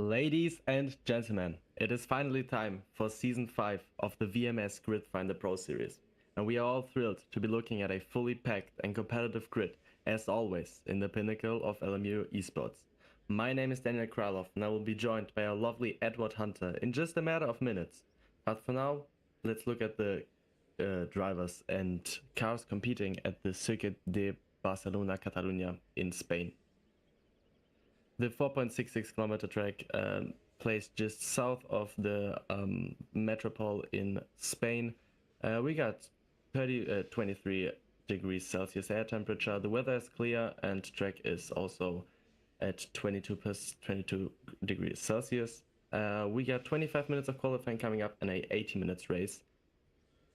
Ladies and gentlemen, it is finally time for Season 5 of the VMS Grid Finder Pro Series, and we are all thrilled to be looking at a fully packed and competitive grid, as always, in the pinnacle of LMU esports. My name is Daniel Krylov, and I will be joined by our lovely Edward Hunter in just a matter of minutes. But for now, let's look at the drivers and cars competing at the Circuit de Barcelona, Catalunya in Spain. The 4.66 kilometer track placed just south of the metropole in Spain. We got 23 degrees Celsius air temperature. The weather is clear and track is also at 22 degrees Celsius. We got 25 minutes of qualifying coming up and a 80 minutes race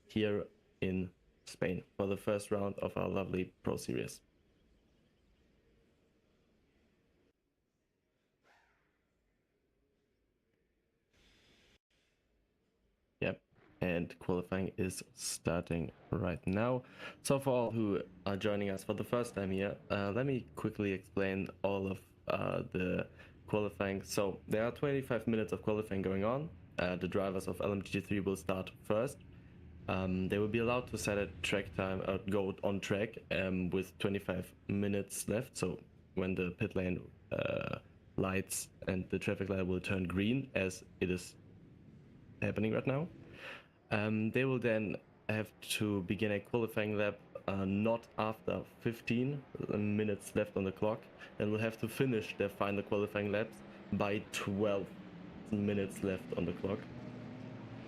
here in Spain for the first round of our lovely Pro Series. Yep, and qualifying is starting right now. So for all who are joining us for the first time here, let me quickly explain all of the qualifying. So there are 25 minutes of qualifying going on. The drivers of LMGT3 will start first. They will be allowed to set a track time, go on track with 25 minutes left. So when the pit lane lights and the traffic light will turn green, as it is happening right now, they will then have to begin a qualifying lap not after 15 minutes left on the clock, and will have to finish their final qualifying laps by 12 minutes left on the clock.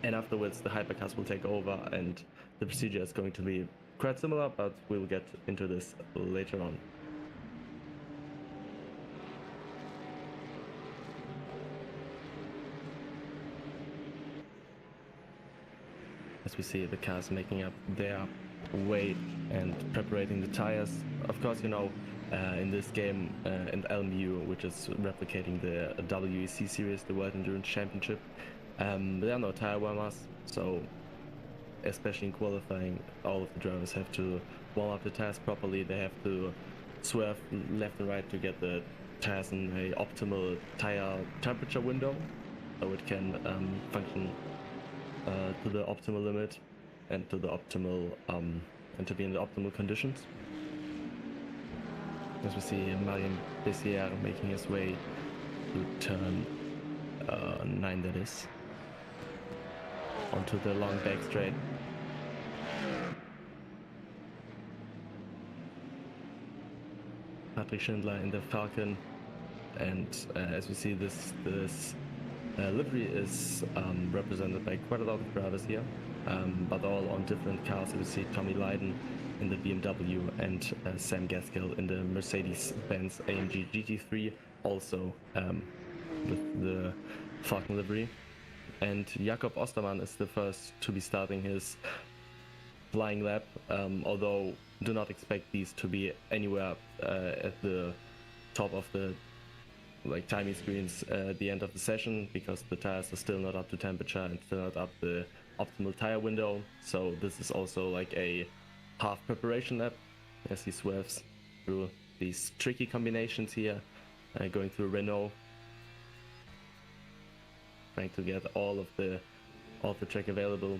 And afterwards the hypercars will take over, and the procedure is going to be quite similar, but we'll get into this later on. As we see the cars making up their way and preparing the tires. Of course, you know, in this game, in LMU, which is replicating the WEC series, the World Endurance Championship, there are no tire warmers, so especially in qualifying, all of the drivers have to warm up the tires properly. They have to swerve left and right to get the tires in a optimal tire temperature window, so it can function to the optimal limit and to the optimal and to be in the optimal conditions. As we see Marian Bessier making his way to turn 9, that is, onto the long back straight. Patrick Schindler in the Falcon, and as we see, this livery is represented by quite a lot of drivers here, but all on different cars. We see Tommy Lydon in the BMW and Sam Gaskill in the Mercedes-Benz AMG GT3, also with the Falcon livery. And Jakob Ostermann is the first to be starting his flying lap, although do not expect these to be anywhere at the top of the timing screens at the end of the session, because the tires are still not up to temperature and still not up the optimal tire window. So this is also like a half preparation lap as he swerves through these tricky combinations here, going through Renault, trying to get all of the track available,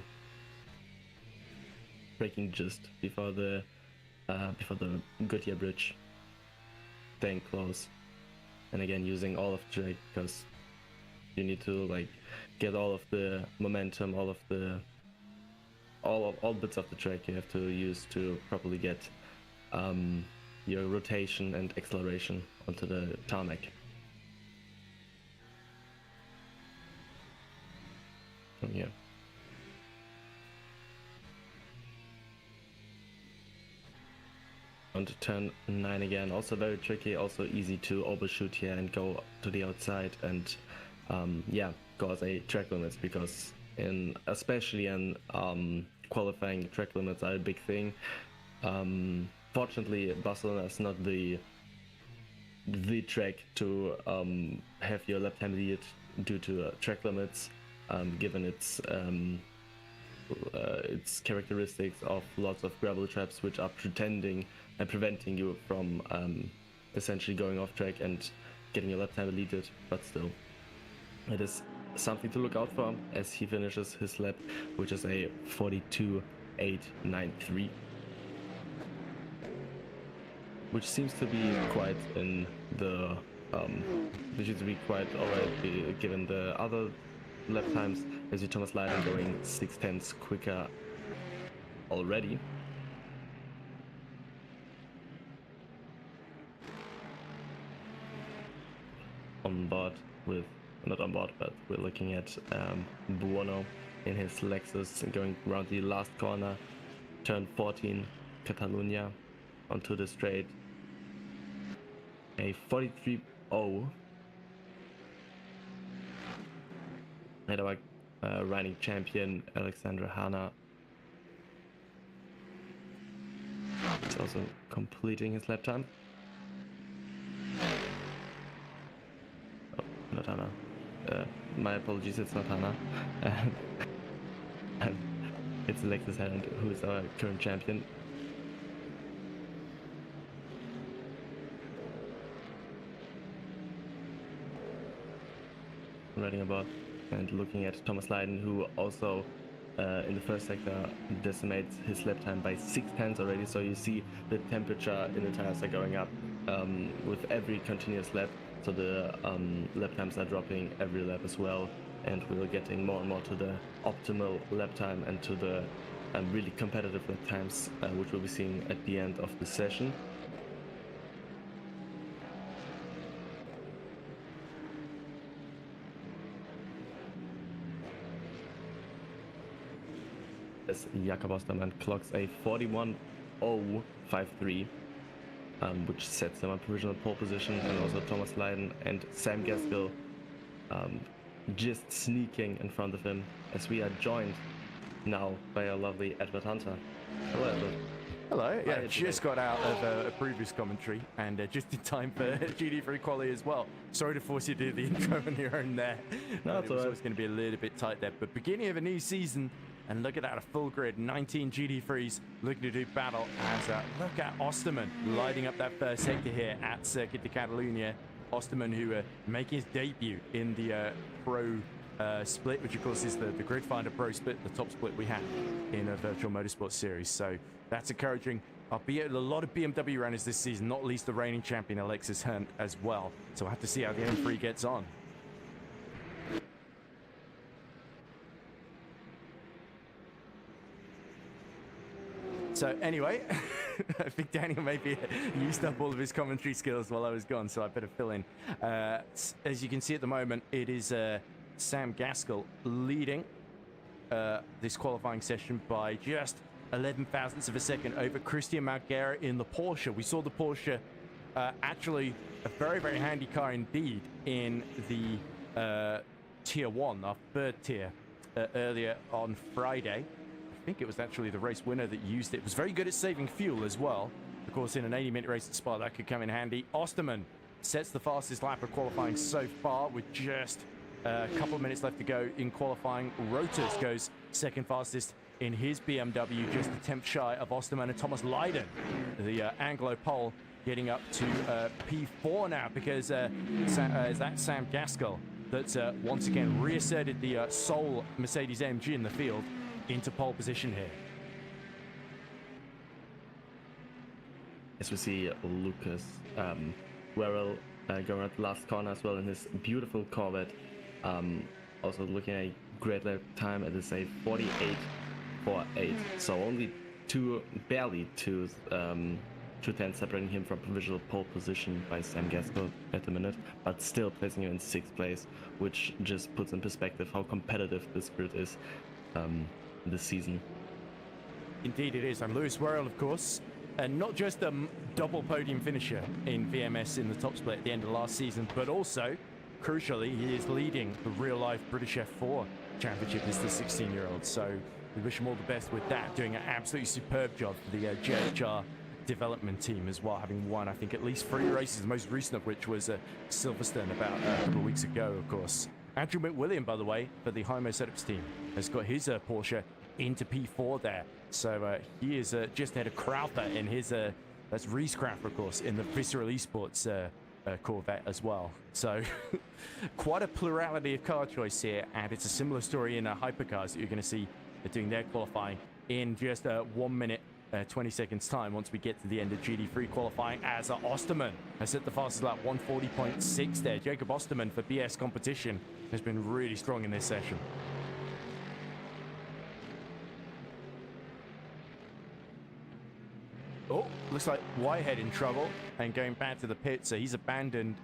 braking just before the Goodyear bridge, staying close. And again, using all of the track, because you need to get all of the momentum, all bits of the track you have to use to properly get your rotation and acceleration onto the tarmac. From here. On to turn 9 again, also very tricky, also easy to overshoot here and go to the outside and yeah, cause a track limits, because especially in qualifying, track limits are a big thing. Fortunately, Barcelona is not the track to have your lap time lead due to track limits, given its characteristics of lots of gravel traps, which are pretending and preventing you from essentially going off track and getting your lap time deleted. But still, It is something to look out for as he finishes his lap, which is a 42.893, which seems to be quite in the which seems to be quite alright given the other lap times. As you Thomas Leiden going 6/10 quicker already. On board with, not on board, but we're looking at Buono in his Lexus and going around the last corner, turn 14, Catalunya, onto the straight. A 43.0. And our reigning champion Alexander Hanna is also completing his lap time. Oh, not Hanna. My apologies, it's not Hanna. It's Alexis Hand, who is our current champion. Riding about and looking at Thomas Leiden, who also in the first sector decimates his lap time by 6/10 already. So you see the temperature in the tires are going up with every continuous lap. So the lap times are dropping every lap as well, and we're getting more and more to the optimal lap time and to the really competitive lap times, which we'll be seeing at the end of the session. As Jakob Ostermann clocks a 41.053, which sets him on provisional pole position, and also Thomas Leiden and Sam Gaskell just sneaking in front of him, as we are joined now by our lovely Edward Hunter. Hello, Edward. Hello. Yeah, just got out of a previous commentary and just in time for GT3 quali as well. Sorry to force you to do the intro on your own there. No, it was always going to be a little bit tight there, but beginning of a new season. And look at that, a full grid, 19 GT3s looking to do battle. As look at Ostermann lighting up that first sector here at Circuit de Catalunya. Ostermann, who making his debut in the Pro split, which of course is the Grid Finder Pro split, the top split we have in a Virtual Motorsport Series. So that's encouraging. Albeit a lot of BMW runners this season, not least the reigning champion Alexis Hunt as well. So we'll have to see how the M3 gets on. So anyway, I think Daniel maybe used up all of his commentary skills while I was gone, so I better fill in. As you can see at the moment, it is Sam Gaskell leading this qualifying session by just 11 thousandths of a second over Christian Marguerre in the Porsche. We saw the Porsche actually a very, very handy car indeed in the Tier 1, our third tier, earlier on Friday. I think it was actually the race winner that used it. It was very good at saving fuel as well. Of course, in an 80-minute race at Spa, that could come in handy. Ostermann sets the fastest lap of qualifying so far with just a couple of minutes left to go in qualifying. Rotas goes second fastest in his BMW, just a tenth shy of Ostermann and Thomas Leiden. The Anglo-Pole getting up to P4 now, because that's Sam Gaskell that's once again reasserted the sole Mercedes AMG in the field into pole position here. As we see Lucas Werrell going at the last corner as well in his beautiful Corvette. Also looking at a great lap time. It is a 48.48, so only barely two tenths separating him from provisional pole position by Sam Gaskell at the minute, but still placing him in 6th place, which just puts in perspective how competitive this grid is this season. Indeed it is, and Lewis Werrell, of course, and not just a double podium finisher in VMS in the top split at the end of last season, but also, crucially, he is leading the real-life British F4 Championship as the 16-year-old. So we wish him all the best with that, doing an absolutely superb job for the JHR development team as well, having won, I think, at least 3 races, the most recent of which was Silverstone about a couple of weeks ago, of course. Andrew McWilliam, by the way, for the Hymo Setups team, has got his Porsche into P4 there. So he is just ahead of Crowther in his, that's Reese Crowther, of course, in the Visceral Esports Corvette as well. So quite a plurality of car choice here, and it's a similar story in hypercars that you're going to see doing their qualifying in just 1 minute 20 seconds time once we get to the end of GD3 qualifying, as Osterman has hit the fastest lap, 140.6 there. Jacob Osterman for BS competition has been really strong in this session. Oh, looks like Whitehead in trouble and going back to the pit, so he's abandoned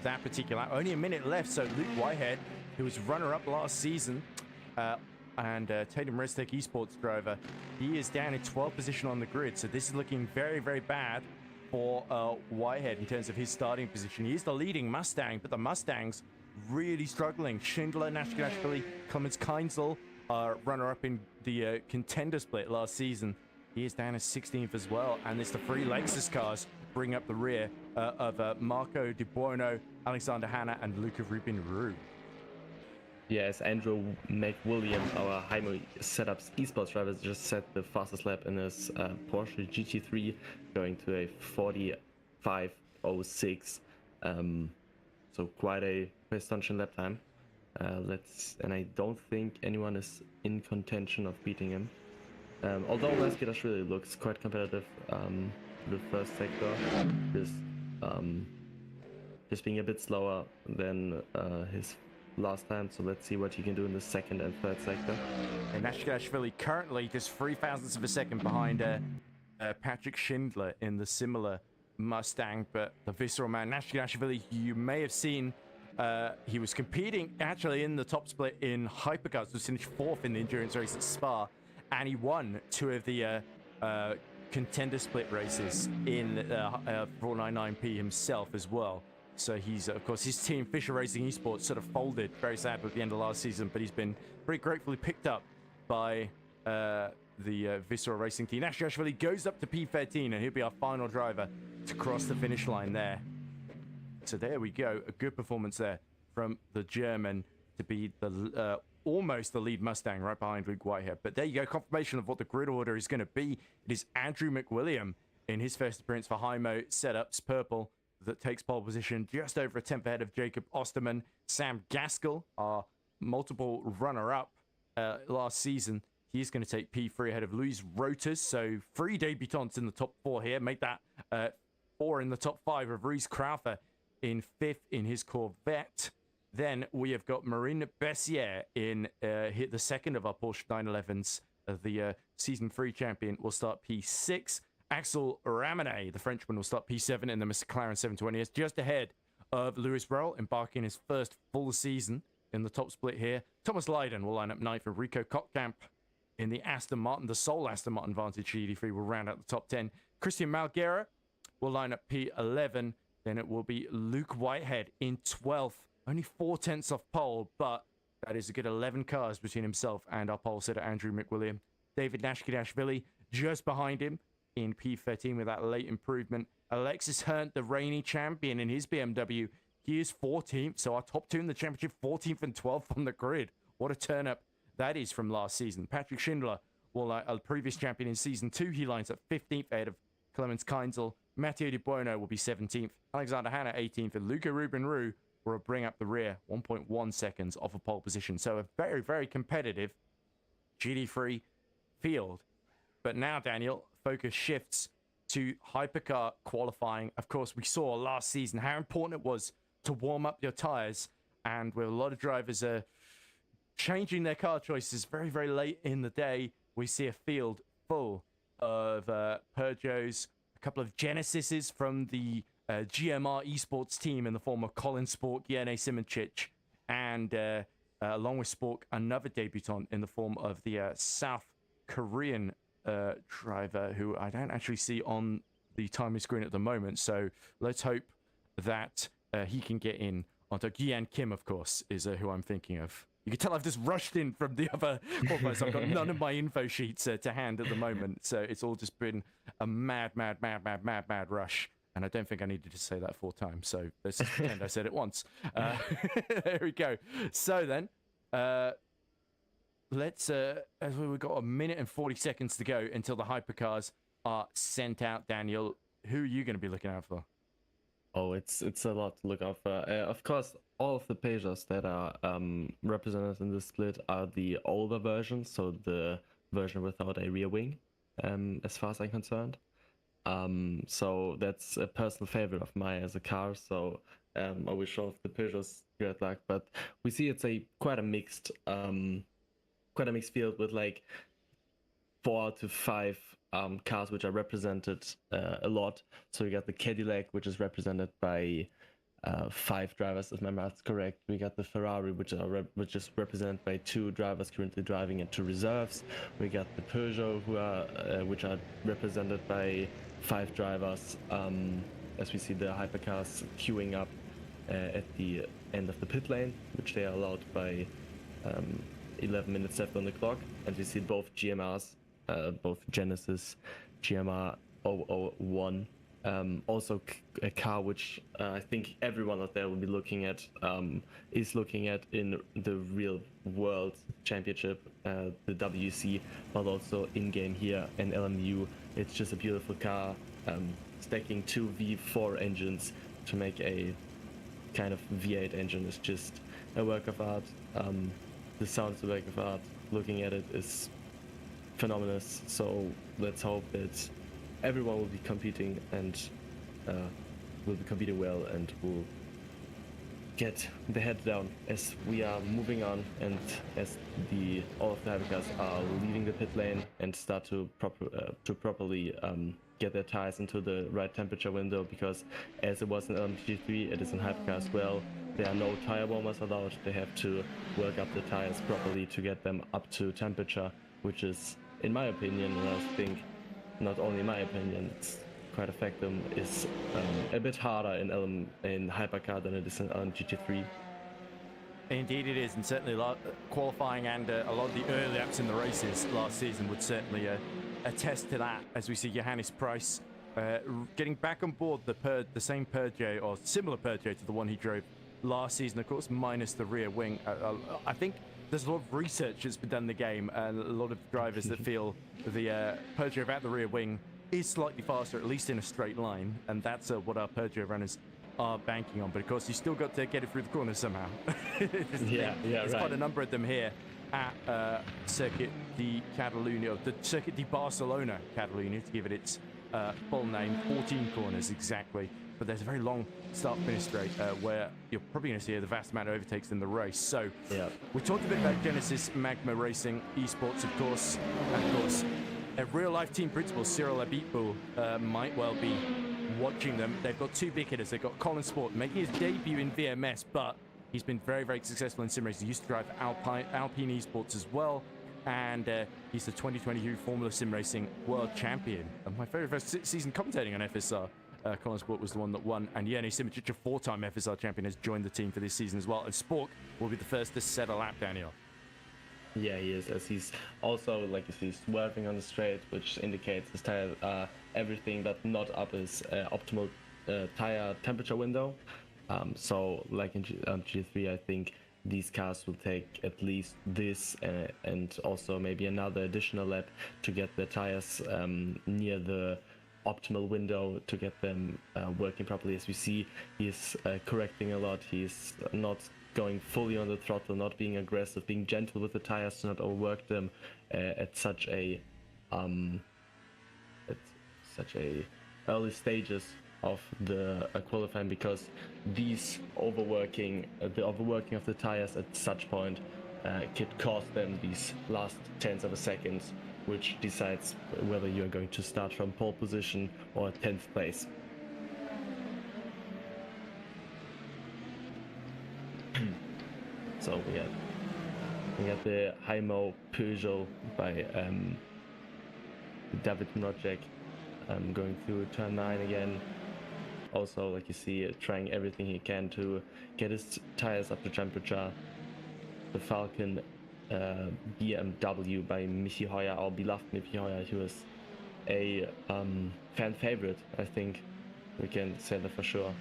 that particular lap. Only a minute left, so Luke Whitehead, who was runner-up last season, and Tatum Restech esports driver, he is down in 12th position on the grid, so this is looking very, very bad for Whitehead in terms of his starting position. He is the leading Mustang, but the Mustangs really struggling. Schindler, Nashville, Clemens Keinzel, runner-up in the contender split last season. He is down as 16th as well, and it's the three Lexus cars bring up the rear of Marco Di Buono, Alexander Hanna, and Luca Rubin-Roux. Yes, Andrew McWilliam, our Hymo Setups esports driver, just set the fastest lap in his Porsche GT3, going to a 45.06. So quite a astonishing lap time. And I don't think anyone is in contention of beating him. Although Maskedash really looks quite competitive, the first sector, just being a bit slower than his last time, so let's see what he can do in the second and third sector. And Nashville currently just 0.03 of a second behind Patrick Schindler in the similar Mustang, but the visceral man Nashville, you may have seen, he was competing actually in the top split in hypercars, was finished 4th in the endurance race at Spa, and he won 2 of the contender split races in 499P himself as well. So he's, of course, his team, Fisher Racing Esports, sort of folded very sadly at the end of last season, but he's been very gratefully picked up by the Visceral Racing team. Nashville goes up to P13, and he'll be our final driver to cross the finish line there. So there we go, a good performance there from the German to be the almost the lead Mustang right behind Luke Whitehead. But there you go, confirmation of what the grid order is going to be. It is Andrew McWilliam in his first appearance for Hymo Setups Purple that takes pole position, just over a 10th ahead of Jacob Osterman. Sam Gaskell, our multiple runner-up last season, he's going to take P3 ahead of Luis Rotas. So 3 debutants in the top 4 here. Make that 4 in the top 5 of Reese Crowther in 5th in his Corvette. Then we have got Marine Bessier in hit the second of our Porsche 911s. The season 3 champion will start P6. Axel Ramenet, the Frenchman, will start P7 in the McLaren 720S, just ahead of Lewis Roll, embarking his first full season in the top split here. Thomas Leiden will line up 9th for Rico Kottkamp in the Aston Martin. The sole Aston Martin Vantage GD3 will round out the top 10. Christian Malguera will line up P11. Then it will be Luke Whitehead in 12th. Only 0.4 off pole, but that is a good 11 cars between himself and our pole sitter, Andrew McWilliam. David Nashkidashvili just behind him in P13 with that late improvement. Alexis Herndt, the reigning champion in his BMW, he is 14th. So our top 2 in the championship, 14th and 12th on the grid. What a turn up that is from last season. Patrick Schindler, a previous champion in season 2, he lines up 15th ahead of Clemens Keinzel. Matteo Di Buono will be 17th. Alexander Hanna 18th, and Luca Rubin-Roux will bring up the rear 1.1 seconds off a pole position. So a very, very competitive GD3 field. But now, Daniel, focus shifts to hypercar qualifying. Of course, we saw last season how important it was to warm up your tires, and with a lot of drivers changing their car choices very, very late in the day, we see a field full of Peugeots, a couple of Genesises from the GMR esports team in the form of Colin Spork, Jene Simoncic, and along with Spork, another debutant in the form of the South Korean driver who I don't actually see on the timing screen at the moment. So let's hope that he can get in. Onto Gian Kim, of course, is who I'm thinking of. You can tell I've just rushed in from the other qualifiers. I've got none of my info sheets to hand at the moment. So it's all just been a mad rush. And I don't think I needed to say that 4 times. So let's just pretend I said it once. There we go. So then, let's, as we've got a minute and 40 seconds to go until the hypercars are sent out, Daniel. Who are you going to be looking out for? Oh, it's a lot to look out for. Of course, all of the Peugeots that are represented in the split are the older versions, so the version without a rear wing, as far as I'm concerned. So that's a personal favorite of mine as a car. So I wish all of the Peugeots great luck. But we see it's a quite a mixed field with like 4 to 5 cars which are represented a lot. So we got the Cadillac, which is represented by 5 drivers, if my math's correct. We got the Ferrari, which is represented by 2 drivers currently driving and 2 reserves. We got the Peugeot, which are represented by 5 drivers. As we see the hypercars queuing up at the end of the pit lane, which they are allowed by 11 minutes left on the clock. And we see both GMRs, both Genesis, GMR 001. Also a car which I think everyone out there will be looking at, is looking at in the real world championship, the WC, but also in-game here in LMU. It's just a beautiful car, stacking 2 V4 engines to make a kind of V8 engine is just a work of art. The sound is a work of art. Looking at it is phenomenal. So let's hope that everyone will be competing and will be competing well and will get the head down as we are moving on, and as all of the hypercars are leaving the pit lane and start to properly get their tires into the right temperature window, because as it was in LMGT3, it is in hypercar as well. There are no tire warmers allowed. They have to work up the tires properly to get them up to temperature, which is, in my opinion, and I think not only my opinion, it's quite a factum, is a bit harder in hypercar than it is in LMGT3. Indeed it is, and certainly qualifying and a lot of the early laps in the races last season would certainly attest to that, as we see Johannes Price getting back on board the same Peugeot, or similar Peugeot to the one he drove last season, of course, minus the rear wing. I think there's a lot of research that's been done in the game, and a lot of drivers that feel the Peugeot without the rear wing is slightly faster, at least in a straight line, and that's what our Peugeot runners are banking on. But of course, you still got to get it through the corner somehow. There's quite a number of them here at Circuit de Catalunya, the Circuit de Barcelona Catalunya, to give it its full name. 14 corners exactly, but there's a very long start-finish straight where you're probably going to see the vast amount of overtakes in the race. So we talked a bit about Genesis Magma Racing esports, of course, and of course a real-life team principal, Cyril Abitboul, might well be watching them. They've got 2 big hitters. They've got Colin Sport making his debut in VMS, but he's been very, very successful in sim racing. He used to drive Alpine esports as well, and he's the 2022 Formula Sim Racing World Champion. And my very first season commentating on FSR, Colin Sport was the one that won, and Jenny Simic, a 4-time FSR champion, has joined the team for this season as well. And Sport will be the first to set a lap, Daniel. Yeah, he is, as he's also, like you see, swerving on the straight, which indicates his tires are everything but not up his optimal tire temperature window. So, like in G3, I think these cars will take at least this and also maybe another additional lap to get the tires near the optimal window, to get them working properly. As we see, he's correcting a lot. He's not going fully on the throttle, not being aggressive, being gentle with the tires to not overwork them at such a early stages of the qualifying, because the overworking of the tires at such point could cost them these last tenths of a second, which decides whether you're going to start from pole position or 10th place. So we got the Heimo Peugeot by David Mrocek going through turn 9 again. Also, like you see, trying everything he can to get his tires up to temperature. The Falcon BMW by Michi Heuer, our beloved Michi Heuer. He was a fan favorite, I think we can say that for sure.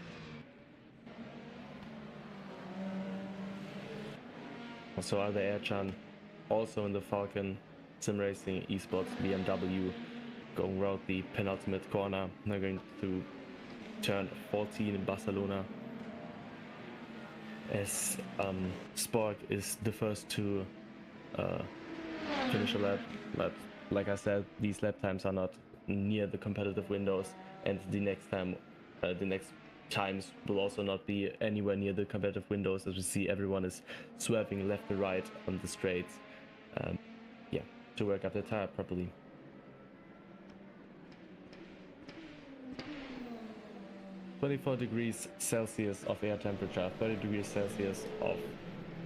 Also Alder Ercan, also in the Falcon Sim Racing Esports BMW, going around the penultimate corner. They're going to turn 14 in Barcelona, as Spork is the first to finish a lap. But like I said, these lap times are not near the competitive windows, and the next times will also not be anywhere near the competitive windows, as we see everyone is swerving left and right on the straights, yeah, to work up the tire properly. "24 degrees Celsius of air temperature, 30 degrees Celsius of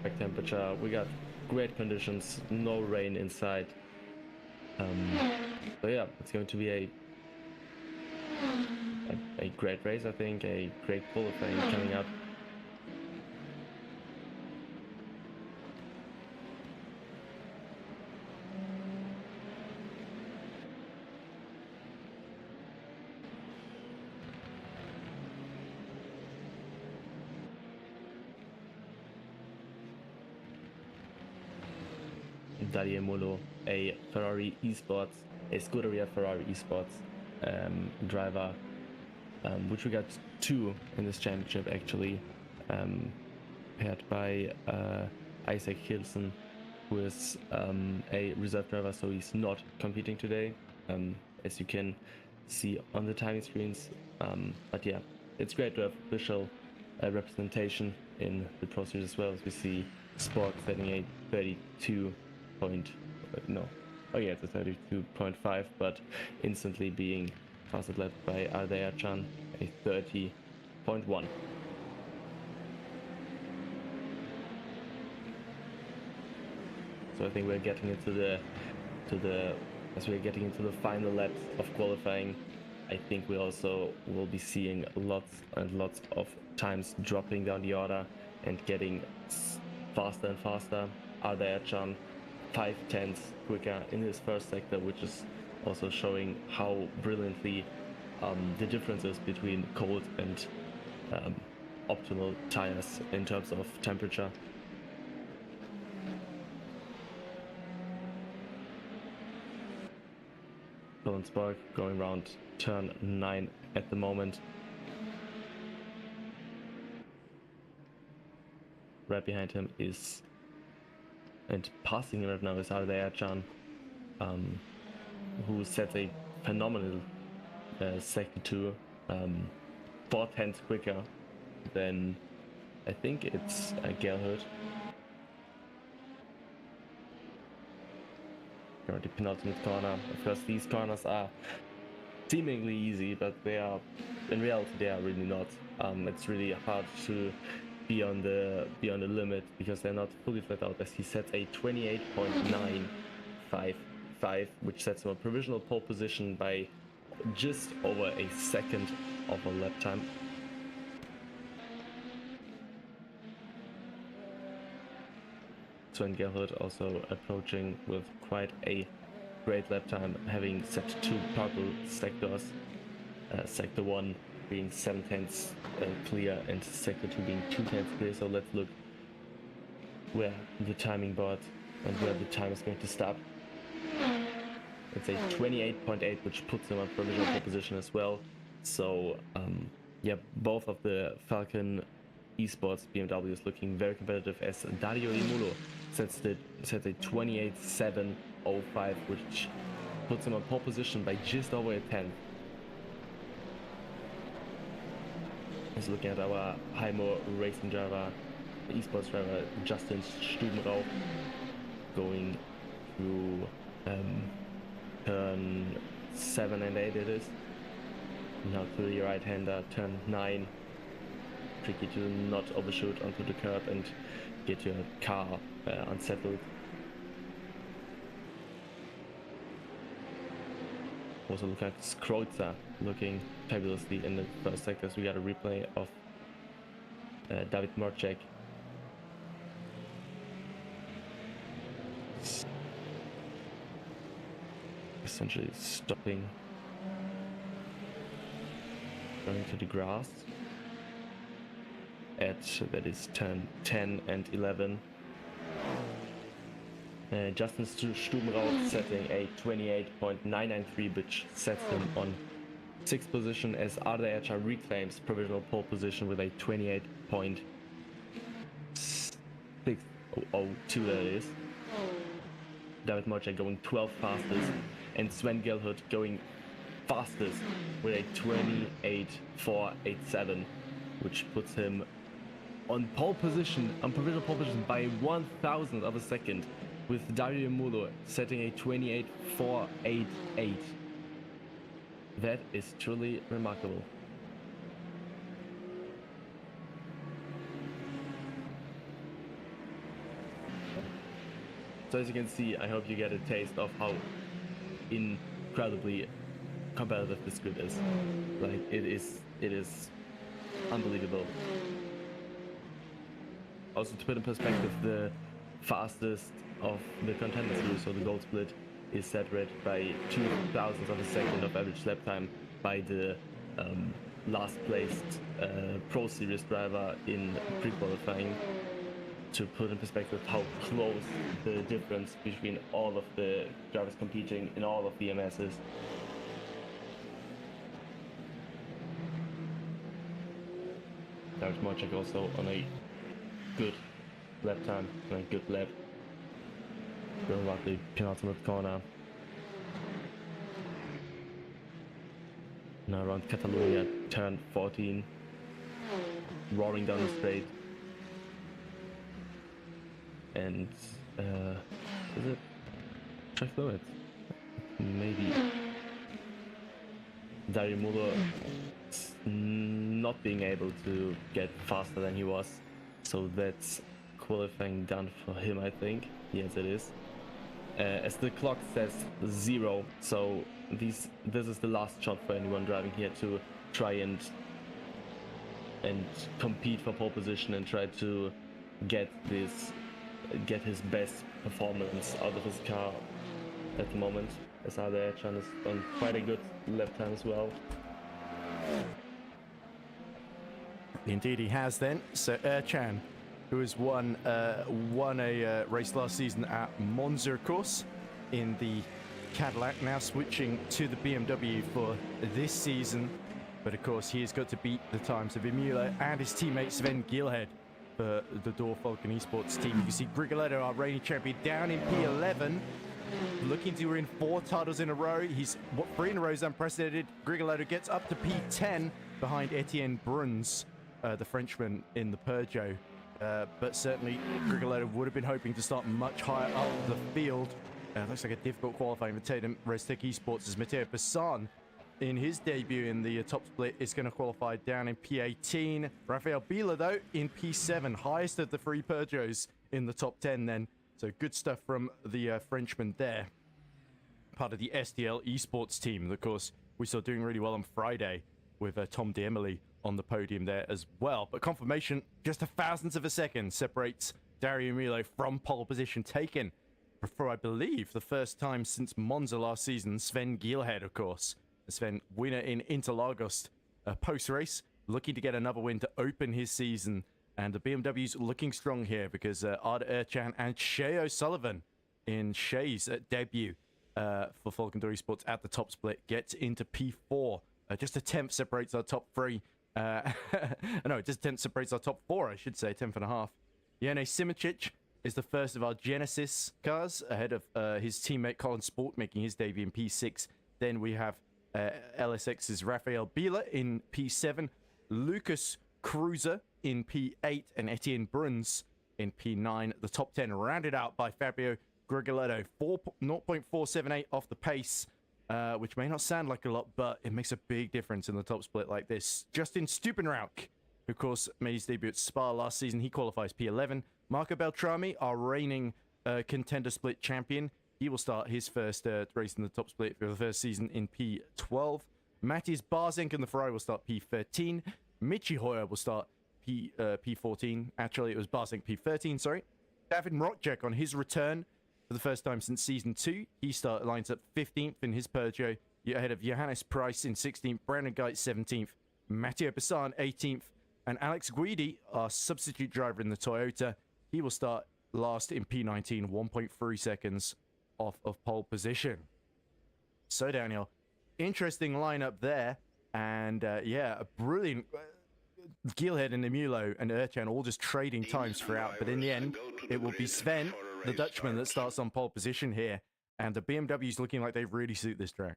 back temperature. We got great conditions, no rain inside. So yeah, it's going to be a great race, I think, a great qualifying coming up. Molo, a Ferrari Esports, a Scuderia Ferrari Esports driver, which we got 2 in this championship actually, paired by Isaac Hilson, who is a reserve driver, so he's not competing today, as you can see on the timing screens. But yeah, it's great to have official representation in the Pro Series as well, as we see Spork setting a 32 point, no, oh yeah, it's a 32.5, but instantly being fastest lap by Ardea-chan, a 30.1. So I think we're getting into the as we're getting into the final laps of qualifying, I think we also will be seeing lots and lots of times dropping down the order and getting faster and faster. Ardea-chan 5/10 quicker in his first sector, which is also showing how brilliantly the differences between cold and optimal tires in terms of temperature. Colin Spark going around turn 9 at the moment. Right behind him is, and passing him right now, is Ardea-chan, who sets a phenomenal second 2, 4/10 quicker than, I think it's Gerhard. The penultimate corner. Of course, these corners are seemingly easy, but they are, in reality, they are really not. It's really hard to be on the limit because they're not fully flat out, as he sets a 28.955, which sets him a provisional pole position by just over a second of a lap time. Sven Gerhard also approaching with quite a great lap time, having set 2 purple sectors, sector 1 being 7/10 clear and sector 2 being 2/10 clear. So let's look where the timing board and where the time is going to stop. It's a 28.8, which puts him on provisional pole position as well. So yeah, both of the Falcon Esports BMWs looking very competitive, as Dario Imulo sets a 28.705, which puts him on pole position by just over a 10. Just looking at our Heimo racing driver, esports driver Justin Stubenrauch, going through turn 7 and 8 it is. Now to the right-hander, turn 9. Tricky to not overshoot onto the curb and get your car unsettled. Also look at Kreutzer looking fabulously in the first sectors. We got a replay of David Morcek. Essentially stopping, going to the grass at, that is turn 10 and 11. Justin Stubenrauch setting a 28.993, which sets him on sixth position as Arda Ercan reclaims provisional pole position with a 28.602, that is. David Mojek going 12th fastest, and Sven Gelhut going fastest with a 28.487, which puts him on pole position, on provisional pole position by 1,000th of a second, with Dario Mulo setting a 28.488. That is truly remarkable. So as you can see, I hope you get a taste of how incredibly competitive this grid is. Like, it is unbelievable. Also, to put in perspective, the fastest of the contender series, so the gold split, is separated by 2,000ths of a second of average lap time by the last placed Pro Series driver in pre-qualifying. To put in perspective how close the difference between all of the drivers competing in all of the VMS is. David Mojek also on a good lap time, on a good lap. Going about the penultimate corner. Now around Catalonia, turn 14. Roaring down the straight. And, is it track limits? Maybe. Dario Mulo not being able to get faster than he was, so that's qualifying done for him, I think. Yes, it is. As the clock says 0, so this is the last shot for anyone driving here to try and compete for pole position and try to get his best performance out of his car at the moment, as Arda Ercan is on quite a good lap time as well. Indeed he has then. So Ercan, who has won a race last season at Monza, of course, in the Cadillac, now switching to the BMW for this season. But of course he has got to beat the times of Imola and his teammate Sven Gielhed for the Door Falcon Esports team. You can see Grigoletto, our reigning champion, down in P11, looking to win 4 titles in a row. He's 3 in a row is unprecedented. Grigoletto gets up to P10 behind Etienne Bruns, the Frenchman in the Peugeot. But certainly Grigoletto would have been hoping to start much higher up the field. Looks like a difficult qualifying for Tatum Restec Esports as Matteo Passan, in his debut in the top split, is going to qualify down in P18. Rafael Bila, though, in P7, highest of the 3 Peugeots in the top 10 then. So good stuff from the Frenchman there. Part of the STL Esports team, of course, we saw doing really well on Friday with Tom D'Emily on the podium there as well. But confirmation, just a thousandth of a second separates Dario Milo from pole position taken for, I believe, the first time since Monza last season. Sven Gielhed, of course. Sven, winner in Interlagos post-race, looking to get another win to open his season. And the BMW's looking strong here because Arda Ercan and Shea O'Sullivan in Shea's debut for Falcon Door Esports at the top split gets into P4. Just a 10th separates our top 3. No, just 10th separates our top 4, I should say, 10th and a half. Jene Simicic is the first of our Genesis cars, ahead of his teammate Colin Sport, making his debut in P6. Then we have LSX's Rafael Bila in P7, Lucas Cruiser in P8, and Etienne Bruns in P9. The top 10 rounded out by Fabio Grigoletto, 0.478 off the pace, which may not sound like a lot, but it makes a big difference in the top split like this. Justin Stupenrauk, who of course made his debut at Spa last season, he qualifies P11. Marco Beltrami, our reigning contender split champion, he will start his first race in the top split for the first season in P12. Matthias Barzenk and the Ferrari will start P13. Michi Hoyer will start P14. Actually, it was Barzenk P13, sorry. David Mrotjek on his return for the first time since Season 2. He lines up 15th in his Peugeot, ahead of Johannes Price in 16th, Brandon Geit 17th, Matteo Passan 18th, and Alex Guidi, our substitute driver in the Toyota, he will start last in P19, 1.3 seconds off of pole position. So Daniel, interesting lineup there. And yeah, a brilliant Gilhead and Emulo and Ercan all just trading times throughout. But in the end, it will be Sven, the Dutchman, that starts on pole position here. And the BMW's looking like they really suit this track.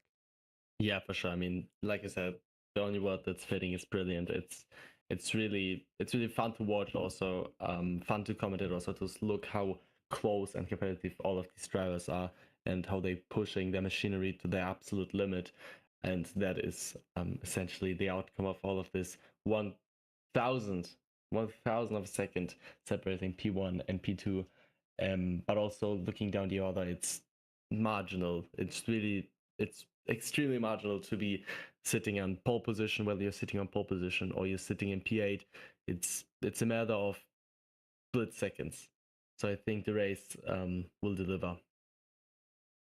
Yeah, for sure. I mean, like I said, the only word that's fitting is brilliant. It's really fun to watch, also fun to commentate, also to look how close and competitive all of these drivers are and how they're pushing their machinery to their absolute limit. And that is essentially the outcome of all of this 1,000th of a second separating P1 and P2. But also looking down the order, it's marginal. It's extremely marginal to be sitting on pole position, whether you're sitting on pole position or you're sitting in P8. It's a matter of split seconds. So I think the race will deliver.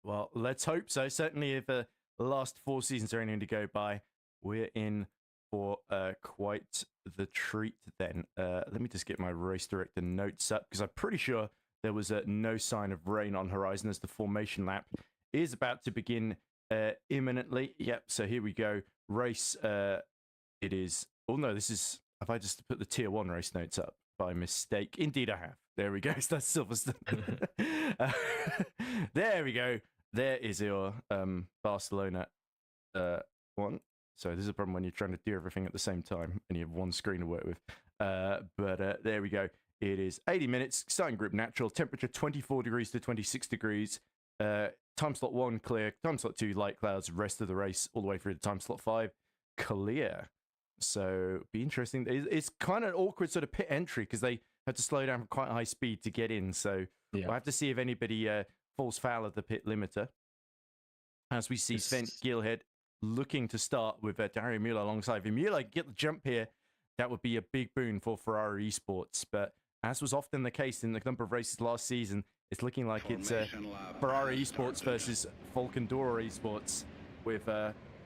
Well, let's hope so. Certainly, if the last 4 seasons are anything to go by, we're in for quite the treat then. Let me just get my race director notes up, because I'm pretty sure there was no sign of rain on horizon as the formation lap is about to begin imminently. Yep, so here we go. Race, it is... Oh no, this is... Have I just put the tier 1 race notes up by mistake? Indeed I have. There we go. That's Silverstone. There we go. There is your Barcelona one. So this is a problem when you're trying to do everything at the same time and you have one screen to work with. But there we go. It is 80 minutes, starting group natural, temperature 24 degrees to 26 degrees. Time slot 1 clear, time slot 2 light clouds, rest of the race all the way through to time slot 5 clear. So be interesting. It's kind of an awkward sort of pit entry because they had to slow down from quite high speed to get in. So yeah, we'll have to see if anybody falls foul of the pit limiter. As we see Sven Gilhead looking to start with Dario Müller alongside. If Müller get the jump here, that would be a big boon for Ferrari Esports. But as was often the case in the number of races last season, it's looking like it's Ferrari Esports versus Falcondora Esports, with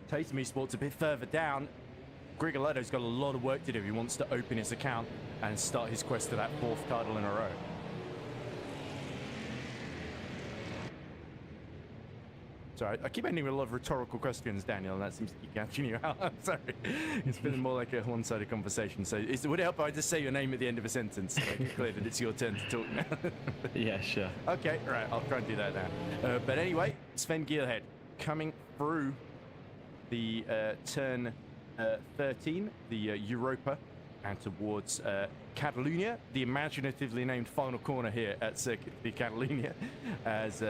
Tatum Esports a bit further down. Grigoletto's got a lot of work to do. He wants to open his account and start his quest to that 4th title in a row. Sorry, I keep ending with a lot of rhetorical questions, Daniel, and that seems to keep catching you out. I'm sorry. It's been more like a one-sided conversation. So would it help if I just say your name at the end of a sentence to make it clear that it's your turn to talk now? Yeah, sure. Okay, right, I'll try and do that now. But anyway, Sven Gilhead coming through the turn 13, the Europa, and towards Catalunya, the imaginatively named final corner here at Circuit de Catalunya, as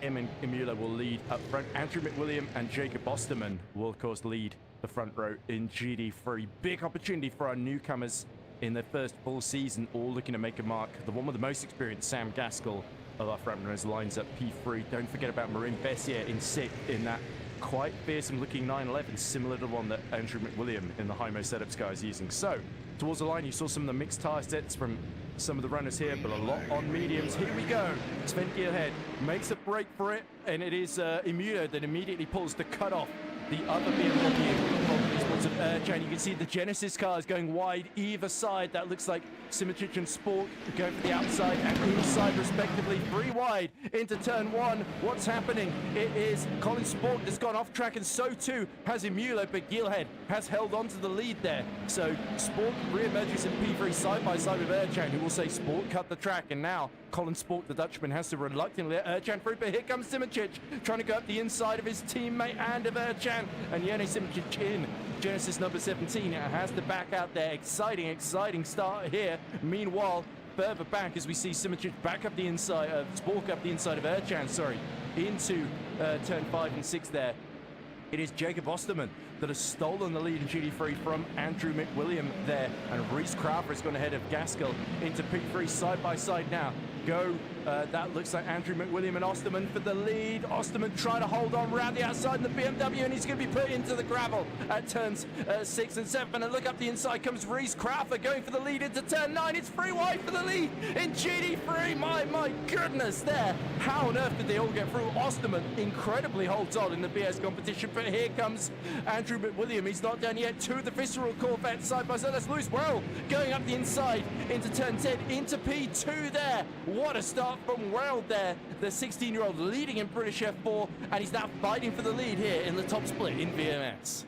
him and Emulo will lead up front. Andrew McWilliam and Jacob Osterman will, of course, lead the front row in GD3. Big opportunity for our newcomers in their first full season, all looking to make a mark. The one with the most experience, Sam Gaskell, of our front runners, lines up P3. Don't forget about Marin Bessier in 6th in that quite fearsome-looking 911, similar to the one that Andrew McWilliam in the Hymo setup car is using. So, towards the line, you saw some of the mixed tyre sets from some of the runners here, but a lot on mediums. Here we go. Sven Gilhead makes a break for it, and it is Emulo that immediately pulls the cut off the other BMW from Esports of Ercan. You can see the Genesis cars going wide either side. That looks like Simic and Spork going for the outside and inside respectively. 3 wide into turn 1. What's happening? It is Colin Spork that's gone off track, and so too has Emulo, but Gilhead has held on to the lead there. So Spork re-emerges in P3 side by side with Ercan, who will say Spork cut the track, and now Colin Spork, the Dutchman, has to reluctantly let Ercan through, but here comes Simic trying to go up the inside of his teammate and of Ercan, and Jene Simic in Genesis number 17 has to back out there. Exciting start here. Meanwhile, further back as we see Simic back up the inside of Spork, up the inside of Ercan, sorry, into turn 5 and 6 there. It is Jacob Osterman that has stolen the lead in GD3 from Andrew McWilliam there, and Reese Crowther has gone ahead of Gaskell into P3 side by side now. That looks like Andrew McWilliam and Osterman for the lead. Osterman trying to hold on around the outside in the BMW, and he's going to be put into the gravel at turns 6 and 7. And look up the inside comes Reese Crowther going for the lead into turn 9. It's 3 wide for the lead in GD3. My goodness there. How on earth did they all get through? Osterman incredibly holds on in the BS competition, but here comes Andrew McWilliam. He's not done yet. 2 of the Visceral Corvette side by side. That's Lewis Worrell going up the inside into turn 10 into P2 there. What a start from Worrell there, the 16-year-old leading in British F4, and he's now fighting for the lead here in the top split in VMS.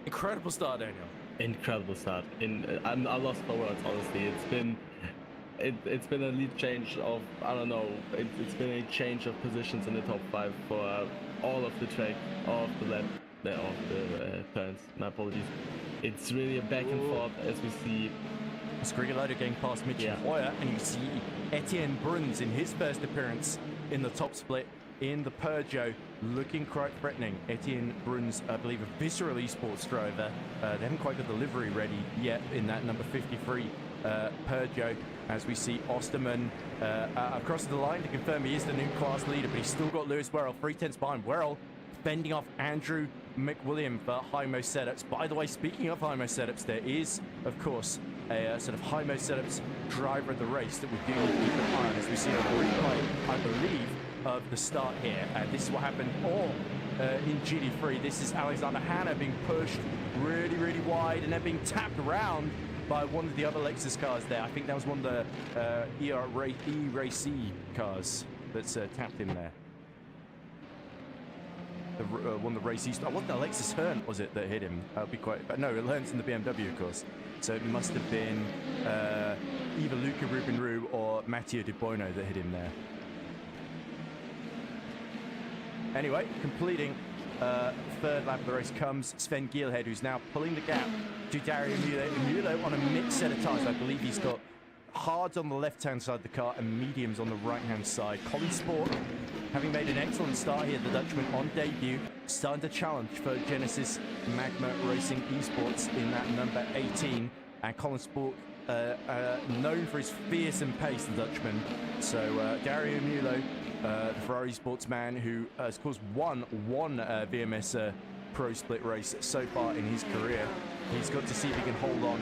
Incredible start, Daniel. Incredible start. I'm lost for words, honestly. It's been a lead change of, I don't know, it's been a change of positions in the top 5 for all of the track, all of the lap, of the turns. My apologies. It's really a back and forth as we see. Krylov getting past Mitch Hoyer, and you see Etienne Bruns in his first appearance in the top split in the Peugeot, looking quite threatening. Etienne Bruns, I believe, a Visceral Esports driver. They haven't quite got the livery ready yet in that number 53 Peugeot. As we see Osterman across the line to confirm he is the new class leader, but he's still got Lewis Werrell 3/10 behind. Werrell fending off Andrew McWilliam for Hymo Setups. By the way, speaking of Hymo Setups, there is, of course, a sort of Hymo Setups driver of the race that we do need to keep an eye on, as we see a replay, I believe, of the start here. And this is what happened all in GT3. This is Alexander Hanna being pushed really, really wide and then being tapped around by one of the other Lexus cars there. I think that was one of the E-Race cars that's tapped him there. One of the races. I want the Lexus Hearn, was it, that hit him? That'll be quite. But no, Hearn's in the BMW, of course. So it must have been either Luca Rubinroux or Matteo Di Bono that hit him there. Anyway, completing third lap of the race comes Sven Gielhed, who's now pulling the gap to Dario Mulo. Mulo on a mixed set of tires. I believe he's got hards on the left-hand side of the car and mediums on the right-hand side. Colin Sport, having made an excellent start here, the Dutchman on debut, starting to challenge for Genesis Magma Racing Esports in that number 18. And Colin Sport, known for his fearsome pace, the Dutchman. So Dario Mulo, the Ferrari sportsman who has, of course, won one VMS Pro Split race so far in his career. He's got to see if he can hold on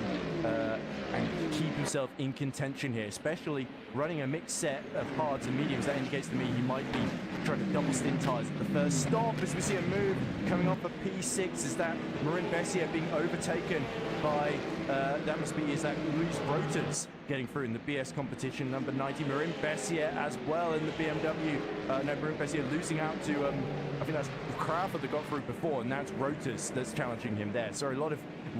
and keep himself in contention here, especially running a mixed set of hards and mediums. That indicates to me he might be trying to double stint tires at the first stop, as we see a move coming off of P6. Is that Marin Bessier being overtaken by, that must be, is that Luis Roters getting through in the BS competition, number 90. Marin Bessier as well in the BMW. No, Marin Bessier losing out to, I think that's Crawford that got through before, and that's Roters that's challenging him there. So a lot of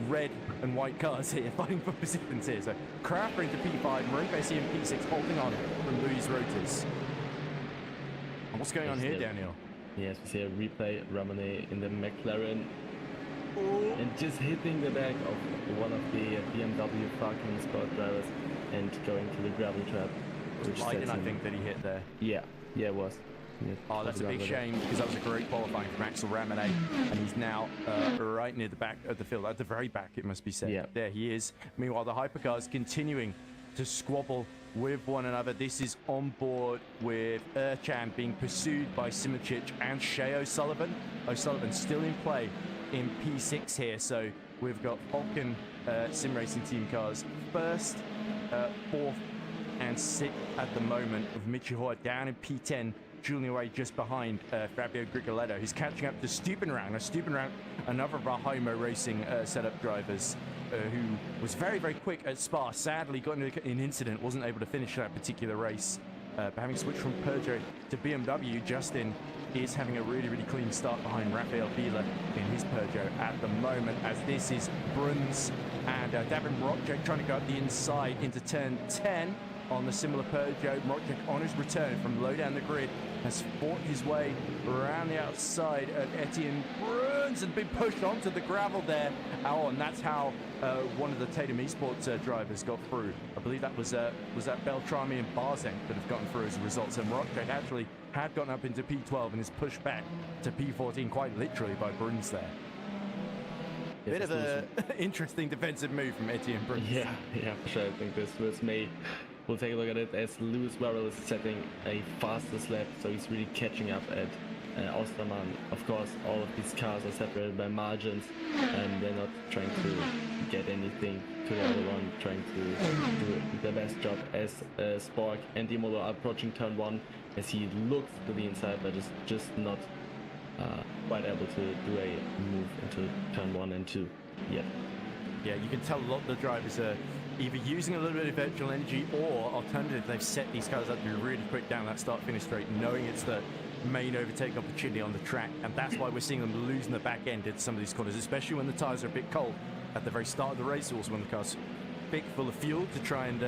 red and white cars here fighting for positions here. So Crawford into P5, Marin Bessier in P6 holding on from Luis Roters. And what's going on here, Daniel? Yes, we see a replay, Ramone in the McLaren. And just hitting the back of one of the BMW Falcon Sport drivers and going to the gravel trap. Biden, I think, that he hit there. Yeah, it was. Oh, that's a big shame, because that was a great qualifying from Axel Ramone, and he's now right near the back of the field, at the very back, it must be said. Yeah. There he is. Meanwhile, the hypercars continuing to squabble with one another. This is on board with Erchan being pursued by Simoncic and Shea O'Sullivan. O'Sullivan still in play in P6 here, so we've got Falcon sim racing team cars first, fourth, and sixth at the moment, with Michi Hoyer down in P10. Julian away just behind Fabio Grigoletto. He's catching up to Stubenrang. Now, Stubenrang, another of our Hymo Racing setup drivers, who was very, very quick at Spa. Sadly, got into an incident, wasn't able to finish that particular race. But having switched from Peugeot to BMW, Justin is having a really, really clean start behind Rafael Vila in his Peugeot at the moment, as this is Bruns and Davin Morocek trying to go up the inside into turn 10 on the similar Peugeot. Morocek on his return from low down the grid has fought his way around the outside of Etienne Bruns and been pushed onto the gravel there. Oh, and that's how one of the Tatum Esports drivers got through. I believe that was that Beltrami and Barzeng that have gotten through as a result. So Morocek actually had gotten up into P12 and is pushed back to P14 quite literally by Bruns there. Bit of an interesting defensive move from Etienne Bruns. Yeah, for sure. I think this was me. We'll take a look at it as Lewis Werrell is setting a fastest lap, so he's really catching up at Osterman. Of course, all of these cars are separated by margins, and they're not trying to get anything to the other one, trying to do their best job as Spork and Imolo are approaching turn 1, as he looks to the inside, but is just not quite able to do a move into turn 1 and 2 yet. Yeah, you can tell a lot of the drivers are either using a little bit of virtual energy, or alternatively, they've set these cars up to be really quick down that start-finish straight, knowing it's the main overtake opportunity on the track, and that's why we're seeing them losing the back end at some of these corners, especially when the tires are a bit cold at the very start of the race, also when the car's big full of fuel to try and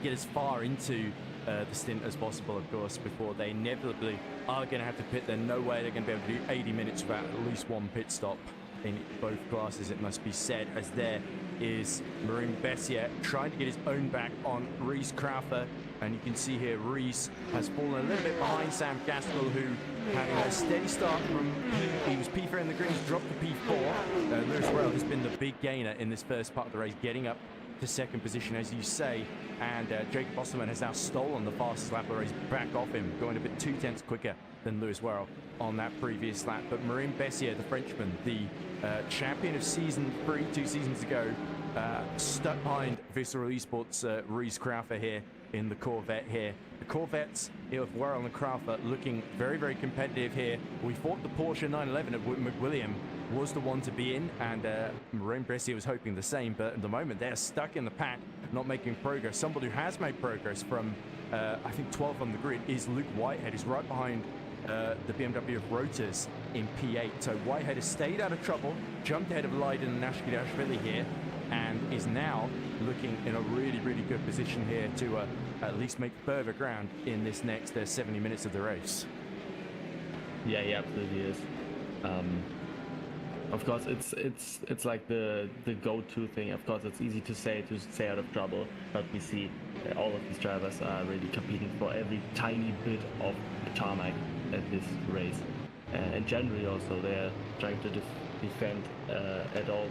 get as far into the stint as possible, of course, before they inevitably are going to have to pit. There's no way they're going to be able to do 80 minutes without at least one pit stop in both classes, it must be said, as there is Marine Bessier trying to get his own back on Rhys Crowther. And you can see here Rhys has fallen a little bit behind Sam Gaskell, who having a steady start from he was P3 in the greens, dropped to P4. Lewis Royal has been the big gainer in this first part of the race, getting up to second position, as you say. And Jacob Osterman has now stolen the fastest lap of the race back off him, going a bit 2/10 quicker than Lewis Royal on that previous lap. But Marine Bessier, the Frenchman, the champion of Season 3 2 seasons ago, stuck behind Visceral Esports' Rhys Crowther here in the Corvette here. The Corvettes of Worrell and Crowther looking very, very competitive here. We thought the Porsche 911 of McWilliam was the one to be in, and Marine Bessier was hoping the same, but at the moment they're stuck in the pack, not making progress. Somebody who has made progress from, I think, 12 on the grid is Luke Whitehead, who's right behind the BMW of Rotors in P8. So Whitehead has stayed out of trouble, jumped ahead of Leiden and Nashvili here, and is now looking in a really, really good position here to at least make further ground in this next 70 minutes of the race. Yeah, he absolutely is. Of course, it's like the go-to thing. Of course, it's easy to stay out of trouble, but we see all of these drivers are really competing for every tiny bit of tarmac at this race, and generally also they're trying to defend at all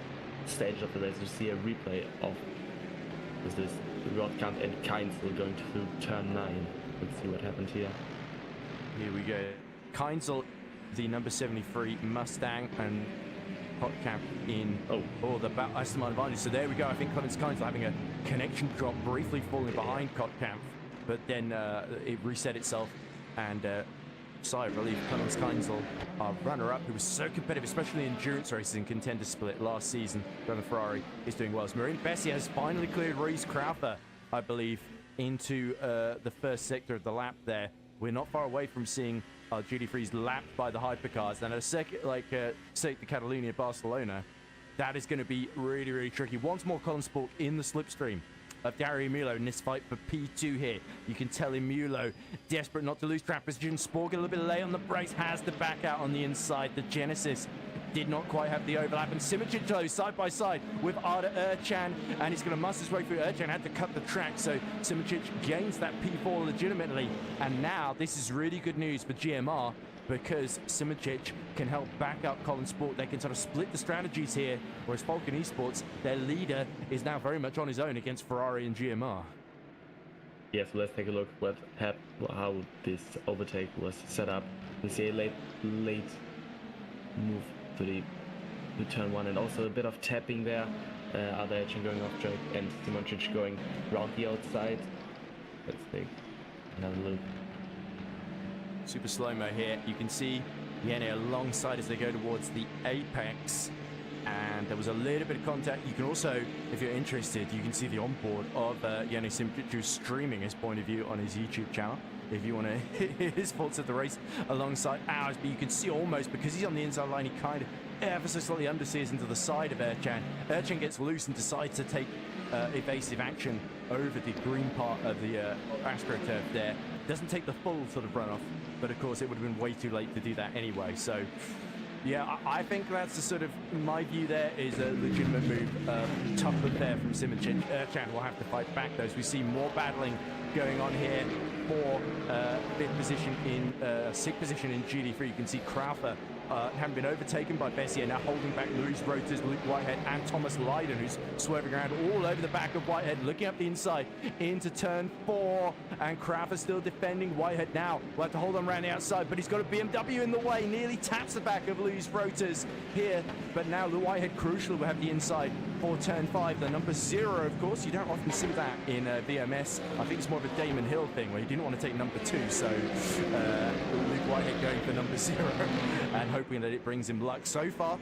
stages of the race. You see a replay of this Rodkamp and Keinzel going through turn 9. Let's see what happened here. Here we go. Keinzel, the number 73 Mustang, and Rodkamp in the Aston Martin advantage. So there we go. I think Clemens Keinzel having a connection drop, briefly falling behind Rodkamp, but then it reset itself, and sigh of relief. Clemens Keinzel, our runner-up, who was so competitive, especially in endurance races in Contender Split last season, running Ferrari, is doing well. So Marine Bessier has finally cleared Rhys Crowther, I believe, into the first sector of the lap there. We're not far away from seeing our GT3s lapped by the hypercars. And a second, like State de Catalunya, Barcelona, that is going to be really, really tricky. Once more, Colin Sport in the slipstream of Dario Mulo in this fight for P2 here. You can tell him Mulo desperate not to lose track position. Sport get a little bit late on the brakes, has the back out on the inside. The Genesis did not quite have the overlap, and Simic goes side by side with Arda Ercan, and he's going to muscle his way through. Ercan had to cut the track, so Simic gains that P4 legitimately, and now this is really good news for GMR, because Simic can help back up Colin Sport. They can sort of split the strategies here, whereas Falcon Esports, their leader, is now very much on his own against Ferrari and GMR. Yeah, so let's take a look what happened, how this overtake was set up. We see a late move to the turn 1, and also a bit of tapping there. Arda Ercan going off track and Simoncic going round the outside. Let's take another look. Super slow-mo here. You can see Yene alongside as they go towards the apex, and there was a little bit of contact. You can also, if you're interested, you can see the onboard of Yene Simcic streaming his point of view on his YouTube channel, if you want to hear his thoughts of the race alongside ours. But you can see almost, because he's on the inside line, he kind of ever so slightly understeers into the side of Ercan. Ercan gets loose and decides to take evasive action over the green part of the AstroTurf there. Doesn't take the full sort of runoff, but of course it would have been way too late to do that anyway. So yeah, I think that's the sort of, my view there is a legitimate move. Tough look there from Simic. Ercan will have to fight back though. So we see more battling going on here for fifth position in sixth position in GT3. You can see Crowther having been overtaken by Bessier, now holding back Louis Rotors, Luke Whitehead, and Thomas Leiden, who's swerving around all over the back of Whitehead, looking up the inside into turn 4, and Crowther still defending. Whitehead now will have to hold on around the outside, but he's got a BMW in the way, nearly taps the back of Louis Rotors here, but now the Whitehead crucially will have the inside for turn 5. The number 0, of course, you don't often see that in VMS. I think it's more of a Damon Hill thing where he didn't want to take number 2, so Luke Whitehead going for number 0 and hoping that it brings him luck. So far,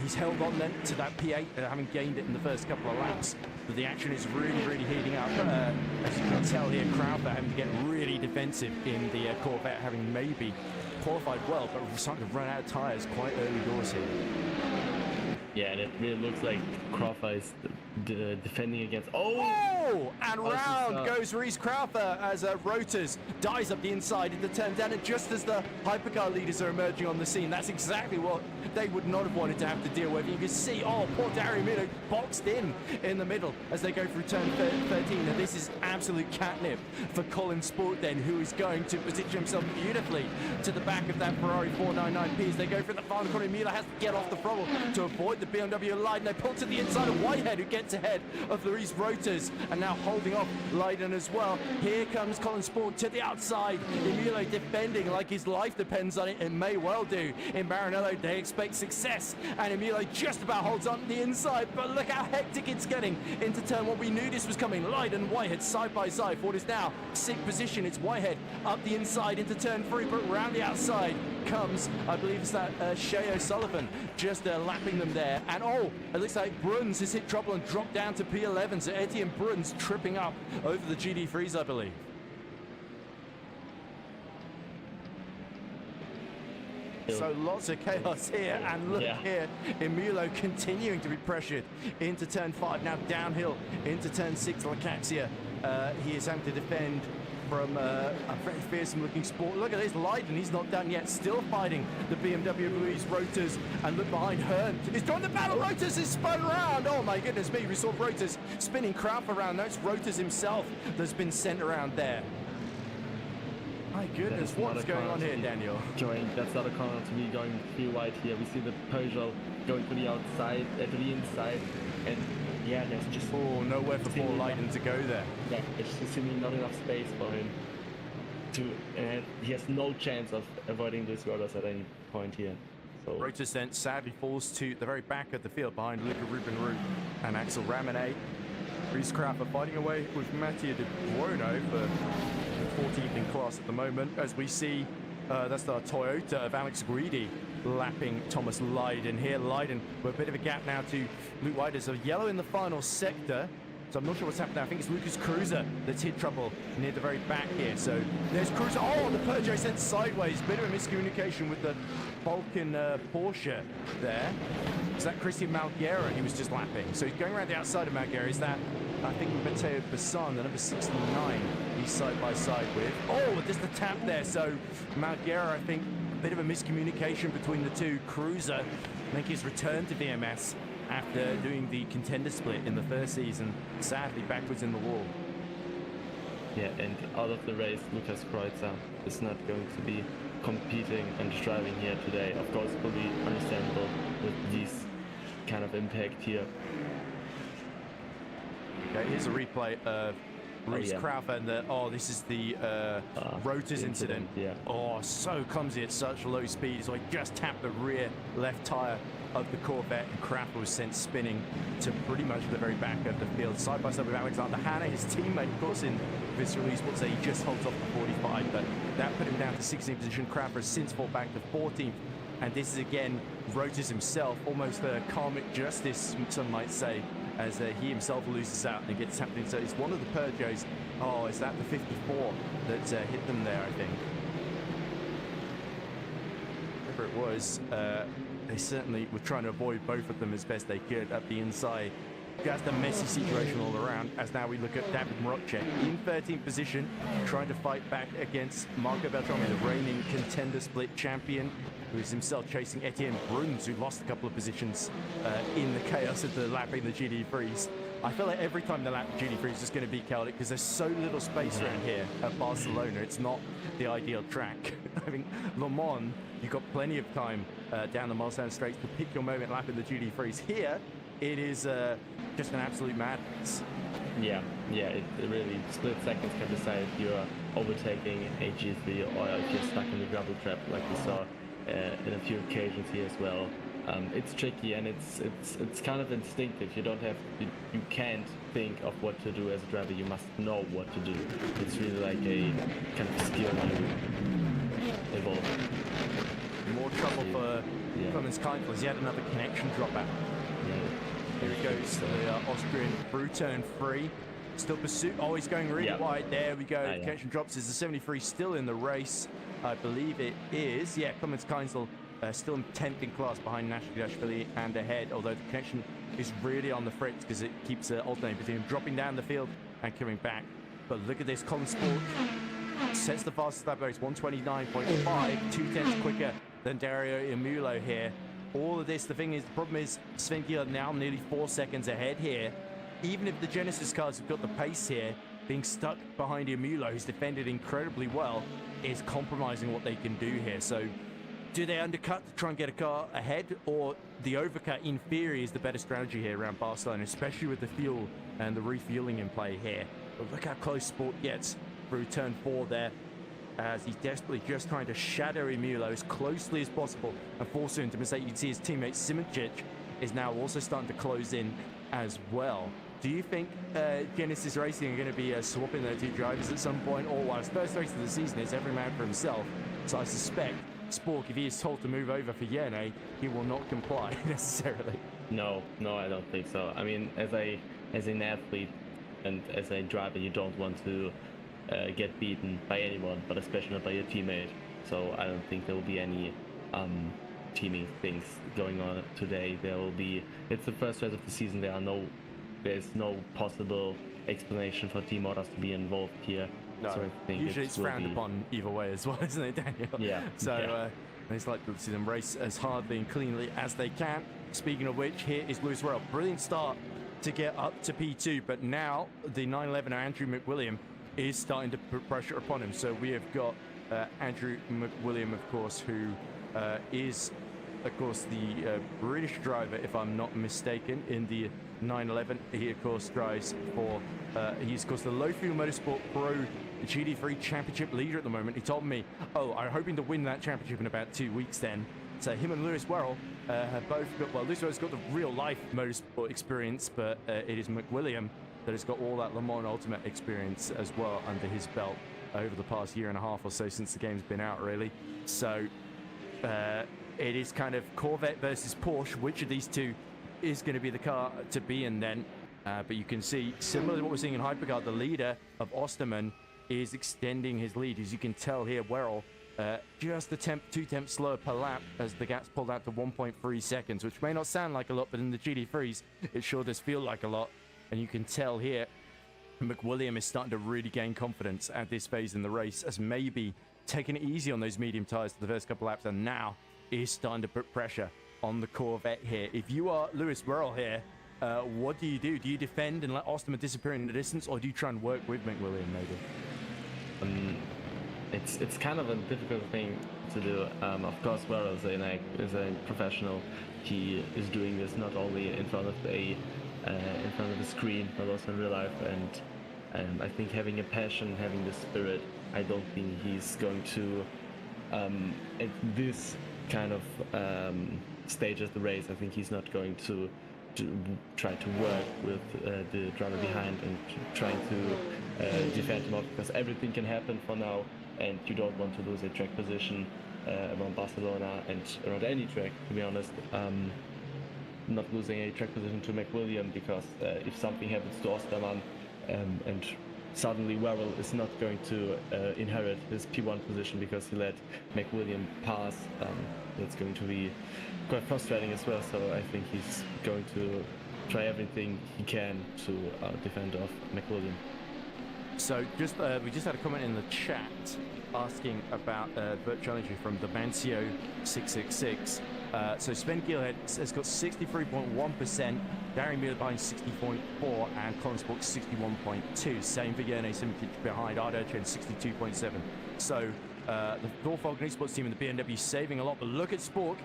he's held on then to that P8, having gained it in the first couple of laps. But the action is really heating up. As you can tell here, Krylov having to get really defensive in the Corvette, having maybe qualified well, but we're starting to run out of tyres quite early doors here. Yeah, and it really looks like Krylov is defending against... Oh! And round goes Reese Krylov as Rotors dies up the inside into turn 10, and just as the hypercar leaders are emerging on the scene, that's exactly what they would not have wanted to have to deal with. You can see, oh, poor Domino boxed in the middle as they go through turn 13, and this is absolute catnip for Colin Sport then, who is going to position himself beautifully to the back of that Ferrari 499P as they go through the final corner. Mila has to get off the throttle to avoid the BMW Leiden. They pull to the inside of Whitehead, who gets ahead of Luis Rotors, and now holding off Leiden as well. Here comes Colin Sport to the outside. Emilio defending like his life depends on it. It may well do. In Maranello, they expect success, and Emilio just about holds on the inside, but look how hectic it's getting into turn 1. We knew this was coming. Leiden and Whitehead side by side for what is now 6th position. It's Whitehead up the inside into turn 3, but round the outside comes, I believe it's that Shea O'Sullivan just lapping them there. And oh, it looks like Bruns has hit trouble and dropped down to P11, so Etienne Bruns tripping up over the GD3s, I believe. So lots of chaos here, and look here, Emilio continuing to be pressured into turn 5, now downhill into turn 6. Lacaxia, he is having to defend from a very fearsome looking Sport. Look at this, Leiden, he's not done yet, still fighting the BMW Louise Rotors, and look behind Hearn. He's joined the battle, Rotors is spun around. Oh my goodness me, we saw Rotors spinning Krylov around. That's Rotors himself that's been sent around there. My goodness, what's going on here, Daniel? That's not a corner to me going too wide here. We see the Peugeot going to the outside, to the inside, and yeah, there's just... Oh, nowhere for Paul Leiden to go there. Yeah, it's just seemingly not enough space for him to... he has no chance of avoiding these rotors at any point here. So. Rotors then sadly falls to the very back of the field behind Luca Rubin-Root and Axel Ramanet. Reese Krylov fighting away with Mattia De Buono for 14th in class at the moment, as we see that's the Toyota of Alex Guidi lapping Thomas Leiden here. Leiden with a bit of a gap now to Luke Whitehead. So yellow in the final sector. So I'm not sure what's happened there. I think it's Lucas Cruiser that's hit trouble near the very back here. So there's Cruiser. Oh, the Peugeot sent sideways. Bit of a miscommunication with the Vulcan Porsche there. Is that Christian Malguera he was just lapping? So he's going around the outside of Malguera. Is that, I think, Matteo Bassan, the number 69, he's side by side with. Oh, there's the tap there. So Malguera, I think, a bit of a miscommunication between the two. Cruiser making his return to VMS after doing the contender split in the first season, sadly backwards in the wall. Yeah, and out of the race, Lucas Kreuzer is not going to be competing and driving here today. Of course, fully understandable with this kind of impact here. Okay, here's a replay of Reese Krylov and this is the Rotors incident. Yeah. Oh, so clumsy at such low speed. So I just tapped the rear left tire of the Corvette, and Krylov was sent spinning to pretty much the very back of the field, side by side with Alexander Hanna, his teammate, of course, in Virtual Motorsport Series. He just holds off the 45, but that put him down to 16th position. Krylov has since fought back to 14th, and this is again Rotors himself, almost a karmic justice, some might say, as he himself loses out and gets tapped in. So it's one of the Peugeots. Oh, is that the 54 that hit them there, I think? Whatever it was, they certainly were trying to avoid both of them as best they could up the inside. Just a messy situation all around, as now we look at David Mrocek in 13th position, trying to fight back against Marco Beltrami, the reigning contender split champion, who is himself chasing Etienne Bruns, who lost a couple of positions in the chaos of the lapping the GD3s. I feel like every time they lap the GD3s is going to be chaotic because there's so little space around here at Barcelona. It's not the ideal track. I mean, Le Mans, you've got plenty of time down the Mulsanne Straights to pick your moment lapping the GD3s. Here, it is just an absolute madness. Yeah, it really split seconds can decide if you're overtaking a G3 or if you're stuck in the gravel trap like we saw in a few occasions here as well. it's tricky, and it's kind of instinctive. You can't think of what to do as a driver. You must know what to do. It's really like a kind of skill you evolve. More trouble for Clemens Keitel as he had another connection drop out. Here he goes, the Austrian through turn 3. Still pursuit. Oh, he's going really wide. There we go. Connection drops. Is the 73 still in the race? I believe it is. Yeah, Clemens Keitel still in 10th in class behind Nashvili and ahead, although the connection is really on the fritz because it keeps alternating between him dropping down the field and coming back. But look at this. Colin Sport sets the fastest lap race, 129.5, 2/10 quicker than Dario Imulo here. All of this, the problem is Sven Giel now nearly 4 seconds ahead here. Even if the Genesis cars have got the pace here, being stuck behind Imulo, who's defended incredibly well, is compromising what they can do here. So do they undercut to try and get a car ahead, or the overcut in theory is the better strategy here around Barcelona, especially with the fuel and the refueling in play here? But look how close Sport gets through turn 4 there, as he's desperately just trying to shadow Imulo as closely as possible and force him to mistake. You can see his teammate Simoncic is now also starting to close in as well. Do you think Genesis Racing are going to be swapping their two drivers at some point, or while his first race of the season is every man for himself? So I suspect Spork, if he is told to move over for Yene, he will not comply necessarily. No, I don't think so. I mean, as an athlete and as a driver, you don't want to get beaten by anyone, but especially not by your teammate. So I don't think there will be any teaming things going on today. It's the first race of the season. There's no possible explanation for team orders to be involved here. No, so I think usually it's frowned upon either way as well, isn't it, Daniel? Yeah. So it's like to see them race as hardly and cleanly as they can. Speaking of which, here is Lewis Worrell. Brilliant start to get up to P2, but now the 911 Andrew McWilliam is starting to put pressure upon him. So we have got Andrew McWilliam, of course, who is, of course, the British driver, if I'm not mistaken, in the 911. He, of course, drives for, he's, of course, the Low Fuel Motorsport Pro GT3 Championship leader at the moment. He told me, I'm hoping to win that championship in about 2 weeks then. So him and Lewis Worrell have both got, well, Lewis Worrell's got the real-life motorsport experience, but it is McWilliam that has got all that Le Mans Ultimate experience as well under his belt over the past year and a half or so since the game's been out, really. So it is kind of Corvette versus Porsche. Which of these two is going to be the car to be in then? But you can see, similar to what we're seeing in Hypercar, the leader of Osterman is extending his lead. As you can tell here, Worrell just a 2 tenths slower per lap as the gap's pulled out to 1.3 seconds, which may not sound like a lot, but in the GT3s, it sure does feel like a lot. And you can tell here, McWilliam is starting to really gain confidence at this phase in the race, as maybe taking it easy on those medium tires for the first couple laps, and now is starting to put pressure on the Corvette here. If you are Lewis Worrell here, what do you do? Do you defend and let Osterman disappear in the distance, or do you try and work with McWilliam maybe? It's kind of a difficult thing to do. Of course, Worrell is a professional. He is doing this not only in front of the screen, but also in real life. And I think having a passion, having the spirit, I don't think he's going to at this kind of stage of the race. I think he's not going to try to work with the driver behind and trying to defend him off, because everything can happen for now, and you don't want to lose a track position around Barcelona and around any track, to be honest. Not losing a track position to McWilliam, because if something happens to Osterman and suddenly Worrell is not going to inherit his P1 position because he let McWilliam pass, it's going to be quite frustrating as well. So I think he's going to try everything he can to defend off McWilliam. So just we just had a comment in the chat asking about virtual energy from the Mancio 666. So Sven Giel has got 63.1%, Darren Mueller behind 60.4%, and Colin Spork 61.2%. Same for Yene Simoncic behind Ardoche and 62.7%. So the Thorfall Gneiss Sports team and the BMW saving a lot, but look at Spork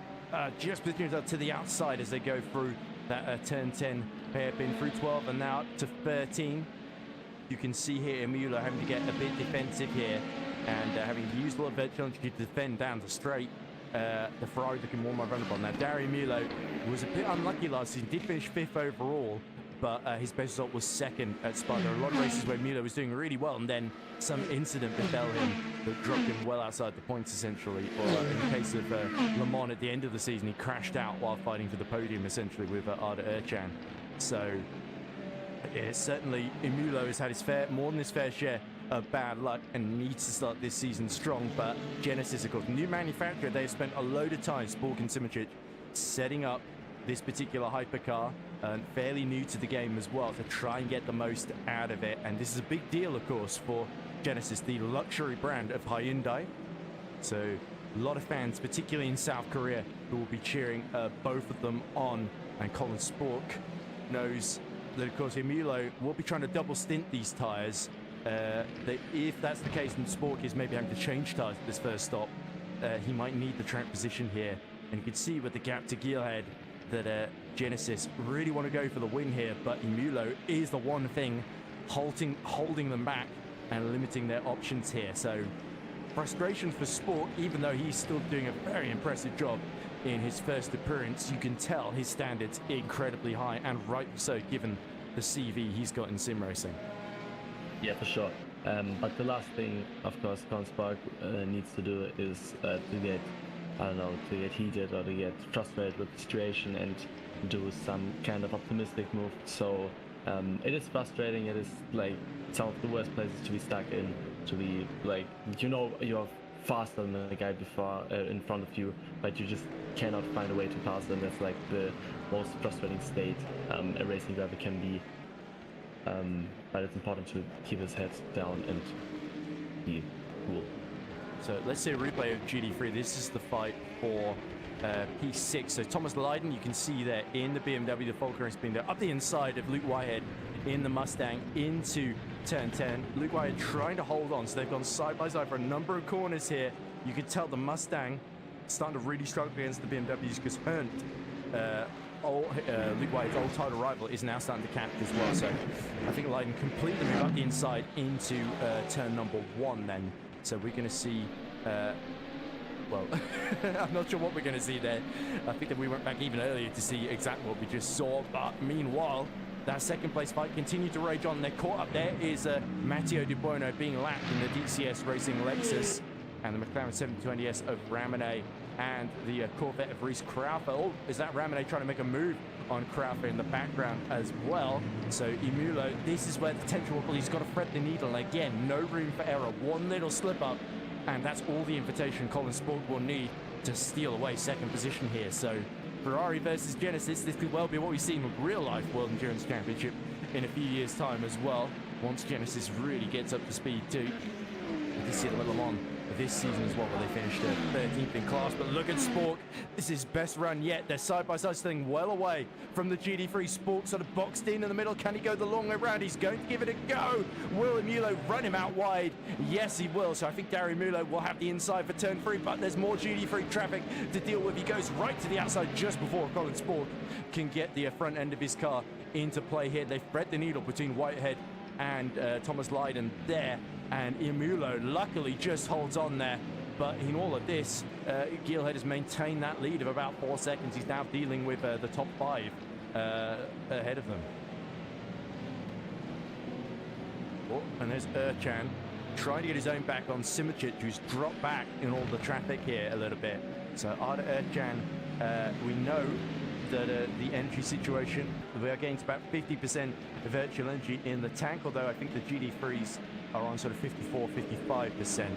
just positioning himself to the outside as they go through that turn 10 hairpin through 12 and now to 13. You can see here Mueller having to get a bit defensive here and having used a lot of virtual energy to defend down the straight. the Ferrari looking more vulnerable. Now, Dario Mulo was a bit unlucky last season, did finish 5th overall, but his best result was 2nd at Spa. There are a lot of races where Mulo was doing really well, and then some incident befell him that dropped him well outside the points, essentially. Or in the case of Le Mans at the end of the season, he crashed out while fighting for the podium, essentially, with Arda Ercan. So, yeah, certainly Mulo has had more than his fair share of bad luck and needs to start this season strong. But Genesis, of course, new manufacturer, they've spent a load of time, Spork and Simičić, setting up this particular hypercar, and fairly new to the game as well, to try and get the most out of it. And this is a big deal, of course, for Genesis, the luxury brand of Hyundai. So a lot of fans, particularly in South Korea, who will be cheering both of them on. And Colin Spork knows that, of course, Mulo will be trying to double stint these tyres. That if that's the case, then Spork is maybe having to change tyres at this first stop. He might need the track position here. And you can see with the gap to Gearhead that Genesis really want to go for the win here, but Mulo is the one thing holding them back and limiting their options here. So frustration for Sport, even though he's still doing a very impressive job in his first appearance. You can tell his standards incredibly high, and rightly so, given the CV he's got in sim racing. Yeah, for sure. But the last thing, of course, Colin Spark needs to do is to get, I don't know, to get heated or to get frustrated with the situation and do some kind of optimistic move. So it is frustrating. It is like some of the worst places to be stuck in, to be like, you know, you're faster than the guy before in front of you, but you just cannot find a way to pass them. That's like the most frustrating state a racing driver can be. But it's important to keep his head down and be cool. So let's see a replay of GT3. This is the fight for P6. So Thomas Lydon, you can see there in the BMW, the Falcon is being there up the inside of Luke Whitehead in the Mustang into turn 10. Luke Whitehead trying to hold on. So they've gone side by side for a number of corners here. You can tell the Mustang starting to really struggle against the BMWs because Hunt, Luke Whitehead's old title rival, is now starting to catch as well. So I think Lydon completely moved up the inside into turn number 1 then. So we're going to see, well, I'm not sure what we're going to see there. I think that we went back even earlier to see exactly what we just saw. But meanwhile, that second place fight continued to rage on. They're caught up. There is Matteo Di Buono being lapped in the DCS Racing Lexus and the McLaren 720S of Ramone and the Corvette of Reese Kraufer. Oh, is that Ramone trying to make a move on Kraufer in the background as well? So Mulo, this is where the tension will be. He's got to thread the needle. Again, no room for error. One little slip up, and that's all the invitation Colin Spork will need to steal away second position here. So Ferrari versus Genesis, this could well be what we see in the real-life World Endurance Championship in a few years' time as well, once Genesis really gets up to speed too. You can see them at Le Mans this season as well, where they finished 13th in class. But look at Spork. This is his best run yet. They're side by side, staying well away from the GT3. Spork sort of boxed in the middle. Can he go the long way round? He's going to give it a go. Will Mulo run him out wide? Yes, he will. So I think Dario Mulo will have the inside for turn 3, but there's more GT3 traffic to deal with. He goes right to the outside just before Colin Spork can get the front end of his car into play here. They've thread the needle between Whitehead and Thomas Lydon there. And Mulo luckily just holds on there. But in all of this, Gearhead has maintained that lead of about 4 seconds. He's now dealing with the top 5 ahead of them. Oh, and there's Ercan trying to get his own back on Simičić, who's dropped back in all the traffic here a little bit. So Arda Ercan, we know that the energy situation, we are getting to about 50% virtual energy in the tank, although I think the GT3s are on sort of 54-55%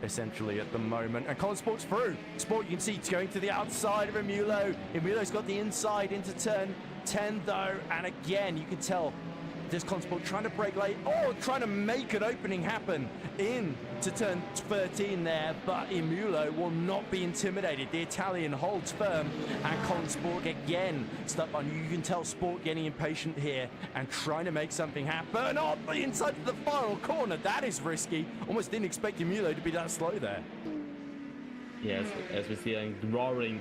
essentially at the moment. And Colin Spork's through. Sport, you can see, it's going to the outside of Mulo. Mulo's got the inside into turn 10 though, and again you can tell there's Colin Sport trying to break late, trying to make an opening happen in to turn 13 there, but Mulo will not be intimidated. The Italian holds firm, and Colin Sport again stuck on. You can tell Sport getting impatient here and trying to make something happen. Oh, the inside of the final corner, that is risky. Almost didn't expect Mulo to be that slow there. Yes, as we see, roaring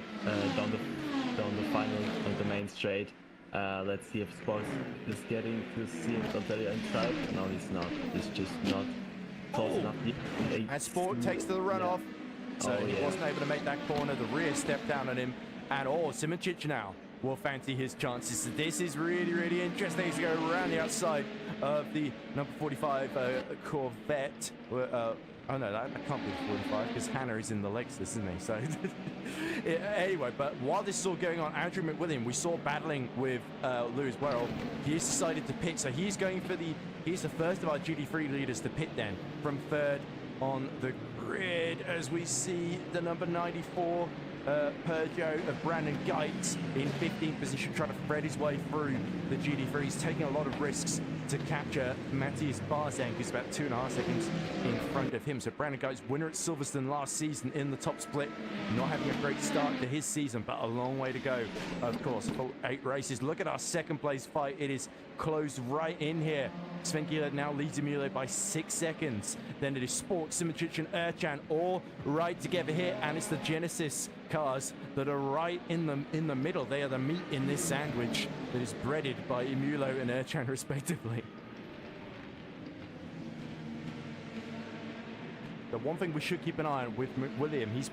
down the final of the main straight. Let's see if Spork is getting to see it on the inside. No, he's not. He's just not close enough. And Sport takes to the runoff. So he wasn't able to make that corner. The rear stepped down on him. And Simoncic now will fancy his chances. So this is really, really interesting. He's going to go around the outside of the number 45 Corvette. Oh no, that can't be the 45 because Hannah is in the Lexus, isn't he? So anyway, but while this is all going on, Andrew McWilliam, we saw battling with Lewis Worrell. He has decided to pit, so he's going for he's the first of our GT3 leaders to pit then from third on the grid as we see the number 94 Peugeot of Brandon Geitz in 15th position, trying to thread his way through the GT3. He's taking a lot of risks to capture Matthias Barzeng, who's about 2.5 seconds in front of him. So Brandon Geitz, winner at Silverstone last season in the top split, not having a great start to his season, but a long way to go, of course, for 8 races. Look at our second place fight. It is closed right in here. Sven Gielert now leads Emilio by 6 seconds. Then it is Spork, Simoncic and Erchan all right together here, and it's the Genesis cars that are right in the middle. They are the meat in this sandwich that is breaded by Emulo and Erchan respectively. The one thing we should keep an eye on with William, he's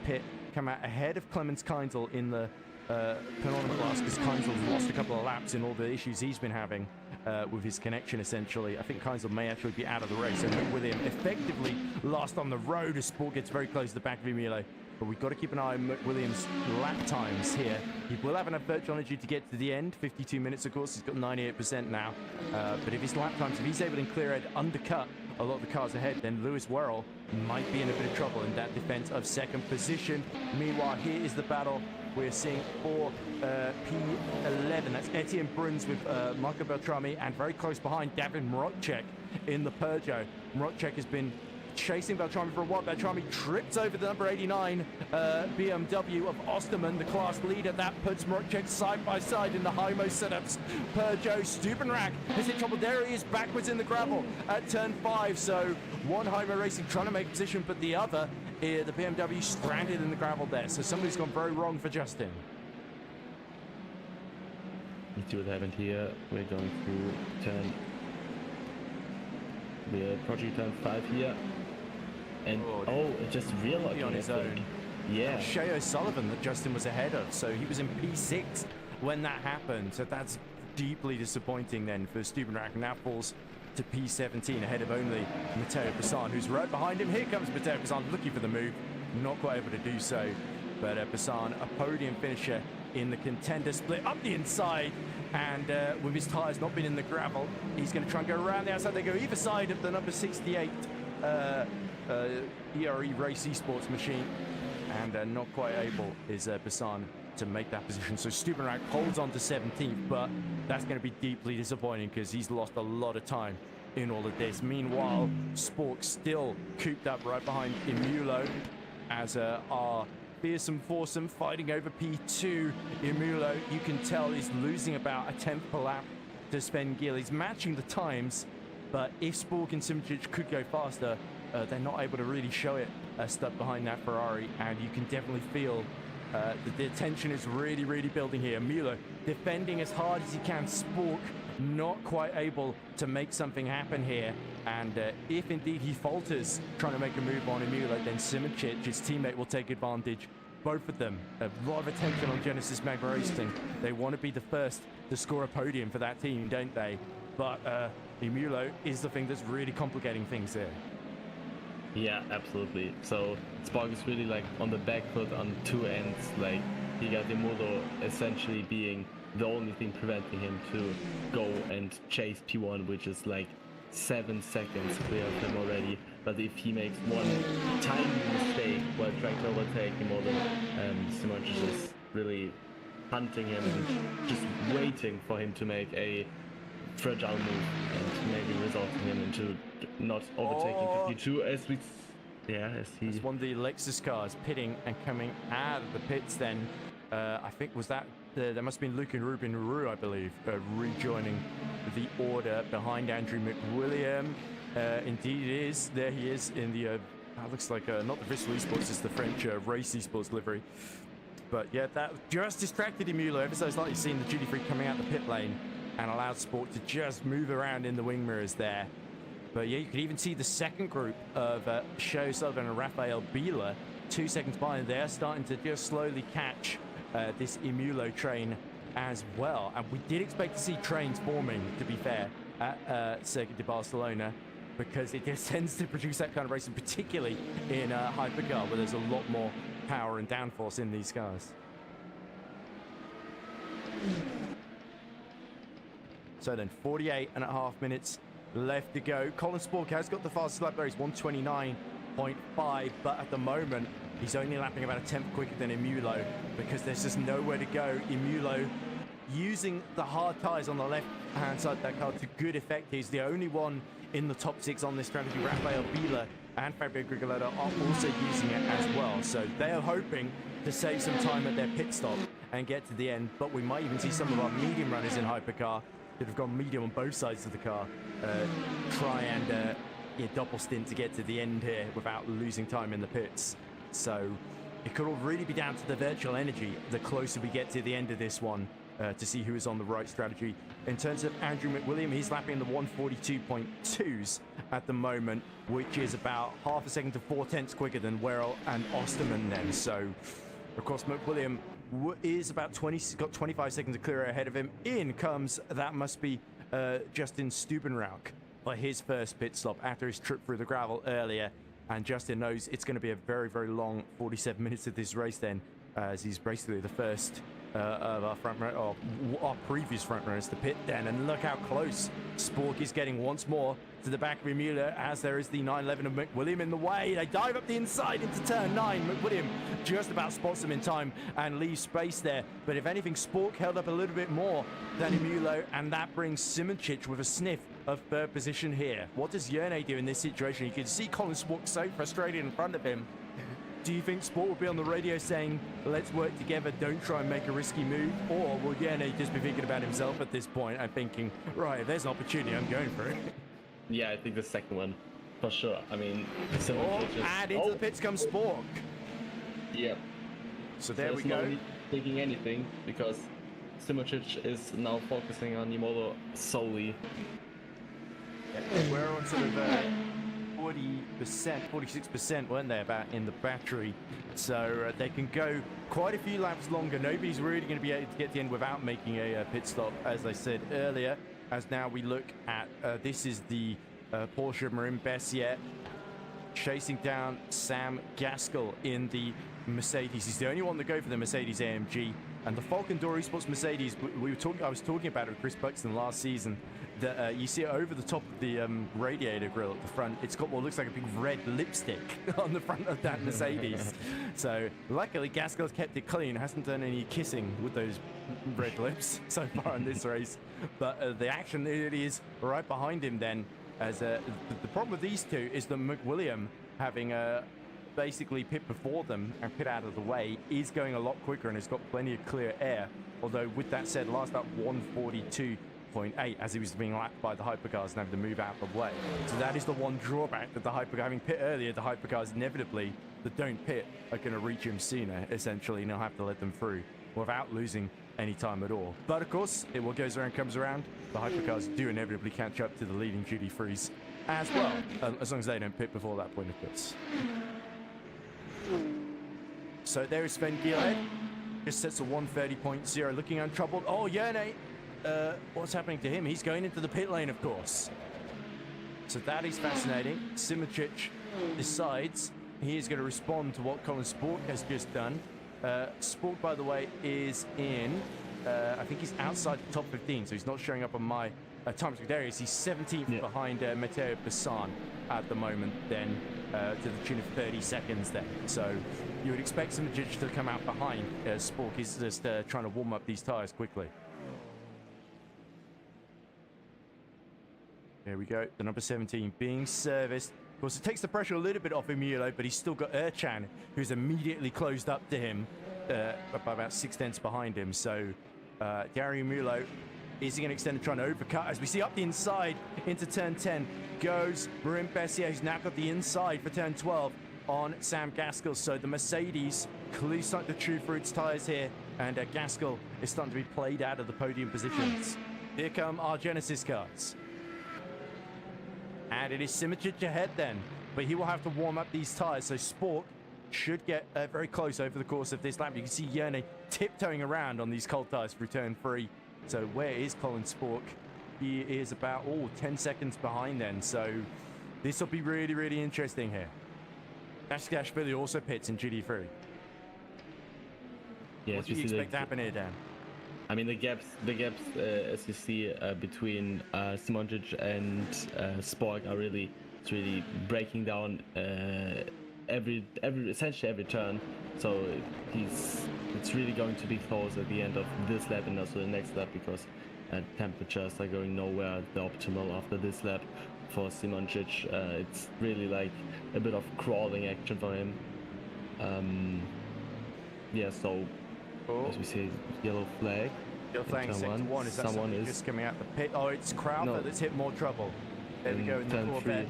come out ahead of Clemens Keinzel in the penultimate class because Keinzel lost a couple of laps in all the issues he's been having with his connection, essentially. I think Keinzel may actually be out of the race, and McWilliam effectively lost on the road as Sport gets very close to the back of Emilio. But we've got to keep an eye on McWilliam's lap times here. He will have enough virtual energy to get to the end. 52 minutes, of course. He's got 98% now. But if his lap times, if he's able to clear ahead, undercut a lot of the cars ahead, then Lewis Worrell might be in a bit of trouble in that defense of second position. Meanwhile, here is the battle we're seeing for P11. That's Etienne Bruns with Marco Beltrami, and very close behind, David Mrocek in the Peugeot. Mrocek has been chasing Beltrami for a while. Beltrami trips over the number 89 BMW of Osterman, the class leader. That puts Mrocek side by side in the high-mo setups. Peugeot Stubenrack is in trouble. There he is, backwards in the gravel at turn 5. So one high-mo racing trying to make position, but the other, the BMW, stranded in the gravel there. So somebody's gone very wrong for Justin. Let's see what happened here. We're going through we're approaching turn 5 here. And it just realized on his own. Yeah. Shea O'Sullivan that Justin was ahead of. So he was in P6 when that happened. So that's deeply disappointing then for Stubenrack. Now falls to P17 ahead of only Matteo Passan, who's right behind him. Here comes Matteo Passan looking for the move. Not quite able to do so. But Passan, a podium finisher in the contender split up the inside. And with his tyres not being in the gravel, he's going to try and go around the outside. They go either side of the number 68 ERE Race Esports machine, and not quite able is Passan to make that position. So Stubenrack holds on to 17th, but that's going to be deeply disappointing because he's lost a lot of time in all of this. Meanwhile, Spork still cooped up right behind Emulo as our fearsome foursome fighting over P2. Emulo, you can tell, is losing about a 10th per lap to Sven Giel. He's matching the times, but if Spork and Simoncic could go faster, they're not able to really show it stuck behind that Ferrari, and you can definitely feel that the tension is really, really building here. Emulo defending as hard as he can. Spork not quite able to make something happen here, and if indeed he falters trying to make a move on Emulo, then Simoncic, his teammate, will take advantage. Both of them, a lot of attention on Genesis Magma Racing. They want to be the first to score a podium for that team, don't they? But Emulo is the thing that's really complicating things here. Yeah, absolutely. So Spark is really like on the back foot on two ends. Like he got Emulo essentially being the only thing preventing him to go and chase P1, which is like 7 seconds clear of him already. But if he makes one tiny mistake while trying to overtake Emulo, Simoncic is really hunting him and just waiting for him to make a fragile move and maybe resulting him into not overtaking 52 as we That's one of the Lexus cars pitting and coming out of the pits then. I think was that there must have been Luke and Ruben Roux, I believe, rejoining the order behind Andrew McWilliam. Indeed it is. There he is in the looks like not the Virtual Esports, it's the French Race Esports livery. But yeah, that just distracted Emulo ever so slightly, seeing the GT3 coming out the pit lane and allowed Sport to just move around in the wing mirrors there. But yeah, you could even see the second group of Shea Sullivan and Raphael Bieler 2 seconds behind. They're starting to just slowly catch this Emulo train as well. And we did expect to see trains forming, to be fair, at Circuit de Barcelona, because it just tends to produce that kind of racing, particularly in hypercar, where there's a lot more power and downforce in these cars. So then 48.5 minutes left to go. Colin Spork has got the fastest lap there. He's 129.5, but at the moment he's only lapping about a tenth quicker than Emulo, because there's just nowhere to go. Emulo using the hard tyres on the left-hand side of that car to good effect. He's the only one in the top 6 on this strategy. Rafael Bila and Fabio Grigolotto are also using it as well. So they are hoping to save some time at their pit stop and get to the end. But we might even see some of our medium runners in hypercar that have gone medium on both sides of the car try and double stint to get to the end here without losing time in the pits. So it could all really be down to the virtual energy the closer we get to the end of this one, to see who is on the right strategy. In terms of Andrew McWilliam, he's lapping the 142.2s at the moment, which is about half a second to 4/10 quicker than Werrell and Osterman then. So, of course, McWilliam is about 25 seconds clear ahead of him. In comes, that must be Justin Stubenrauch for his first pit stop after his trip through the gravel earlier. And Justin knows it's going to be a very, very long 47 minutes of this race then, as he's basically the first of our front runner, or our previous front runners to pit then. And look how close Spork is getting once more to the back of Emulo, as there is the 911 of McWilliam in the way. They dive up the inside into turn 9. McWilliam just about spots them in time and leaves space there. But if anything, Spork held up a little bit more than Emulo, and that brings Simoncic with a sniff of third position here. What does Yerne do in this situation? You can see Colin Spork so frustrated in front of him. Do you think Sport will be on the radio saying, let's work together, don't try and make a risky move? Or will Yerne just be thinking about himself at this point and thinking, right, if there's an opportunity, I'm going for it? Yeah, I think the second one, for sure. I mean, and into the pits comes Spork. Yeah. So there we no go. need thinking anything, because Simoncic is now focusing on Yimoto solely. We're on sort of 40%, 46%, weren't they, about in the battery? So they can go quite a few laps longer. Nobody's really going to be able to get to the end without making a pit stop, as I said earlier. As now we look at, this is the Porsche Marin Bessier chasing down Sam Gaskell in the Mercedes. He's the only one to go for the Mercedes AMG. And the Falcon Door Esports Mercedes, I was talking about it with Chris Buxton last season, that you see it over the top of the radiator grille at the front. It's got what looks like a big red lipstick on the front of that Mercedes. So luckily Gaskell's kept it clean, hasn't done any kissing with those red lips so far in this race. But the action really is right behind him then, as the problem with these two is that McWilliam, having basically pit before them and pit out of the way, is going a lot quicker and has got plenty of clear air. Although with that said, last up 142.8 as he was being lapped by the hypercars and having to move out of the way. So that is the one drawback, that the hypercar, having pit earlier, the hypercars inevitably that don't pit are going to reach him sooner, essentially, and he'll have to let them through without losing any time at all. But of course, what goes around comes around. The hypercars do inevitably catch up to the leading duty frees as well, as long as they don't pit before that point of pits. So there is Sven Giered, just sets a 130.0, looking untroubled. Oh, Yerne, what's happening to him? He's going into the pit lane, of course. So that is fascinating. Simoncic decides he is going to respond to what Colin Spork has just done. Spork, by the way, is in, I think he's outside the top 15, so he's not showing up on my time. There he is. He's 17th behind Matteo Bassan at the moment, then to the tune of 30 seconds then. So you would expect Simoncic to come out behind. Spork is just trying to warm up these tyres quickly. There we go, the number 17 being serviced. Of course, it takes the pressure a little bit off Emulo, but he's still got Erchan, who's immediately closed up to him, by about 6/10 behind him. So Gary Emulo, is he going to extend and try and overcut? As we see up the inside into turn 10 goes Marin Bessier, who's now got the inside for turn 12 on Sam Gaskell. So the Mercedes clearly starting to chew through its tyres here, and Gaskell is starting to be played out of the podium positions. Here come our Genesis cars. And it is Simoncic ahead then, but he will have to warm up these tyres. So Spork should get very close over the course of this lap. You can see Yerne tiptoeing around on these cold tires through turn 3. So where is Colin Spork? He is about 10 seconds behind then. So this will be really, really interesting here. Ashkashvili also pits in GD3. Yes, What do you expect to happen here, Dan? I mean, the gaps, as you see between Simonjic and Spork are really breaking down essentially every turn. So it's really going to be close at the end of this lap and also the next lap, because temperatures are going nowhere the optimal after this lap for Simonjic. It's really like a bit of crawling action for him. Yeah, so as we see, yellow flag. Yellow flag in sector 1. Is that someone just coming out the pit? Oh, it's Krylov that's hit more trouble. There we go in the Corvette.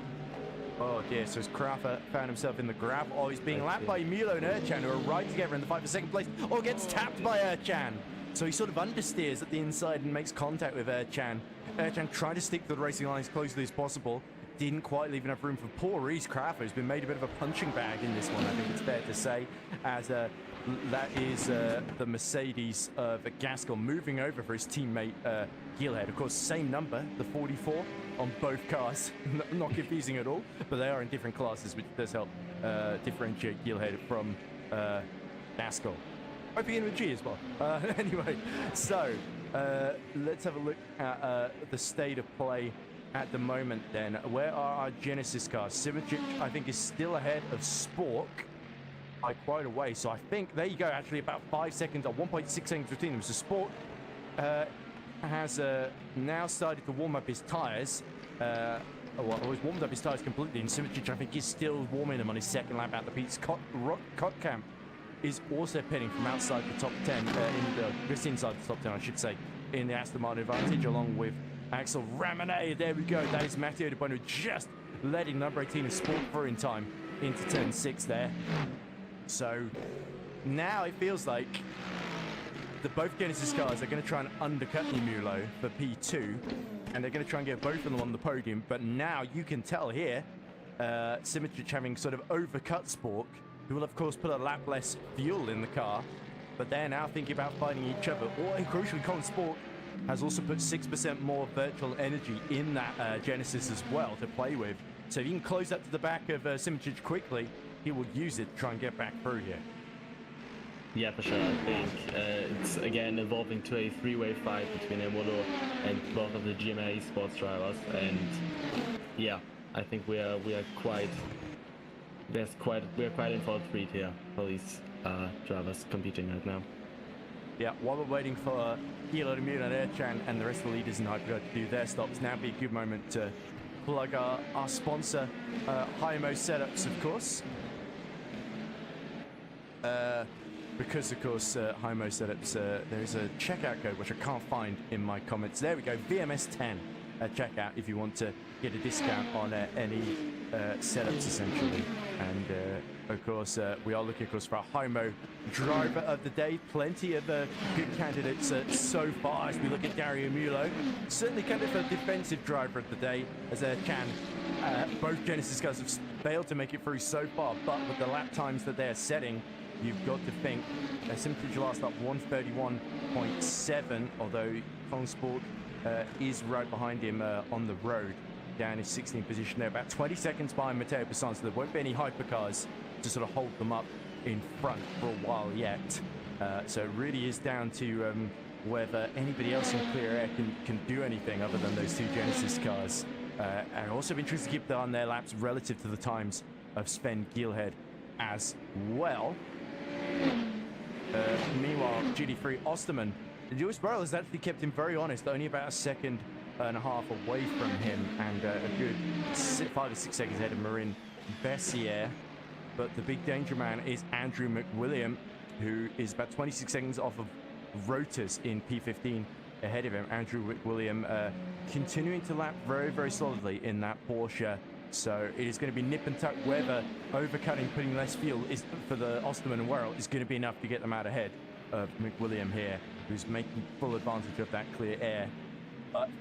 Oh dear, so as Krylov found himself in the grab. Oh, he's being lapped by Milo and Erchan, who are right together in the fight for second place. Oh, gets tapped by Erchan. So he sort of understeers at the inside and makes contact with Erchan. Erchan tried to stick to the racing line as closely as possible. Didn't quite leave enough room for poor Reese Krylov, who's been made a bit of a punching bag in this one, I think it's fair to say, as that is the Mercedes of Gaskell moving over for his teammate Gilhead. Of course, same number, the 44 on both cars. Not confusing at all, but they are in different classes, which does help differentiate Gilhead from Gaskell. Might begin with G as well. Anyway, so let's have a look at the state of play at the moment then. Where are our Genesis cars? Simonjic, I think, is still ahead of Spork by quite a way. So I think, there you go, actually about 5 seconds or 1.6 seconds between them. So Spork has now started to warm up his tyres. Well, he's warmed up his tyres completely, and Simonjic, I think, is still warming them on his second lap out the pits. Kotkamp is also pitting from outside the top 10, just inside the top 10, I should say, in the Aston Martin advantage, along with Axel Ramanet. There we go. That is Matteo De Bono just letting number 18 of Sport through in time into turn 6 there. So now it feels like both Genesis cars are going to try and undercut Nimulo for P2, and they're going to try and get both of them on the podium. But now you can tell here, Simonjic having sort of overcut Spork, who will of course put a lap less fuel in the car, but they're now thinking about fighting each other. Or, and crucially, Colin Spork has also put 6% more virtual energy in that Genesis as well to play with. So if he can close up to the back of Simonjic quickly, he will use it to try and get back through here. Yeah, for sure. I think it's again evolving to a three-way fight between Emolo and both of the GMA sports drivers, and yeah, I think we are quite in for a treat here for these drivers competing right now. Yeah, while we're waiting for Hilo de Mula and Erchan and the rest of the leaders in Hypercard to do their stops, now be a good moment to plug our sponsor, Hymo Setups, of course. Because, of course, Hymo Setups, there is a checkout code, which I can't find in my comments. There we go, VMS10 checkout if you want to get a discount on any setups, essentially. And, of course, we are looking, of course, for a Hymo driver of the day. Plenty of good candidates so far as we look at Dario Mulo. Certainly kind of a defensive driver of the day, as both Genesis cars have failed to make it through so far, but with the lap times that they're setting, you've got to think Simonjic last up 131.7, although Colin Spork is right behind him on the road, down his 16th position there, about 20 seconds behind Matteo Passan, so there won't be any hypercars to sort of hold them up in front for a while yet. So it really is down to whether anybody else in clear air can do anything other than those two Genesis cars. And also interested to keep on their laps relative to the times of Sven Gilhead as well. Meanwhile, GD3 Osterman, Lewis Burrell has actually kept him very honest, only about a second and a half away from him, and a good 5 or 6 seconds ahead of Marin Bessier. But the big danger man is Andrew McWilliam, who is about 26 seconds off of Rotas in P15 ahead of him. Andrew McWilliam continuing to lap very, very solidly in that Porsche. So it is going to be nip and tuck whether overcutting, putting less fuel is for the Osterman and Worrell is going to be enough to get them out ahead of McWilliam here, who's making full advantage of that clear air.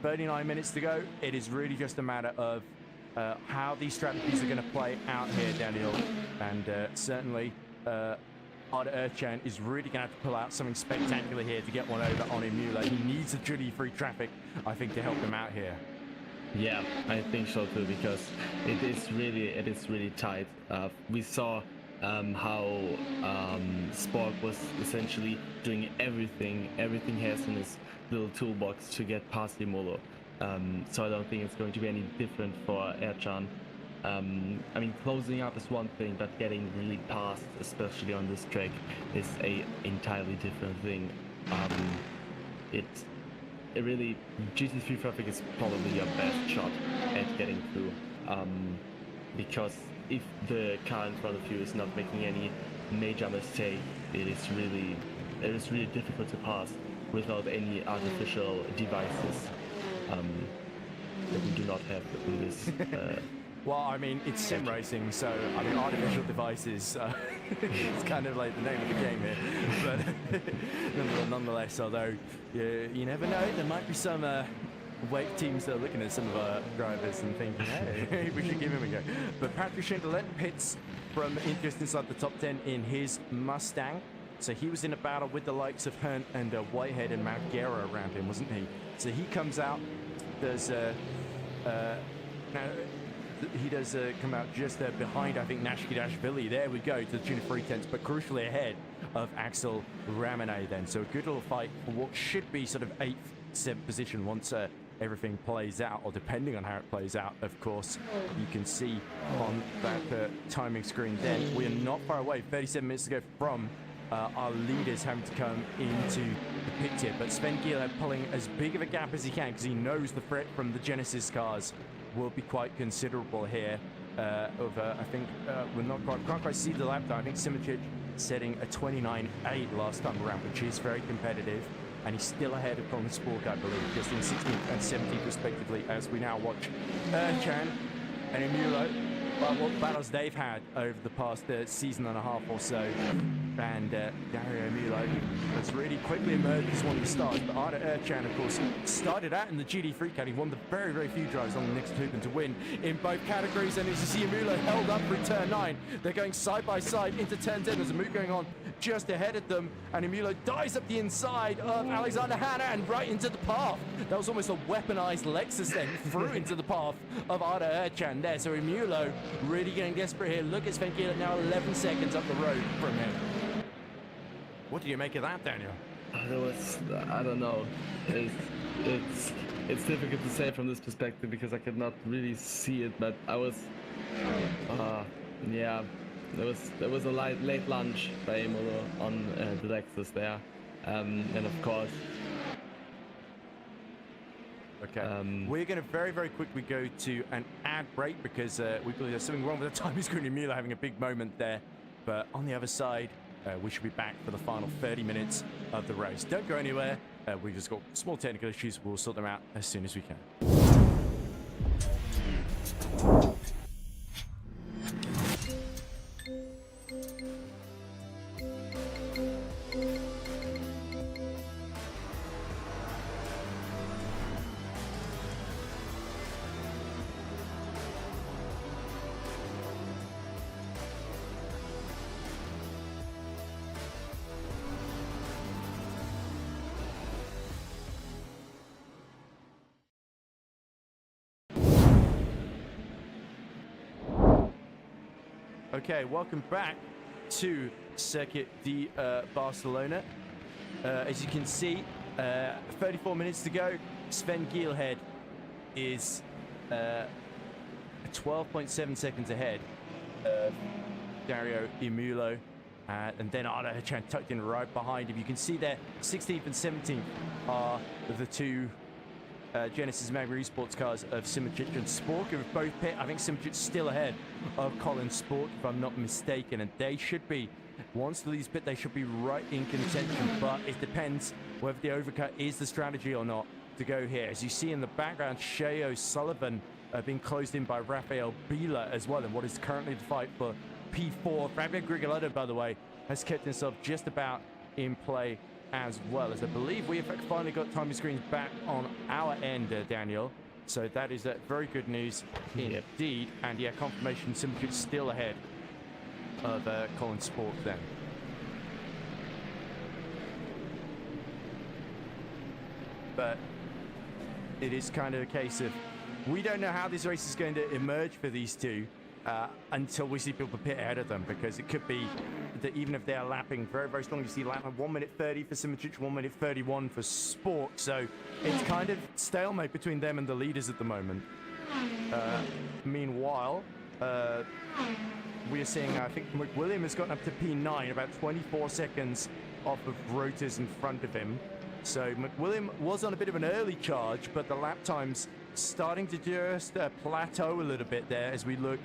39 minutes to go. It is really just a matter of how these strategies are going to play out here downhill. And certainly Arda Erchan is really going to have to pull out something spectacular here to get one over on Imula. He needs a duty-free traffic, I think, to help him out here. Yeah, I think so too, because it is really tight. We saw how Spork was essentially doing everything he has in his little toolbox to get past Imolo. So I don't think it's going to be any different for Ercan. I mean, closing up is one thing, but getting really past, especially on this track, is a entirely different thing. It really, GT3 traffic is probably your best shot at getting through, because if the car in front of you is not making any major mistake, it is really difficult to pass without any artificial devices that we do not have in this. Well, I mean, it's sim racing, so, I mean, artificial devices, it's kind of like the name of the game here. But nonetheless, although you never know, there might be some wake teams that are looking at some of our drivers and thinking, hey, we should give him a go. But Patrick Schindelet hits from just inside the top 10 in his Mustang. So he was in a battle with the likes of Hearn and Whitehead and Margera around him, wasn't he? So he comes out, does... now, he does come out just behind, I think, Nashkidashvili. There we go, to the tune of 3/10, but crucially ahead of Axel Ramone then. So a good little fight for what should be sort of 8th, 7th position once everything plays out, or depending on how it plays out, of course. You can see on that timing screen then, we are not far away, 37 minutes to go from our leaders having to come into the pit here. But Sven Giel pulling as big of a gap as he can, because he knows the threat from the Genesis cars will be quite considerable here. I think can't quite see the lap time. I think Simic setting a 29.8 last time around, which is very competitive, and he's still ahead of Colin Spork, I believe, just in 16th and 17th respectively, as we now watch Ercan and Emulo. What battles they've had over the past season and a half or so. And Dario Emulo has really quickly emerged as one of the stars. But Arda Ercan, of course, started out in the GD3 category, one of the very, very few drivers on the next Huben to win in both categories. And as you see, Emulo held up through turn 9. They're going side by side into turn 10. There's a move going on just ahead of them. And Emulo dives up the inside of Alexander Hanna and right into the path. That was almost a weaponized Lexus then, through into the path of Arda Ercan there. So Emulo really getting desperate here. Look at Sven Giel now 11 seconds up the road from him. What do you make of that, Daniel? I don't know. It's difficult to say from this perspective because I could not really see it, but I was, yeah, there was a late lunge by Emolo on the Lexus there, and of course. Okay, we're going to very, very quickly go to an ad break because we believe there's something wrong with the timing screen. Emula having a big moment there, but on the other side, we should be back for the final 30 minutes of the race. Don't go anywhere. We've just got small technical issues. We'll sort them out as soon as we can. Okay, welcome back to Circuit de Barcelona. As you can see, 34 minutes to go. Sven Gielhed is 12.7 seconds ahead of Dario Emulo. And then Arda Ercan tucked in right behind him. You can see there, 16th and 17th are the two Genesis Magna Esports cars of Simic and Spork, who have both pit. I think Simic's still ahead of Colin Spork, if I'm not mistaken, and they should be, once the leads pit, they should be right in contention, but it depends whether the overcut is the strategy or not to go here. As you see in the background, Shea O'Sullivan being closed in by Rafael Bila as well, in what is currently the fight for P4. Fabio Grigolotto, by the way, has kept himself just about in play as well, as I believe we have finally got timing screens back on our end, Daniel. So that is very good news indeed. And yeah, confirmation Simic's still ahead of Colin Sport then. But it is kind of a case of we don't know how this race is going to emerge for these two until we see people pit ahead of them, because it could be that even if they're lapping very, very strongly, you see lap 1 minute 30 for Simitric, 1 minute 31 for Sport. So it's kind of stalemate between them and the leaders at the moment. Meanwhile, we are seeing, I think McWilliam has gotten up to P9, about 24 seconds off of Rotors in front of him. So McWilliam was on a bit of an early charge, but the lap times starting to just plateau a little bit there as we look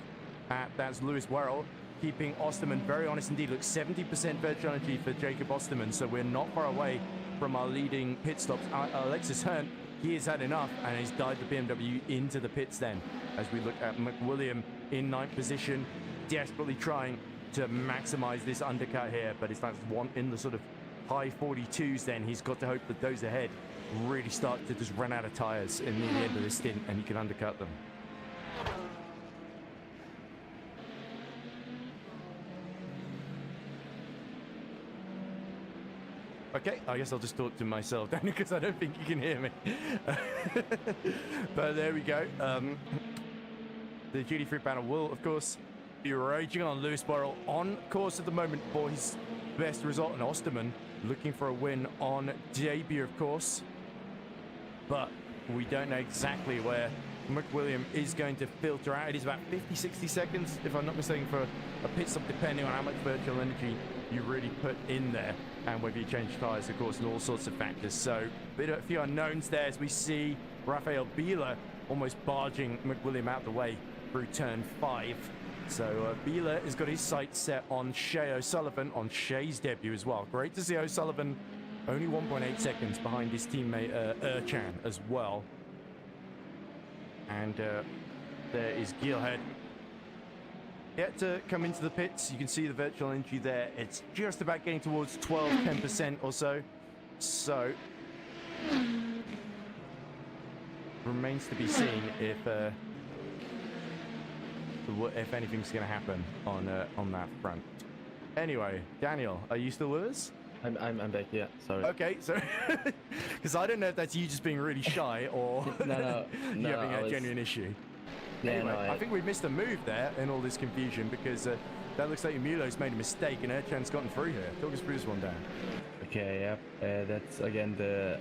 at, that's Lewis Worrell, keeping Osterman very honest indeed. Look, 70% virtual energy for Jacob Osterman, so we're not far away from our leading pit stops. Alexis Hern, he has had enough and has dived the BMW into the pits then, as we look at McWilliam in 9th position, desperately trying to maximize this undercut here, but it's that's one in the sort of high 42s then. He's got to hope that those ahead really start to just run out of tires in the end of this stint and he can undercut them. Okay, I guess I'll just talk to myself, Danny, because I don't think you can hear me. But there we go. The duty-free panel will, of course, be raging on Lewis Worrell on course at the moment for his best result, and Osterman looking for a win on debut, of course. But we don't know exactly where McWilliam is going to filter out. It is about 50-60 seconds, if I'm not mistaken, for a pit stop, depending on how much virtual energy you really put in there and whether you change tyres, of course, and all sorts of factors. So a few unknowns there as we see Rafael Biela almost barging McWilliam out the way through turn 5. So Biela has got his sights set on Shea O'Sullivan on Shea's debut as well. Great to see O'Sullivan only 1.8 seconds behind his teammate Erchan as well. And there is Geelhead yet to come into the pits. You can see the virtual energy there. It's just about getting towards 10% or so. So remains to be seen if anything's going to happen on that front. Anyway, Daniel, are you still with us? I'm back, yeah, sorry. Okay, so because I don't know if that's you just being really shy or no, you having a genuine issue. Yeah, anyway, no, I think we missed a move there in all this confusion, because that looks like Emulo's made a mistake and Erchan's gotten through here. Talk us through this one, Dan. Okay, yeah, that's again the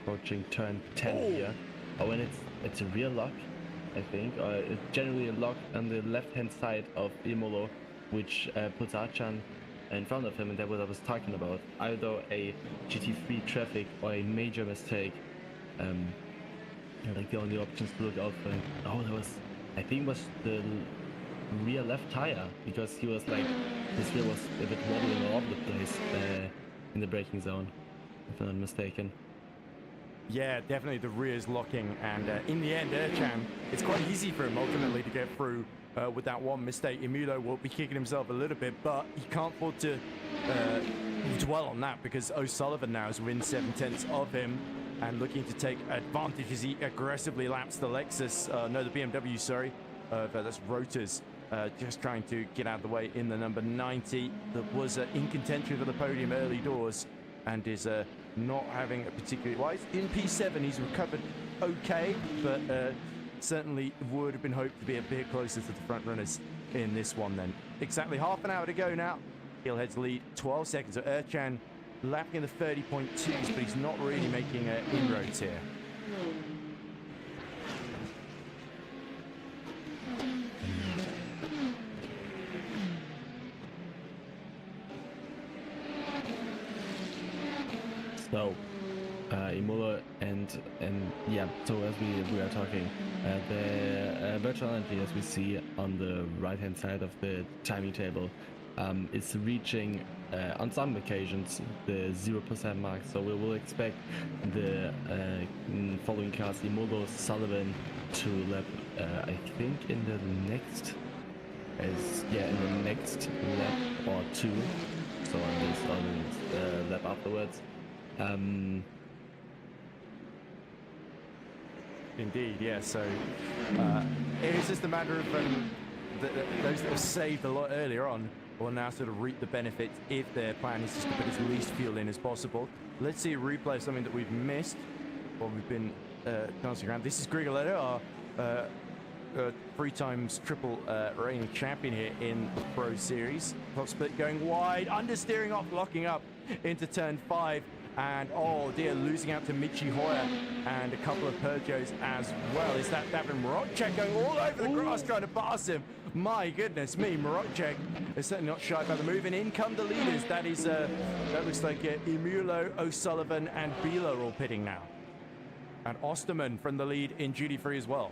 approaching turn 10 here. Oh, and it's a rear lock, I think, or it's generally a lock on the left-hand side of Imolo, which puts Archan in front of him, and that's what I was talking about. Either a GT3 traffic or a major mistake. Like the only options to look out for. Oh, that was, I think, was the rear left tire, because he was like, his rear was a bit wobbling all over the place in the braking zone, if I'm not mistaken. Yeah, definitely the rear is locking, and in the end, Erchan, it's quite easy for him ultimately to get through with that one mistake. Emulo will be kicking himself a little bit, but he can't afford to dwell on that, because O'Sullivan now is within 7/10 of him and looking to take advantage as he aggressively laps the Lexus, the BMW, sorry, that's Rotors, just trying to get out of the way in the number 90 that was in contention for the podium early doors and is not having a particularly, well, he's in P7, he's recovered okay, but certainly would have been hoped to be a bit closer to the front runners in this one then. Exactly half an hour to go now. Geelhead's lead 12 seconds. So Erchan lapping in the 30.2s, but he's not really making inroads here. So Imola and yeah, so as we are talking, the virtual energy, as we see on the right hand side of the timing table, is reaching on some occasions the 0% mark. So we will expect the following cars, Imola, Sullivan, to lap I think in the next lap or two, so on this lap afterwards. Indeed, yeah. So it is just a matter of those that have saved a lot earlier on will now sort of reap the benefits if their plan is just to put as least fuel in as possible. Let's see a replay of something that we've missed while we've been dancing around. This is Krylov, our 3 times triple reigning champion here in the Pro Series. Top split going wide, understeering off, locking up into turn 5. And oh dear, losing out to Michi Hoyer and a couple of Peugeots as well. Is that Davin Marocek going all over the grass trying to pass him? My goodness me, Marocek is certainly not shy about the move. And in come the leaders. That is, that looks like Emulo, O'Sullivan and Beeler all pitting now. And Osterman from the lead in duty free as well.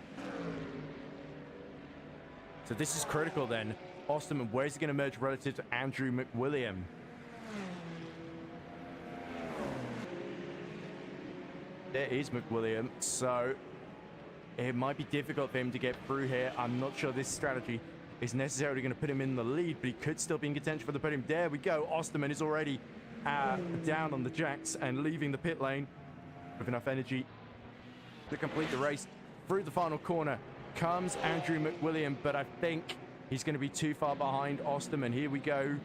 So this is critical then. Osterman, where's he going to merge relative to Andrew McWilliam? There is McWilliam, so it might be difficult for him to get through here. I'm not sure this strategy is necessarily going to put him in the lead, but he could still be in contention for the podium. There we go. Osterman is already down on the jacks and leaving the pit lane with enough energy to complete the race. Through the final corner comes Andrew McWilliam, but I think he's going to be too far behind Osterman. Here we go.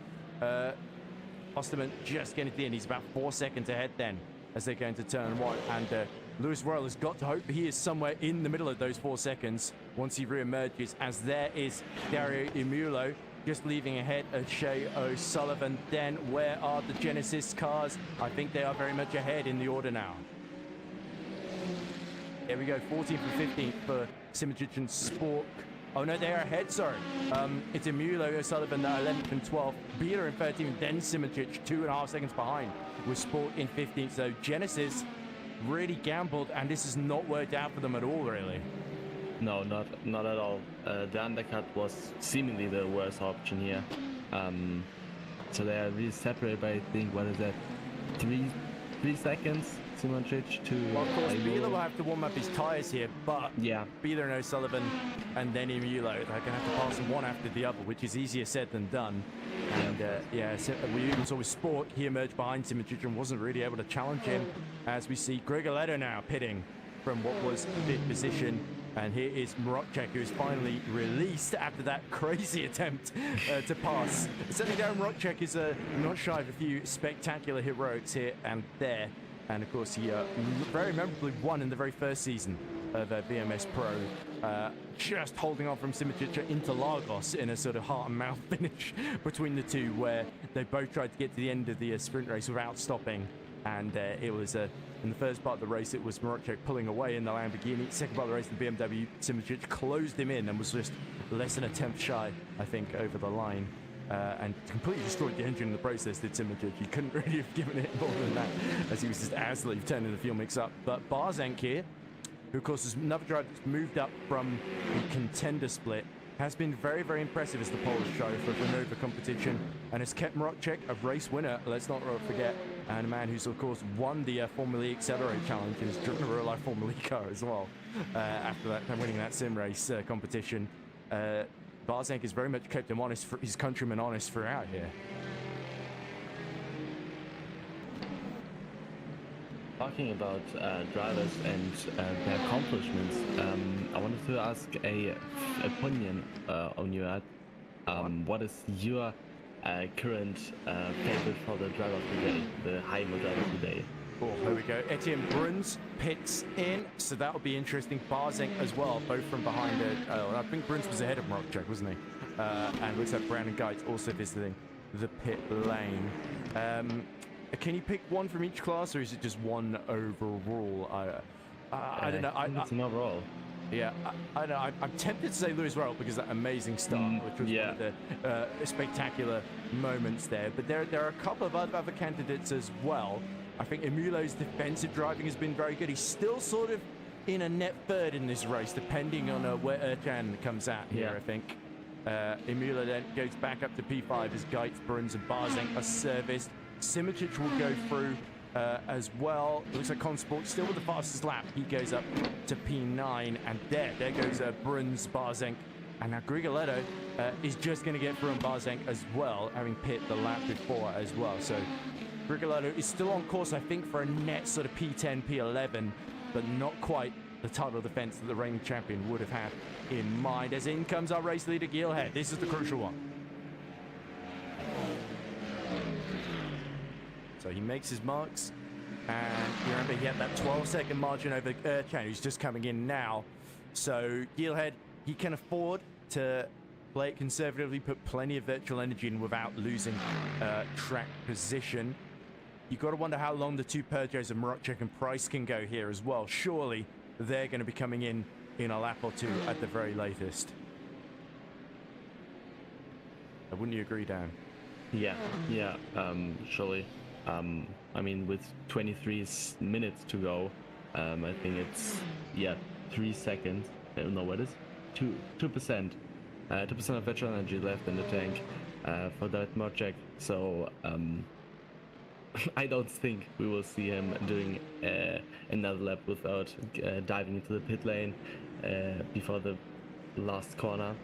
Osterman just getting to the end. He's about 4 seconds ahead then as they go into turn 1. And Lewis Royal has got to hope he is somewhere in the middle of those 4 seconds once he re-emerges, as there is Dario Emulo just leaving ahead of Shea O'Sullivan. Then where are the Genesis cars? I think they are very much ahead in the order now. There we go, 14th and 15th for Simijic and Spork. Oh no, they're ahead, sorry. It's Emulo, O'Sullivan, 11th and 12th. Beeler in 13th, then Simijic, 2.5 seconds behind, with Sport in 15th. So Genesis really gambled, and this has not worked out for them at all, really. No, not at all. The undercut was seemingly the worst option here. So they are really separated by, I think, what is that, 3 seconds? Simijic to... Well, of course, Beeler will have to warm up his tyres here, but yeah, Beeler and O'Sullivan and then Emulo, they're going to have to pass them one after the other, which is easier said than done. And yeah, we even saw with Sport, he emerged behind Simijic and wasn't really able to challenge him, as we see Grigoletto now pitting from what was fifth position. And here is Marocek, who is finally released after that crazy attempt to pass. Certainly Darren Marocek is not shy of a few spectacular heroics here and there. And of course, he very memorably won in the very first season of VMS Pro, just holding on from Simijic into Lagos in a sort of heart and mouth finish between the two, where they both tried to get to the end of the sprint race without stopping. And it was, in the first part of the race, it was Marocek pulling away in the Lamborghini. Second part of the race, the BMW, Simijic closed him in and was just less than a tenth shy, I think, over the line. And completely destroyed the engine in the process, did Simijic. He couldn't really have given it more than that, as he was just absolutely turning the fuel mix up. But Barzenk here, who of course is another driver that's moved up from the contender split, has been very, very impressive as the Polish driver for Renova competition, and has kept Marocek a race winner, let's not forget, and a man who's of course won the Formula E Accelerate Challenge and has driven a real-life Formula E car as well after that, winning that sim race competition. Barzenk has very much kept him honest, for his countrymen honest throughout here. Talking about drivers and their accomplishments, I wanted to ask a opinion on your what is your current favorite for the driver of the day, the Heimo driver of the day? Oh, there we go. Etienne Bruns pits in, so that will be interesting. Barzenk as well, both from behind it. I think Bruns was ahead of Marocek, wasn't he? And looks like Brandon Geitz also visiting the pit lane. Can you pick one from each class, or is it just one overall? I don't know. I think it's an overall. Yeah, I know. I'm tempted to say Lewis Royal because that amazing start, which was one of the spectacular moments there. But there are a couple of other candidates as well. I think Emulo's defensive driving has been very good. He's still sort of in a net third in this race, depending on where Ercan comes out here, I think. Emulo then goes back up to P5 as Geitz, Bruns and Barzenk are serviced. Simijic will go through as well. It looks like Consport still with the fastest lap. He goes up to P9, and there goes Bruns, Barzenk, and now Grigoletto is just going to get through on Barzenk as well, having pit the lap before as well. So Grigoletto is still on course, I think, for a net sort of P10, P11, but not quite the title defense that the reigning champion would have had in mind. As in comes our race leader, Gilhead. This is the crucial one. So he makes his marks. And you remember he had that 12-second margin over Ercan, who's just coming in now. So Geelhead, he can afford to play it conservatively, put plenty of virtual energy in without losing track position. You've got to wonder how long the two Peugeots of Marocek and Price can go here as well. Surely they're going to be coming in a lap or two at the very latest. Wouldn't you agree, Dan? Yeah, surely. I mean, with 23 minutes to go, I think it's 3 seconds. No, what is 2%? 2% of virtual energy left in the tank for that Marocek. So I don't think we will see him doing another lap without diving into the pit lane before the last corner.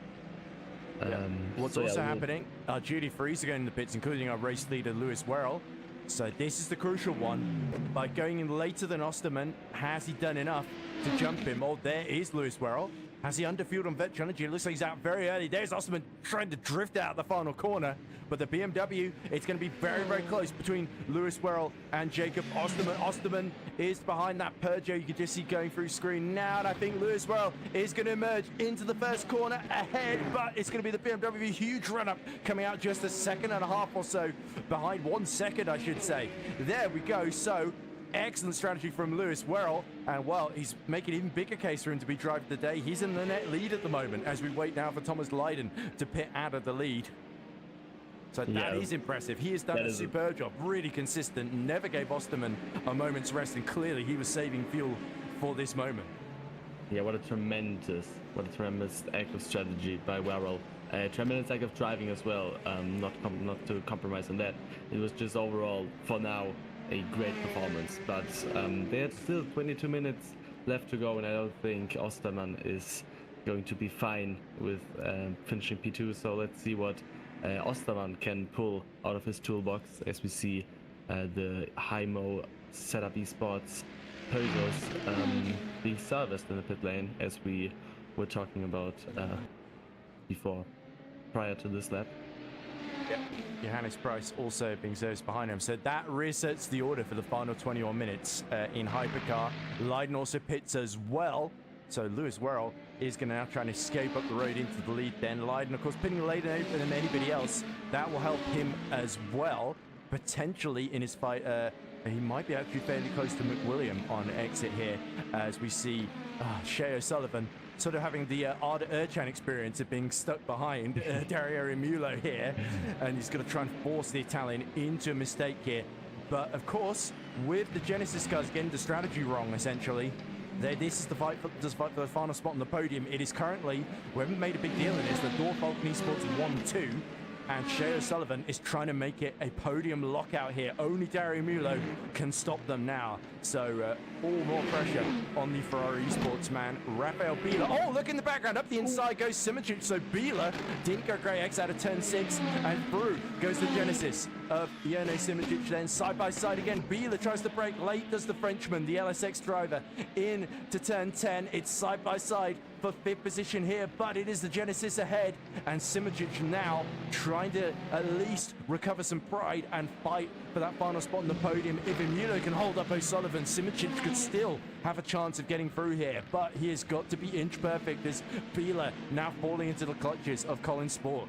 What's also happening, our duty frees are going in the pits, including our race leader Lewis Werrell. So this is the crucial one. By going in later than Osterman, has he done enough to jump him? Oh, there is Lewis Werrell. Has he underfueled on virtual energy? It looks like he's out very early. There's Osterman trying to drift out the final corner. But the BMW, it's going to be very, very close between Lewis Werrell and Jacob Osterman. Osterman is behind that Peugeot. You can just see going through screen now. And I think Lewis Werrell is going to emerge into the first corner ahead. But it's going to be the BMW. Huge run-up coming out just a second and a half or so behind. 1 second, I should say. There we go. So excellent strategy from Lewis Werrell, and well, he's making an even bigger case for him to be driving the day. He's in the net lead at the moment as we wait now for Thomas Lydon to pit out of the lead. So that is impressive. He has done a superb job, really consistent, never gave Osterman a moment's rest, and clearly he was saving fuel for this moment. Yeah, what a tremendous act of strategy by Werrell. Tremendous act of driving as well, not to compromise on that. It was just overall, for now, a great performance, but there's still 22 minutes left to go, and I don't think Osterman is going to be fine with finishing P2, so let's see what Osterman can pull out of his toolbox as we see the Hymo Setup Esports Peugeots being serviced in the pit lane, as we were talking about prior to this lap. Yep. Johannes Price also being serviced behind him. So that resets the order for the final 21 minutes in Hypercar. Lydon also pits as well. So Lewis Werrell is going to now try and escape up the road into the lead then. Lydon, of course, pitting later than anybody else. That will help him as well. Potentially in his fight, he might be actually fairly close to McWilliam on exit here, as we see Shea O'Sullivan sort of having the Arda Ercan experience of being stuck behind Dario Rimulo here, and he's going to try and force the Italian into a mistake here. But of course, with the Genesis cars getting the strategy wrong, essentially, this is the fight for the final spot on the podium. It is currently, we haven't made a big deal of this, the Dorfalk Esports 1-2, and Shea O'Sullivan is trying to make it a podium lockout here. Only Dario Mulo can stop them now. So all more pressure on the Ferrari Esports man, Rafael Biela. Oh, look in the background. Up the inside goes Simic. So Biela didn't go great. X out of turn 6, and through goes the Genesis of Jernej Simic. Then side by side again. Biela tries to brake. Late does the Frenchman, the LSX driver, in to turn 10. It's side by side for 5th position here, but it is the Genesis ahead, and Simic now trying to at least recover some pride and fight for that final spot on the podium. If Emulo can hold up O'Sullivan, Simic could still have a chance of getting through here, but he has got to be inch perfect as Biela now falling into the clutches of Colin Spork.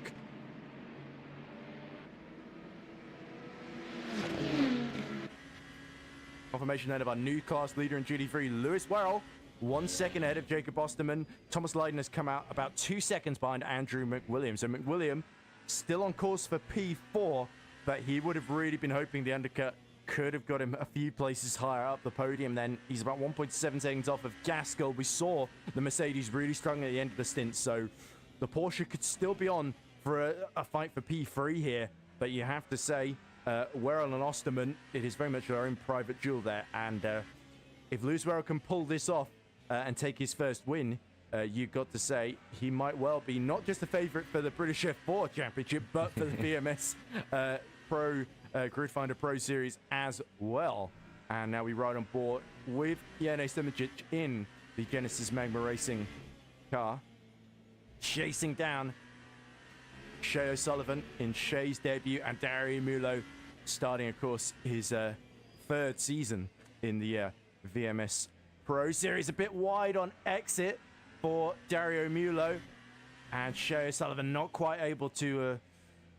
Confirmation then of our new class leader in duty-free, Lewis Werrell, 1 second ahead of Jacob Osterman. Thomas Lydon has come out about 2 seconds behind Andrew McWilliam. So McWilliam still on course for P4, but he would have really been hoping the undercut could have got him a few places higher up the podium. Then he's about 1.7 seconds off of Gaskell. We saw the Mercedes really strong at the end of the stint, so the Porsche could still be on for a fight for P3 here. But you have to say, Werrell and Osterman, it is very much their own private duel there. And if Lewis Werrell can pull this off and take his first win, you've got to say he might well be not just a favourite for the British F4 Championship, but for the VMS Pro Grid Finder Pro Series as well. And now we ride on board with Jernej Simic in the Genesis Magma Racing car, chasing down Shea O'Sullivan in Shea's debut, and Dario Mulo starting, of course, his third season in the VMS Pro Series. A bit wide on exit for Dario Mulo, and Shea O'Sullivan not quite able to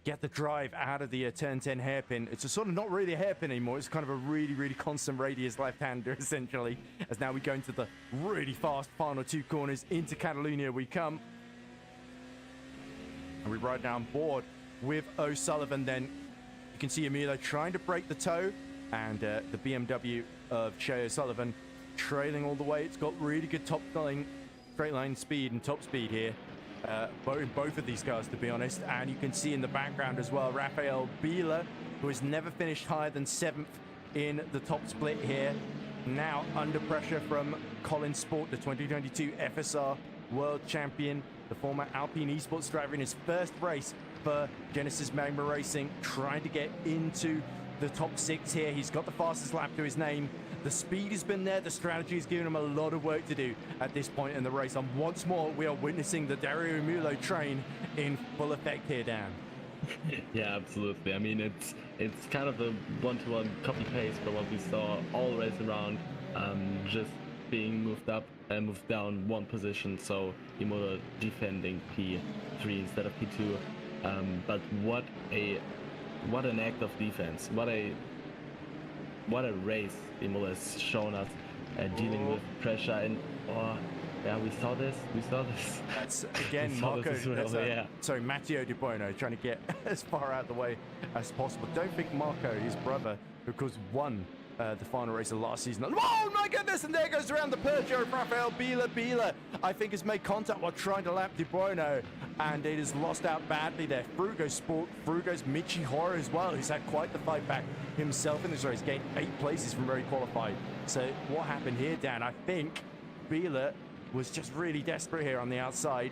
get the drive out of the turn 10 hairpin. It's a sort of not really a hairpin anymore. It's kind of a really, really constant radius left-hander, essentially. As now we go into the really fast final 2 corners. Into Catalunya we come. And we ride down board with O'Sullivan. Then you can see Emilio trying to break the toe. And the BMW of Shea O'Sullivan trailing all the way. It's got really good straight line speed and top speed here. Both of these cars, to be honest. And you can see in the background as well, Rafael Biela, who has never finished higher than 7th in the top split here. Now under pressure from Colin Sport, the 2022 FSR World Champion, the former Alpine Esports driver in his first race for Genesis Magma Racing, trying to get into the top 6 here. He's got the fastest lap to his name. The speed has been there. The strategy has given him a lot of work to do at this point in the race. And once more, we are witnessing the Dario Mulo train in full effect here, Dan. Yeah, absolutely. I mean, it's kind of a one-to-one copy-paste from what we saw all race around, just being moved up and moved down 1 position. So Imola defending P3 instead of P2. But what an act of defense! What a race Imola has shown us, dealing with pressure. And yeah, we saw this. That's again Marco. Sorry, Matteo Di Buono trying to get as far out of the way as possible. Don't think Marco, his brother, who of course won the final race of last season. Oh my goodness! And there goes around the Peugeot of Rafael Biela. Biela, I think, has made contact while trying to lap Di Buono, and it has lost out badly there. Frugo's Sport, Frugo's Michi Hora as well, who's had quite the fight back himself in this race, gained 8 places from where he qualified. So what happened here, Dan? I think Biela was just really desperate here on the outside.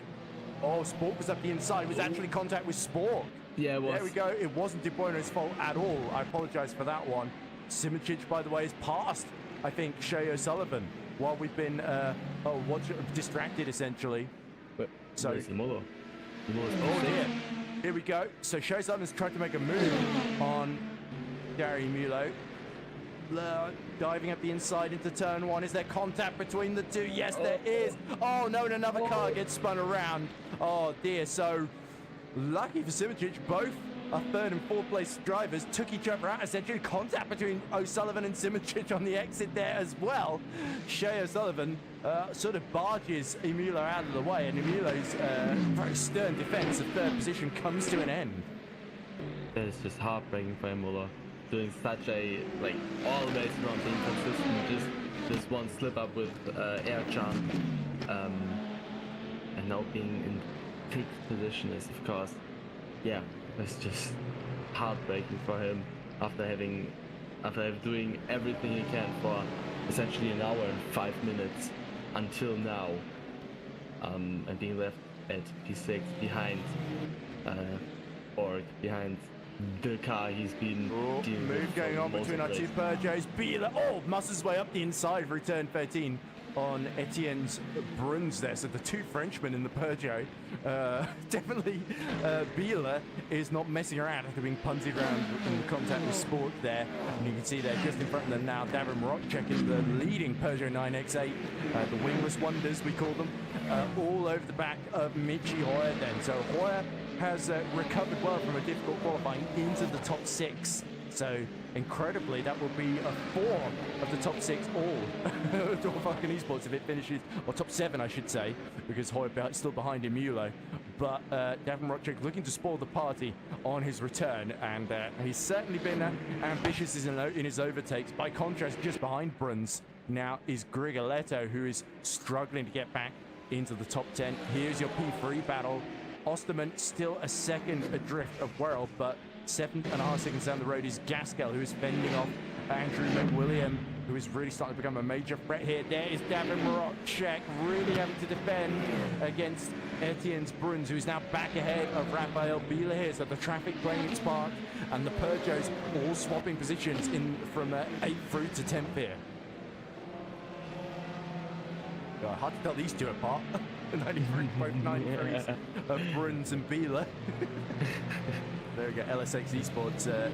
Oh, Sport was up the inside. It was actually contact with Sport. Yeah, it was. There we go. It wasn't Di Buono's fault at all. I apologize for that one. Simicic, by the way, has passed, I think, Shea O'Sullivan while we've been distracted, essentially. But so, Imola. Oh, dear. Here we go. So Shea O'Sullivan's trying to make a move on Dario Mulo. Diving up the inside into turn 1. Is there contact between the two? Yes, there is. Oh, no, and another car gets spun around. Oh, dear. So lucky for Simic, both our 3rd and 4th place drivers took each other out. Essentially, contact between O'Sullivan and Simic on the exit there as well. Shea O'Sullivan sort of barges Imola out of the way, and Emilo's very stern defense of 3rd position comes to an end. It's just heartbreaking for Imola, doing such a, all race around being consistent, just one slip up with Ercan, and now being in 6th position is, of course, yeah, it's just heartbreaking for him after doing everything he can for essentially an hour and 5 minutes until now, and being left at P6 behind behind the car he's been dealing with. Move going on between our 2 Peugeots. Biela, muscles his way up the inside for turn 13 on Etienne's Bruns there. So the 2 Frenchmen in the Peugeot. Definitely Biela is not messing around after being punted around in the contact with Sport there. And you can see there just in front of them now, Davin Rockcheck in the leading Peugeot 9X8. The wingless wonders, we call them, all over the back of Michi Hoyer then. So Hoyer has recovered well from a difficult qualifying into the top 6. So incredibly, that will be a 4 of the top 6 all to fucking esports if it finishes, or top 7 I should say, because Hoyer still behind Imola. But Davin Rockcheck looking to spoil the party on his return, and he's certainly been ambitious in his overtakes. By contrast, just behind Bruns now is Grigoletto, who is struggling to get back into the top 10. Here's your P3 battle. Osterman still a second adrift of World, but 7.5 seconds down the road is Gaskell, who is fending off Andrew McWilliam, who is really starting to become a major threat here. There is Davin Rockcheck really having to defend against Etienne's Bruns, who is now back ahead of Rafael Biela here. So the traffic playing its part, and the Peugeots all swapping positions in from 8th through to 10th here. God, hard to tell these two apart. 93, both 93s of Bruns and Biela. There we go, LSX Esports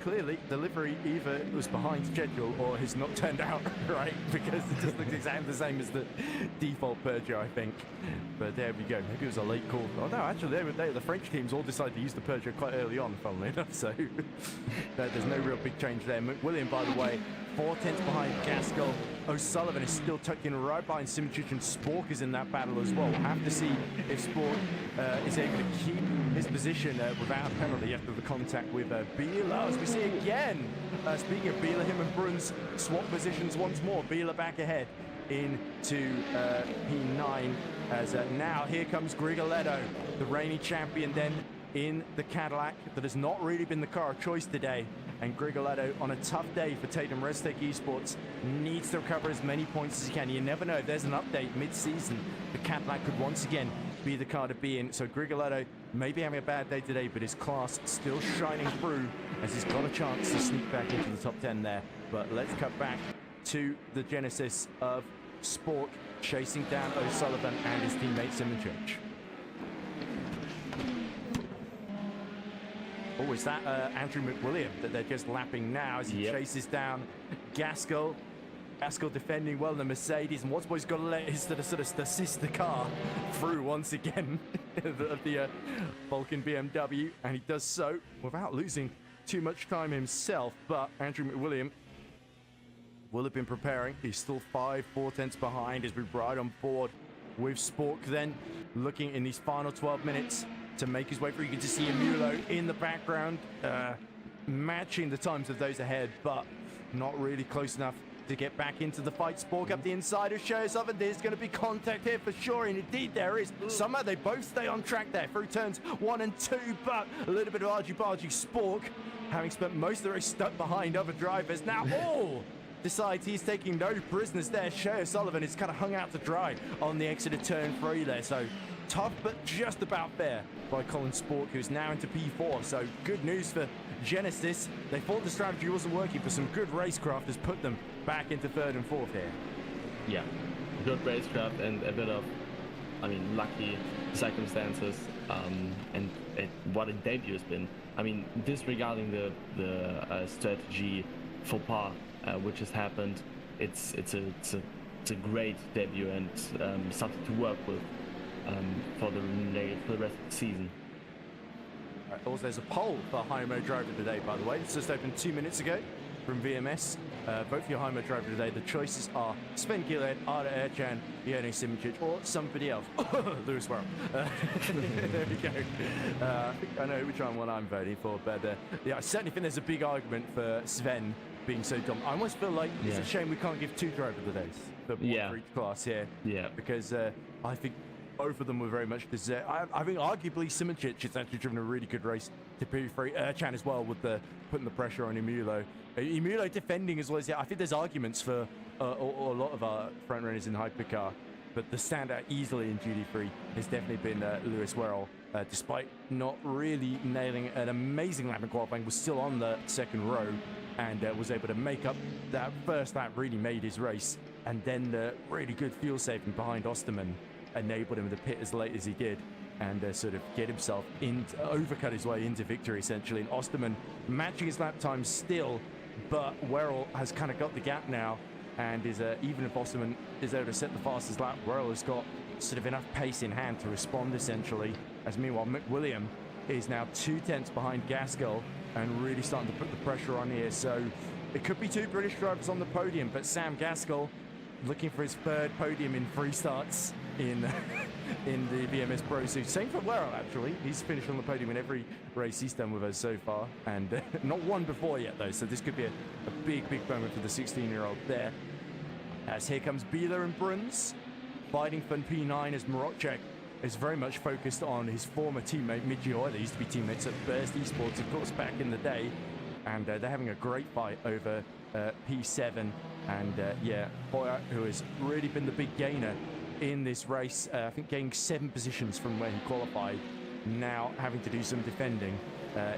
clearly delivery either was behind schedule or has not turned out right, because it just looks exactly the same as the default Peugeot, I think. But there we go. Maybe it was a late call. Oh no, actually, the French teams all decided to use the Peugeot quite early on, funnily enough. So there's no real big change there. McWilliam, by the way, 4/10 behind Gaskell. O'Sullivan is still tucked in right behind Simičić, and Spork is in that battle as well. We'll have to see if Spork is able to keep his position without a penalty after the contact with Biela, as we see again. Speaking of Biela, him and Bruns swap positions once more. Biela back ahead into P9 as now here comes Grigoletto, the reigning champion then in the Cadillac that has not really been the car of choice today. And Grigoletto, on a tough day for Tatum Restec Esports, needs to recover as many points as he can. You never know, if there's an update mid-season, the Cadillac could once again be the car to be in. So Grigoletto may be having a bad day today, but his class still shining through as he's got a chance to sneak back into the top 10 there. But let's cut back to the genesis of Spork chasing down O'Sullivan and his teammate Simičić. Oh, is that Andrew McWilliam that they're just lapping now as he chases down Gaskell? Gaskell defending well the Mercedes, and Wattsboy's got to let his sort of the sister car through once again of the Vulcan BMW, and he does so without losing too much time himself. But Andrew McWilliam will have been preparing. He's still 4/10 behind as we ride on board with Spork, then looking in these final 12 minutes to make his way through. You can just see Amulo in the background, matching the times of those ahead, but not really close enough to get back into the fight. Spork up the inside of shows of it. There's going to be contact here for sure, and indeed there is. Somehow they both stay on track there through turns 1 and 2, but a little bit of argy-bargy. Spork, having spent most of the race stuck behind other drivers, now decides he's taking no prisoners there. Shea O'Sullivan is kind of hung out to dry on the exit of turn 3 there, so tough but just about fair by Colin Spork, who's now into P4. So good news for Genesis. They thought the strategy wasn't working, but some good racecraft has put them back into 3rd and 4th here. Yeah, good racecraft and a bit of, I mean, lucky circumstances, and what a debut has been. I mean, disregarding the strategy faux pas which has happened, it's a great debut and something to work with for the rest of the season. Right, also, there's a poll for High-Mo Driver today, by the way. It's just opened 2 minutes ago from VMS. Vote for your High-Mo Driver today. The choices are Sven Gillard, Arda Ercan, Yoni Simičić, or somebody else. Lewis Worrell. There we go. I think I know which one I'm voting for, but yeah, I certainly think there's a big argument for Sven being so dumb. I almost feel like it's a shame we can't give 2 driver todays for each class here. Yeah. Because I think both of them were very much deserved. I think arguably Simičić has actually driven a really good race to P3. Ercan as well with putting the pressure on Emulo. Emulo defending as well as, I think there's arguments for a lot of our front runners in hypercar, but the standout easily in GT3 has definitely been Lewis Worrell. Despite not really nailing an amazing lap in qualifying, was still on the 2nd row and was able to make up that first lap, really made his race. And then the really good fuel saving behind Osterman enabled him to pit as late as he did and sort of get himself overcut his way into victory essentially. And Osterman matching his lap time still, but Worrell has kind of got the gap now, and is even if Osterman is able to set the fastest lap, Worrell has got sort of enough pace in hand to respond essentially. As meanwhile McWilliam is now 2/10 behind Gaskell and really starting to put the pressure on here. So it could be 2 British drivers on the podium, but Sam Gaskell looking for his 3rd podium in 3 starts in the VMS Pro Series. Same for Worrell, actually. He's finished on the podium in every race he's done with us so far, and not one before yet, though. So this could be a big moment for the 16-year-old there. As here comes Biela and Bruns fighting for P9, as Morocek is very much focused on his former teammate Midji Oiler. They used to be teammates at Burst Esports, of course, back in the day, and they're having a great fight over P7. And yeah, Hoyer, who has really been the big gainer in this race, I think gaining 7 positions from where he qualified, now having to do some defending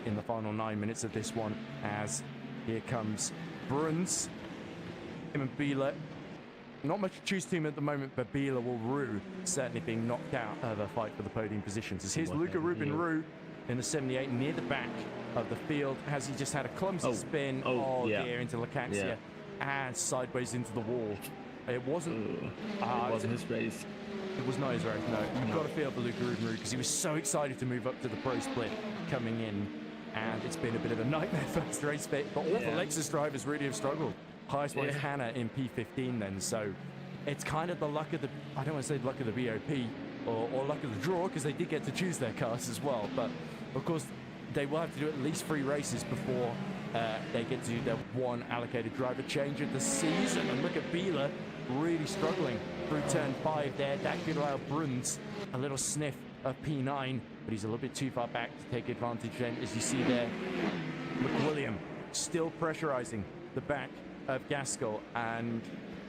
in the final 9 minutes of this one, as here comes Bruns. Him and Biela, not much to choose to him at the moment, but Biela will rue certainly being knocked out of a fight for the podium positions. As here's Luca Rubin Rue in the 78 near the back of the field. Has he just had a clumsy spin? Yeah. Dear, into Lakaxia and sideways into the wall. It wasn't. It wasn't his race. It was not his race. No, you've got to feel for Luca Rubenrud because he was so excited to move up to the pro split coming in, and it's been a bit of a nightmare first race bit. But all the Lexus drivers really have struggled. Highest one is Hannah in P15 then, so it's kind of the luck of the, I don't want to say luck of the BOP or luck of the draw, because they did get to choose their cars as well. But of course, they will have to do at least 3 races before they get to do their 1 allocated driver change of the season. And look at Bieler really struggling through turn 5 there. That could allow Bruns a little sniff of P9, but he's a little bit too far back to take advantage then, as you see there. McWilliam still pressurizing the back of Gaskell, and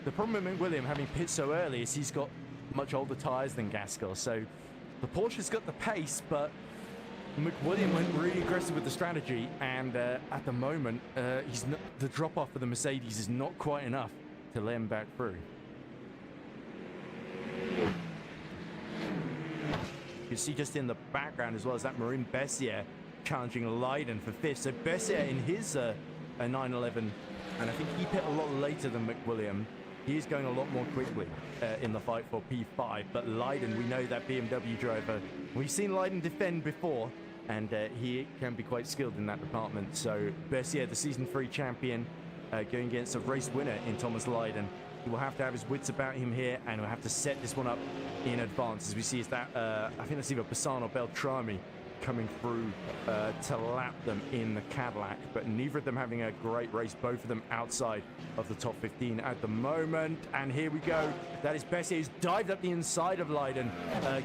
the problem with McWilliam having pit so early is he's got much older tires than Gaskell, so the Porsche's got the pace, but McWilliam went really aggressive with the strategy, and at the moment the drop off for the Mercedes is not quite enough to let him back through. You see just in the background as well as that Marin Bessier challenging Leiden for 5th. So Bessier in his 911, and I think he pit a lot later than McWilliam. He is going a lot more quickly in the fight for P5. But Leiden, we know that BMW driver. We've seen Leiden defend before, and he can be quite skilled in that department. So Bessier, the Season 3 champion, going against a race winner in Thomas Leiden. He will have to have his wits about him here, and he'll have to set this one up in advance. As we see, is that I think that's either Bassan or Beltrami coming through to lap them in the Cadillac, but neither of them having a great race, both of them outside of the top 15 at the moment. And here we go, that is Bessier, who's dived up the inside of Leiden,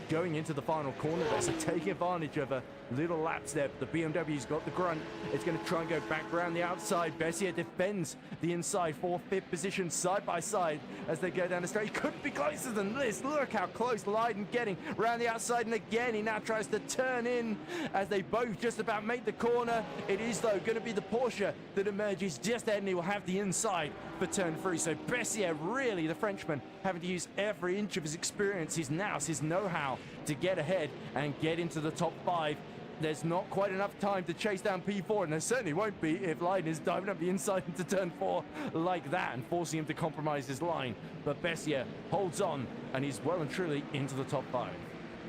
going into the final corner there, so taking advantage of a little lapse there, but the BMW's got the grunt. It's going to try and go back around the outside. Bessier defends the inside for 5th position, side by side as they go down the straight. He couldn't be closer than this. Look how close Leiden getting around the outside, and again he now tries to turn in as they both just about make the corner. It is though going to be the Porsche that emerges just ahead, and he will have the inside for turn 3. So Bessier, really the Frenchman, having to use every inch of his experience, his nous, his know-how to get ahead and get into the top 5. There's not quite enough time to chase down P4, and there certainly won't be if Leiden is diving up the inside into turn 4 like that and forcing him to compromise his line. But Bessier holds on, and he's well and truly into the top 5.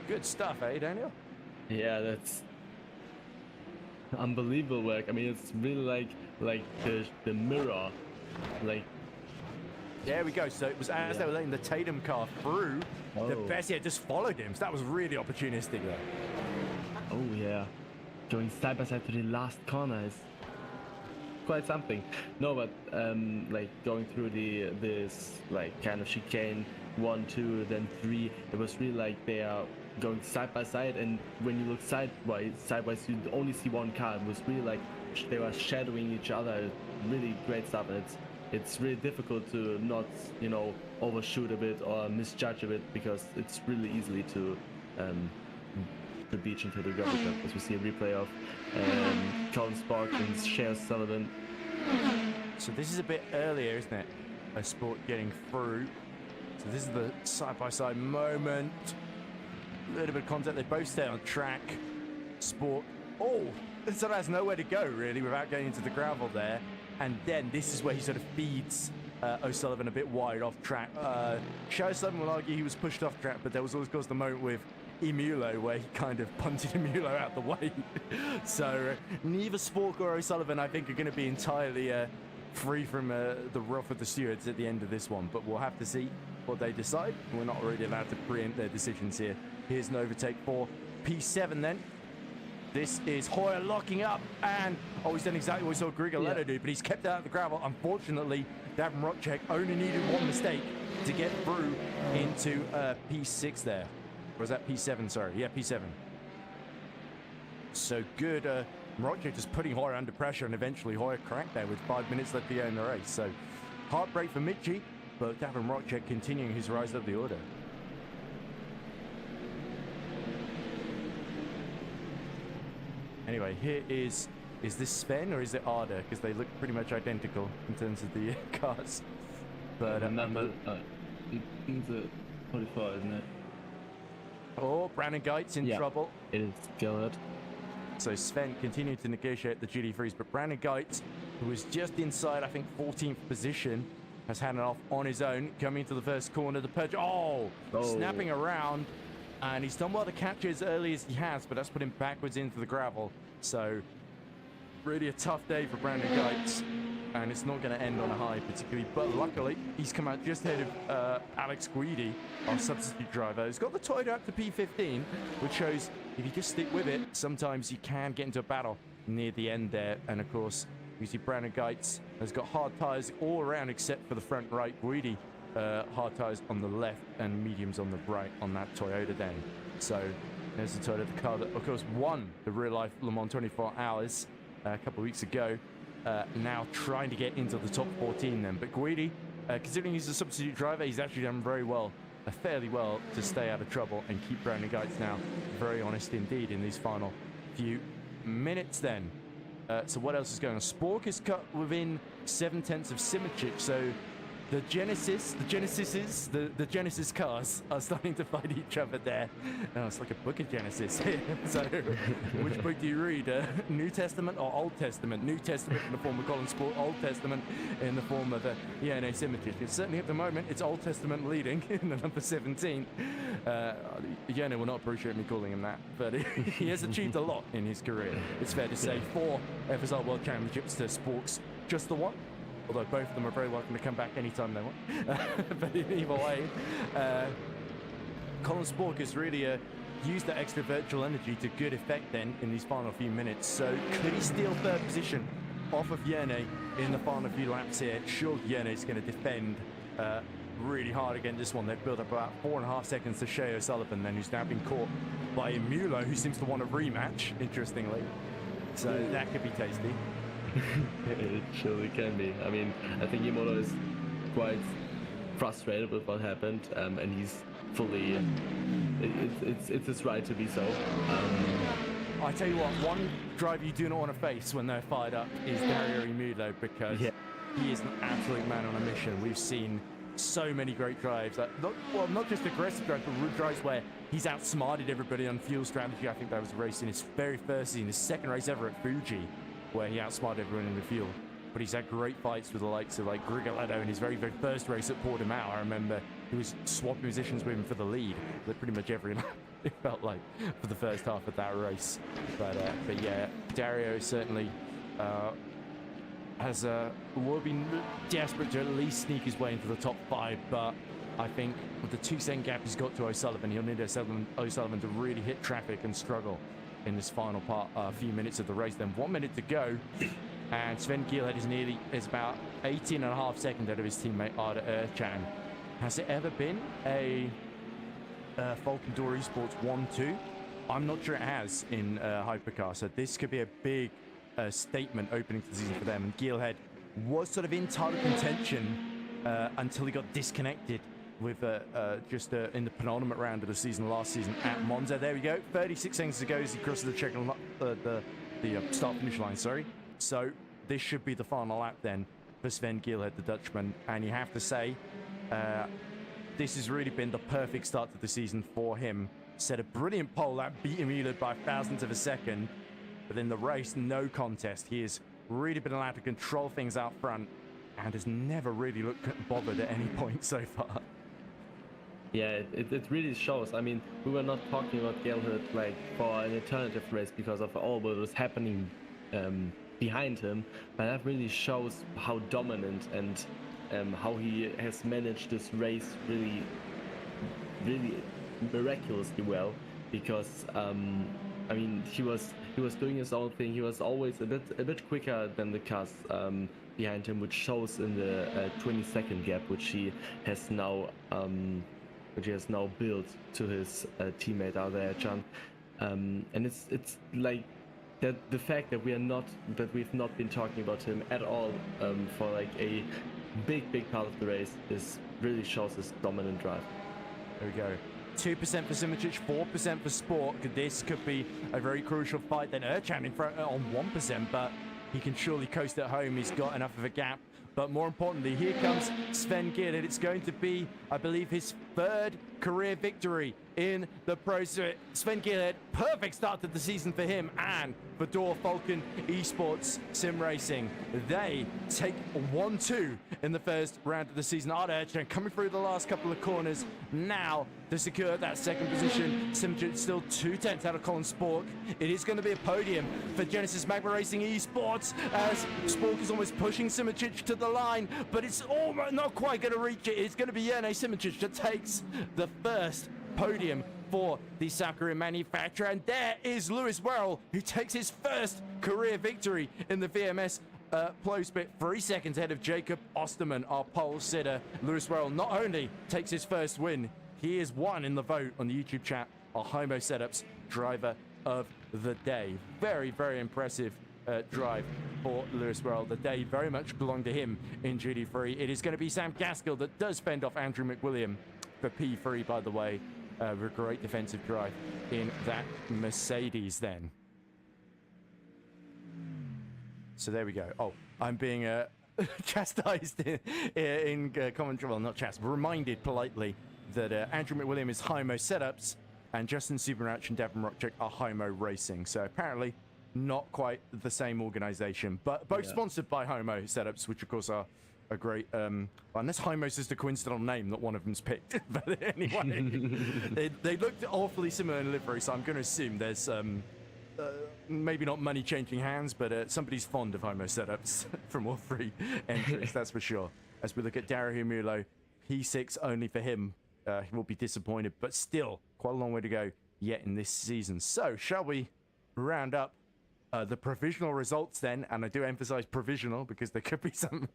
Good stuff, eh, Daniel? Yeah, that's unbelievable work. I mean, it's really like the mirror, like. There we go. So it was as they were letting the Tatum car through, the Bessier just followed him. So that was really opportunistic there. Oh yeah, going side by side to the last corner is quite something. No, but like going through this like kind of chicane 1, 2, then 3, it was really like they are going side by side, and when you look sideways you only see one car. It was really like they were shadowing each other. Really great stuff, and it's really difficult to not, you know, overshoot a bit or misjudge a bit, because it's really easily to beach into the gravel trap, as we see a replay of Colin Spark and Shea Sullivan. So this is a bit earlier, isn't it? A Sport getting through. So this is the side-by-side moment. A little bit of contact. They both stay on track. Sport. Oh, so has nowhere to go really without going into the gravel there. And then this is where he sort of feeds O'Sullivan a bit wide off track. Shea O'Sullivan will argue he was pushed off track, but there was always, of course, the moment with Emulo where he kind of punted Emulo out the way. So neither Spork or O'Sullivan, I think, are going to be entirely free from the wrath of the stewards at the end of this one, but we'll have to see what they decide. We're not really allowed to preempt their decisions here. Here's an overtake for P7 then. This is Hoyer locking up, and he's done exactly what we saw Grigoletto do, but he's kept out of the gravel. Unfortunately, Davin Rotchek only needed one mistake to get through into P6 there. Or was that P7? Sorry. Yeah, P7. So good. Rotchek just putting Hoyer under pressure, and eventually Hoyer cracked there with 5 minutes left to go in the race. So heartbreak for Mitchie, but Davin Rotchek continuing his rise up the order. Anyway, here is this Sven or is it Arda? Because they look pretty much identical in terms of the cars. But it's a 44, isn't it? Oh, Brandon Geit's in trouble. It is Gillard. So Sven continued to negotiate the GT3s, but Brandon Geitz, who was just inside, I think, 14th position, has had it off on his own, coming into the first corner. The Purge, snapping around, and he's done well to catch it as early as he has, but that's put him backwards into the gravel. So really a tough day for Brandon Geitz, and it's not going to end on a high particularly, but luckily he's come out just ahead of Alex Guidi, our substitute driver. He's got the Toyota up to P15, which shows if you just stick with it, sometimes you can get into a battle near the end there. And of course, you see Brandon Geitz has got hard tyres all around except for the front right. Guidi, hard tyres on the left and mediums on the right on that Toyota then. So there's the Toyota, the car that of course won the real life Le Mans 24 Hours a couple of weeks ago. Now trying to get into the top 14 then. But Guidi, considering he's a substitute driver, he's actually done very well, fairly well, to stay out of trouble and keep Brandon Geitz now very honest indeed in these final few minutes then. So what else is going on? Spork is cut within 7/10 of Simičić, so the Genesis cars are starting to fight each other there. Oh, it's like a book of Genesis. So, which book do you read? New Testament or Old Testament? New Testament in the form of Colin Sport, Old Testament in the form of Jene Simičić. It's certainly at the moment, it's Old Testament leading in the number 17. Jene will not appreciate me calling him that, but he has achieved a lot in his career. It's fair to say 4 FSR World Championships to Spork's just the one. Although both of them are very welcome to come back anytime they want. But either way, Colin Spork has really used that extra virtual energy to good effect then in these final few minutes. So could he steal third position off of Jene in the final few laps here? Sure, Jene is going to defend really hard against this one. They've built up about 4.5 seconds to Shea O'Sullivan then, who's now been caught by Mulo, who seems to want a rematch, interestingly. So that could be tasty. It surely can be. I mean, I think Imoto is quite frustrated with what happened, and he's fully. It's his right to be so. I tell you what, one driver you do not want to face when they're fired up is Dario Mulo, because he is an absolute man on a mission. We've seen so many great drives, not just aggressive drives, but drives where he's outsmarted everybody on fuel strategy. I think that was a race in his very first season, his second race ever at Fuji, where he outsmarted everyone in the field. But he's had great fights with the likes of like Grigoletto in his very, very first race at Portimao. I remember he was swapping positions with him for the lead, pretty much every lap, it felt like, for the first half of that race. But yeah, Dario certainly will be desperate to at least sneak his way into the top 5, but I think with the 2-second gap he's got to O'Sullivan, he'll need O'Sullivan to really hit traffic and struggle in this final part, few minutes of the race. Then 1 minute to go, and Sven Gielhed is about 18.5 seconds out of his teammate Arda Ercan. Has it ever been a Falcon Door Esports 1-2? I'm not sure it has in Hypercar, so this could be a big statement opening to the season for them. And Gielhed was sort of in title contention until he got disconnected with just in the penultimate round of the season last season at Monza. There we go, 36 seconds to go as he crosses the check the start-finish line, sorry. So this should be the final lap then for Sven Gielhed, the Dutchman, and you have to say this has really been the perfect start to the season for him. Set a brilliant pole lap, beating Mueller by thousandths of a second, but in the race, no contest. He has really been allowed to control things out front and has never really looked bothered at any point so far. Yeah, it really shows. I mean, we were not talking about Gielhed like for an alternative race because of all what was happening behind him, but that really shows how dominant and how he has managed this race really miraculously well. Because I mean, he was doing his own thing. He was always a bit quicker than the cars behind him, which shows in the 20-second gap, which he has now built to his teammate Arda Ercan. And it's like that the fact that we've not been talking about him at all for like a big part of the race is really shows his dominant drive. There we go. 2% for Simičić, 4% for Sport. This could be a very crucial fight. Then Ercan in front on 1%, but he can surely coast at home. He's got enough of a gap But more importantly, here comes Sven Gillett. It's going to be, I believe, his third career victory in the Pro Series. Sven Gillett, perfect start to the season for him and for Door Falcon Esports Sim Racing. They take 1-2 in the first round of the season. Arda coming through the last couple of corners now to secure that second position. Simic still 2/10 out of Colin Spork. It is going to be a podium for Genesis Magma Racing Esports as Spork is almost pushing Simic to the line, but it's almost not quite going to reach it. It's going to be Jene Simic that takes the first podium for the South Korean manufacturer. And there is Lewis Werrell, who takes his first career victory in the VMS Plo Split, 3 seconds ahead of Jacob Osterman, our pole sitter. Lewis Werrell not only takes his first win, he is one in the vote on the YouTube chat, our Homo Setups driver of the day. Very, very impressive drive for Lewis Werrell. The day very much belonged to him in GT3. It is going to be Sam Gaskill that does fend off Andrew McWilliam for P3, by the way. With a great defensive drive in that Mercedes then. So there we go. Oh, I'm being chastised in commentary. Well, not chastised, but reminded politely that Andrew McWilliam is Homo Setups and Justin Supermatch and Davin Rockcheck are Homo Racing. So apparently not quite the same organization, but both sponsored by Homo Setups, which of course are a great, unless Homo's is the coincidental name that one of them's picked. But anyway, they looked awfully similar in livery, so I'm going to assume there's maybe not money changing hands, but somebody's fond of Homo Setups from all three entries, that's for sure. As we look at Dario Mulo, P6 only for him. He will be disappointed, but still quite a long way to go yet in this season. So shall we round up the provisional results then? And I do emphasize provisional because there could be some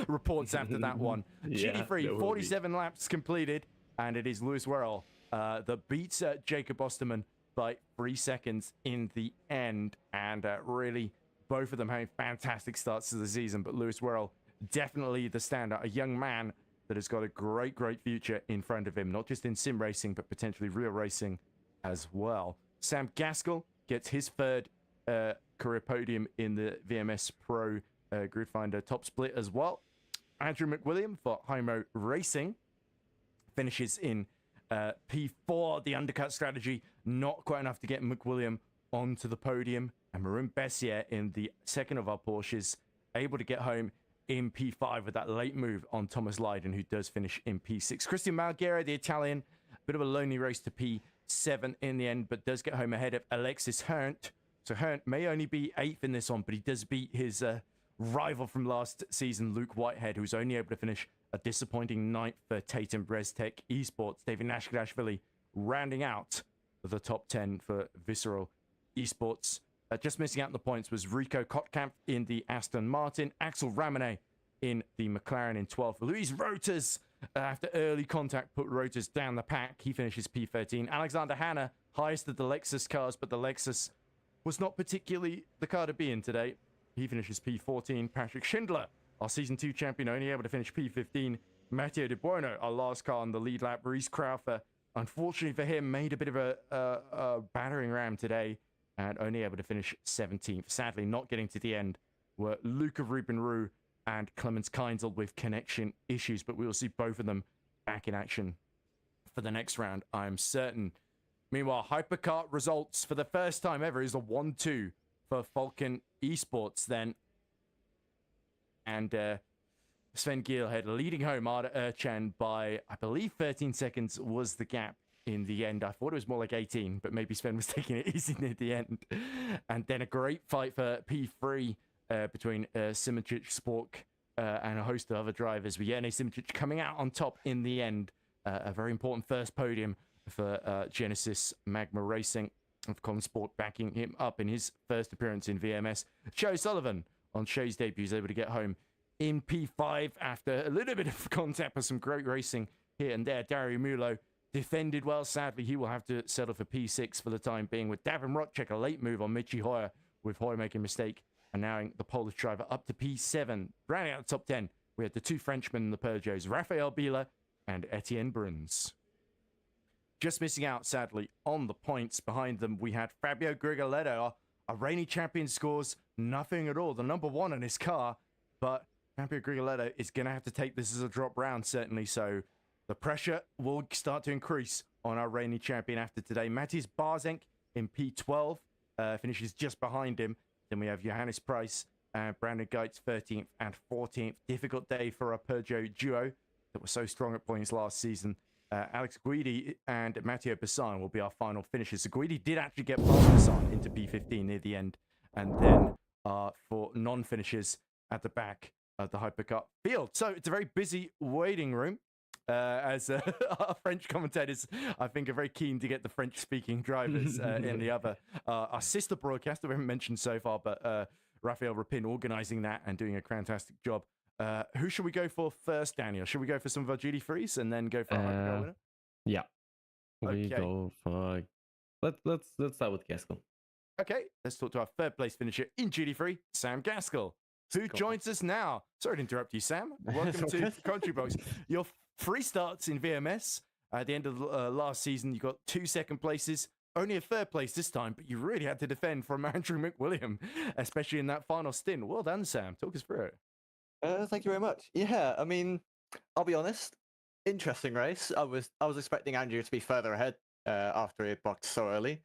reports after that one. GT3, 47 laps completed, and it is Lewis Werrell that beats Jacob Osterman by 3 seconds in the end. And really, both of them having fantastic starts to the season, but Lewis Werrell definitely the standout, a young man that has got a great, great future in front of him, not just in sim racing, but potentially real racing as well. Sam Gaskill gets his third career podium in the VMS Pro Grid Finder Top Split as well. Andrew McWilliam for Homo Racing finishes in P4. The undercut strategy not quite enough to get McWilliam onto the podium. And Maroon Bessier in the second of our Porsches able to get home in P5 with that late move on Thomas Lydon, who does finish in P6. Christian Malguero, the Italian, a bit of a lonely race to P7 in the end, but does get home ahead of Alexis Herndt. So Herndt may only be 8th in this one, but he does beat his rival from last season, Luke Whitehead, who's only able to finish a disappointing 9th for Tatum Breztech Esports. David Nashkadashvili rounding out the top 10 for Visceral Esports. Just missing out on the points was Rico Kotkamp in the Aston Martin, Axel Ramone in the McLaren in 12th. Luis Roters, after early contact, put Roters down the pack. He finishes P13. Alexander Hanna, highest of the Lexus cars, but the Lexus was not particularly the car to be in today. He finishes P14. Patrick Schindler, our Season 2 champion, only able to finish P15. Matteo De Buono, our last car on the lead lap. Reese Crowther, unfortunately for him, made a bit of a battering ram today and only able to finish 17th. Sadly, not getting to the end were Luca Rubenroux and Clemens Keinzel with connection issues, but we will see both of them back in action for the next round, I'm certain. Meanwhile, Hypercar results for the first time ever is a 1-2 for Falcon Esports then. And Sven Gielhed leading home Arda Erchan by, I believe, 13 seconds was the gap in the end. I thought it was more like 18, but maybe Sven was taking it easy near the end. And then a great fight for P3 between Simic, Spork, and a host of other drivers. With Jene Simic coming out on top in the end. A very important first podium for Genesis Magma Racing, of Colin Sport backing him up in his first appearance in VMS. Joe Sullivan on Show's debut is able to get home in P5 after a little bit of contact with some great racing here and there. Dario Mulo defended well. Sadly, he will have to settle for P6 for the time being, with Davin Rockcheck, a late move on Michi Hoyer, with Hoyer making a mistake, and now the Polish driver up to P7. Rounding out the top 10, we had the two Frenchmen in the Peugeots, Raphael Bila and Etienne Bruns. Just missing out, sadly, on the points behind them, we had Fabio Grigoletto. A reigning champion scores nothing at all. The number one on his car, but Fabio Grigoletto is going to have to take this as a drop round, certainly. So the pressure will start to increase on our reigning champion after today. Matthias Barzenk in P12 finishes just behind him. Then we have Johannes Price and Brandon Geitz 13th and 14th. Difficult day for our Peugeot duo that was so strong at points last season. Alex Guidi and Matteo Bassan will be our final finishers. So Guidi did actually get past Bassan into P15 near the end. And then for non-finishers at the back of the Hypercar field. So it's a very busy waiting room. As our French commentators, I think, are very keen to get the French-speaking drivers in the other. Our sister broadcaster, we haven't mentioned so far, but Raphael Rapin organising that and doing a fantastic job. Who should we go for first, Daniel? Should we go for some of our GD3s and then go for our Hypercar winner? Yeah. We go for... Let's start with Gaskell. Okay, let's talk to our third place finisher in GD3, Sam Gaskell, who joins us now. Sorry to interrupt you, Sam. Welcome to Country Box. Your 3 starts in VMS. At the end of last season, you got 2 second places, only a third place this time, but you really had to defend from Andrew McWilliam, especially in that final stint. Well done, Sam. Talk us through it. Thank you very much. Yeah, I mean, I'll be honest. Interesting race. I was expecting Andrew to be further ahead after he had blocked so early.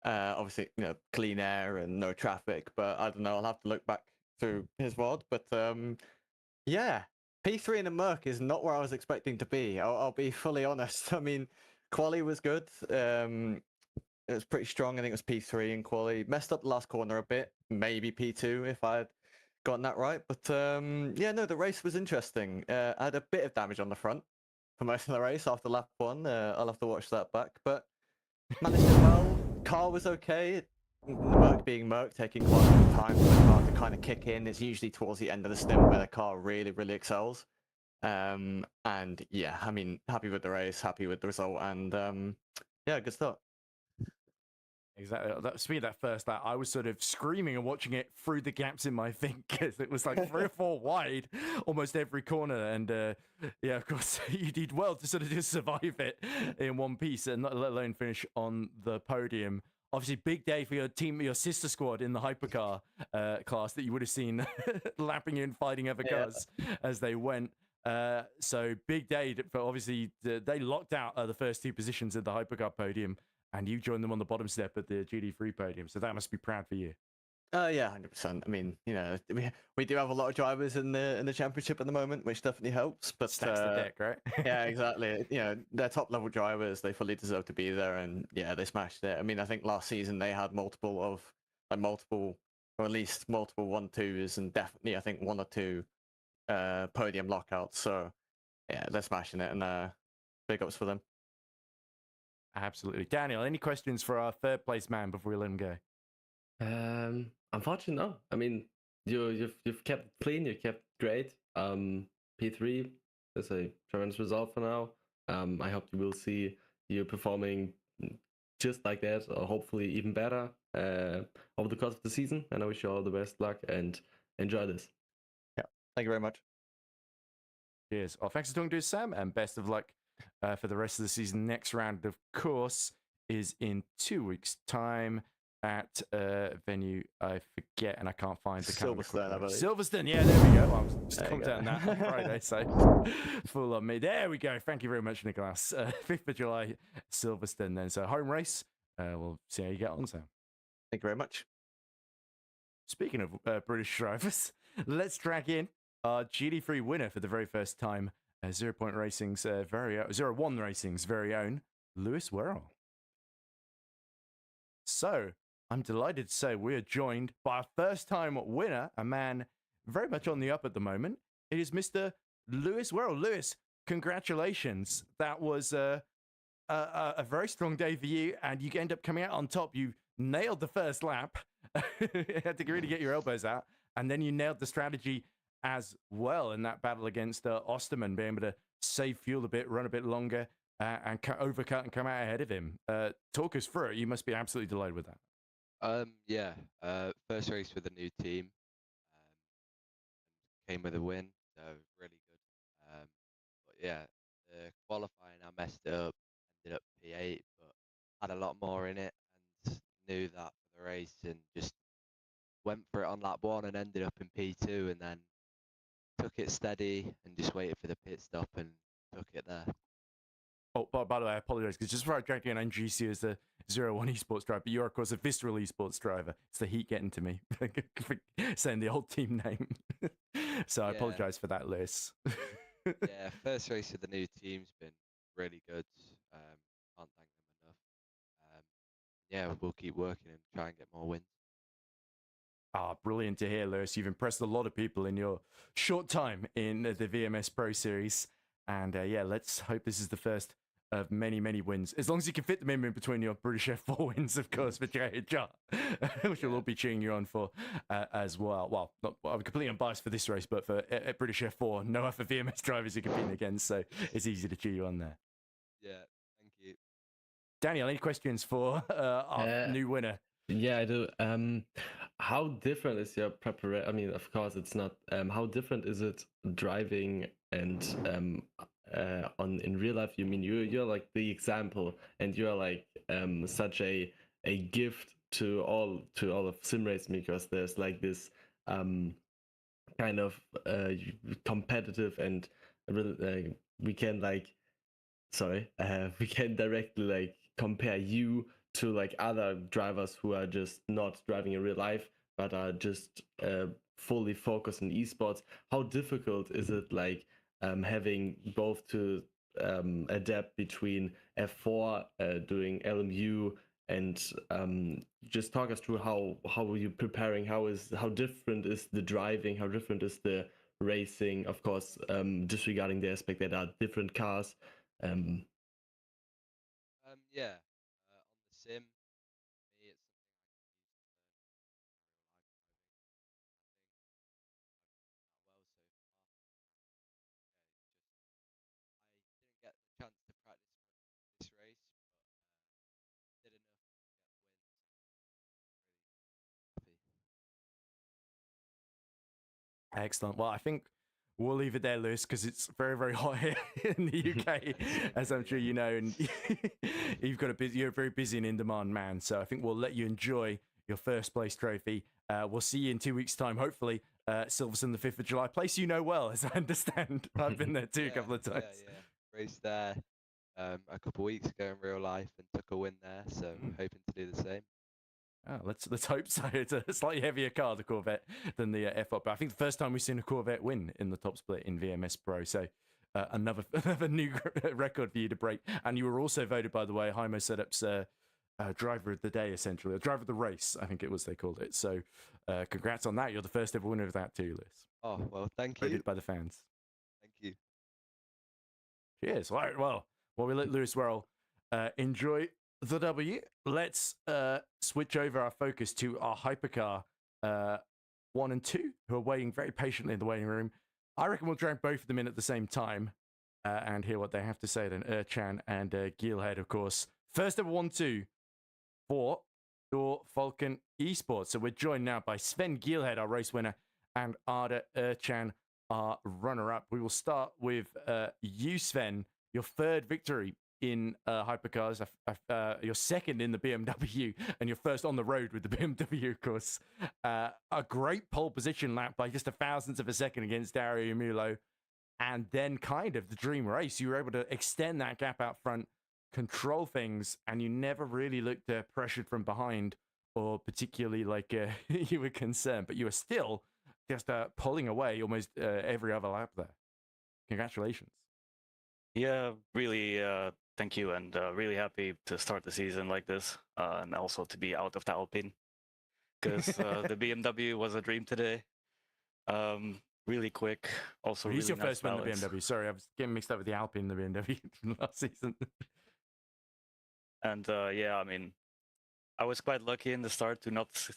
Obviously, clean air and no traffic, but I don't know. I'll have to look back through his VOD. But yeah, P3 in a Merc is not where I was expecting to be. I'll be fully honest. I mean, quali was good. It was pretty strong. I think it was P3 in quali. Messed up the last corner a bit. Maybe P2 if I had gotten that right. But yeah, no, the race was interesting. I had a bit of damage on the front for most of the race after lap 1. I'll have to watch that back. But managed it well. Car was okay. Merc being Merc, taking quite a long time for the car to kind of kick in. It's usually towards the end of the stint where the car really, really excels. And yeah, I mean, happy with the race, happy with the result, and yeah, good start. Exactly. Speaking of that first lap, I was sort of screaming and watching it through the gaps in my thing because it was like 3 or 4 wide almost every corner. And yeah, of course, you did well to sort of just survive it in one piece and not let alone finish on the podium. Obviously, big day for your team, your sister squad in the hypercar class that you would have seen lapping in, fighting other cars as they went. So big day for obviously they locked out the first 2 positions at the hypercar podium. And you joined them on the bottom step at the GD3 podium, so that must be proud for you. Yeah, 100%. I mean, we do have a lot of drivers in the championship at the moment, which definitely helps. But stacks the deck, right? Yeah, exactly. They're top level drivers. They fully deserve to be there, and yeah, they smashed it. I mean, I think last season they had multiple, or at least multiple 1-2s, and definitely I think 1 or 2 podium lockouts. So yeah, they're smashing it, and big ups for them. Absolutely. Daniel, any questions for our third place man before we let him go? Unfortunately, no. I mean, you've kept it clean, you kept great. P3 is a tremendous result for now. I hope you will see you performing just like that, or hopefully even better over the course of the season. And I wish you all the best luck and enjoy this. Yeah, thank you very much. Cheers. Well, thanks for talking to us, Sam, and best of luck for the rest of the season. Next round, of course, is in 2 weeks' time at venue. I forget, and I can't find the Silverstone, I believe. Silverstone, yeah, there we go. Well, I was just commenting that on Friday, so full on me. There we go. Thank you very much, Niclas. 5th of July, Silverstone then. So home race. We'll see how you get on, Sam. Thank you very much. Speaking of British drivers, let's drag in our GD3 winner for the very first time. 0 Point Racing's 0-1 Racing's very own Lewis Werrell. So I'm delighted to say we are joined by our first time winner, a man very much on the up at the moment. It is Mr. Lewis Werrell. Lewis, congratulations. That was a very strong day for you, and you end up coming out on top. You nailed the first lap. You had to really get your elbows out, and then you nailed the strategy as well in that battle against Osterman, being able to save fuel a bit, run a bit longer, and overcut and come out ahead of him. Talk us through it. You must be absolutely delighted with that. Yeah. First race with a new team. Came with a win, so really good. But yeah, the qualifying I messed up, ended up P8, but had a lot more in it and knew that for the race and just went for it on lap 1 and ended up in P2 and then took it steady and just waited for the pit stop and took it there. Oh, by the way, I apologize because just before I dragged you in, I introduced you as the 01 esports driver, but you're, of course, a Visceral esports driver. It's the heat getting to me for saying the old team name. So I Yeah. apologize for that, Lewis. Yeah, first race of the new team's been really good. Can't thank them enough. Yeah, we'll keep working and try and get more wins. Ah, brilliant to hear, Lewis. You've impressed a lot of people in your short time in the VMS Pro Series. And yeah, let's hope this is the first of many, many wins. As long as you can fit them in between your British F4 wins, of course, for JHR, which we'll all be cheering you on for as well. Well, I'm completely unbiased for this race, but for British F4, no other VMS drivers you're competing against, so it's easy to cheer you on there. Yeah, thank you. Daniel, any questions for our new winner? Yeah, I do. How different is your preparation? I mean, of course, it's not. How different is it driving and on in real life? You mean you're like the example, and you're like such a gift to all of sim racing, because there's like this kind of competitive and we can like we can directly like compare you to like other drivers who are just not driving in real life but are just fully focused on esports. How difficult is it like having both to adapt between F4 doing LMU and just talk us through how are you preparing, how different is the driving, how different is the racing, of course, disregarding the aspect that are different cars. Yeah, on the sim, for me, it's something I've used to learn in real life. I think that well so far. Yeah, it's just I didn't get the chance to practice this race, but did enough to get the wins. Really happy. Excellent. Well, I think we'll leave it there, Lewis, because it's very, very hot here in the UK, as I'm sure you know, and you're a very busy and in-demand man. So I think we'll let you enjoy your first place trophy. We'll see you in 2 weeks' time, hopefully. Silverstone, the 5th of July, place you know well, as I understand. I've been there too a couple of times. Yeah. Raced there a couple of weeks ago in real life and took a win there, so hoping to do the same. Oh, let's hope so. It's a slightly heavier car, the Corvette, than the F1. But I think the first time we've seen a Corvette win in the top split in VMS Pro. So another new record for you to break. And you were also voted, by the way, Hymo Setup's driver of the day, essentially, or driver of the race, I think it was they called it. So congrats on that. You're the first ever winner of that too, Liz. Oh, well, thank you. Voted by the fans. Thank you. Cheers. All right, well, while we let Lewis Worrell enjoy the W, let's switch over our focus to our hypercar 1 and 2, who are waiting very patiently in the waiting room. I reckon we'll drag both of them in at the same time and hear what they have to say then. Erchan and Gielhead, of course. First ever 1-2 for your Falcon Esports. So we're joined now by Sven Gielhead, our race winner, and Arda Erchan, our runner-up. We will start with you, Sven, your third victory in hypercars, your second in the BMW, and your first on the road with the BMW, of course. A great pole position lap by just a thousandth of a second against Dario Mulo, and then kind of the dream race. You were able to extend that gap out front, control things, and you never really looked pressured from behind or particularly like you were concerned, but you were still just pulling away almost every other lap there. Congratulations. Yeah, really, thank you, and really happy to start the season like this, and also to be out of the Alpine, because the BMW was a dream today. Really quick, also He's really your first win in the balance. BMW. Sorry, I was getting mixed up with the Alpine and the BMW from last season. And yeah, I mean, I was quite lucky in the start to not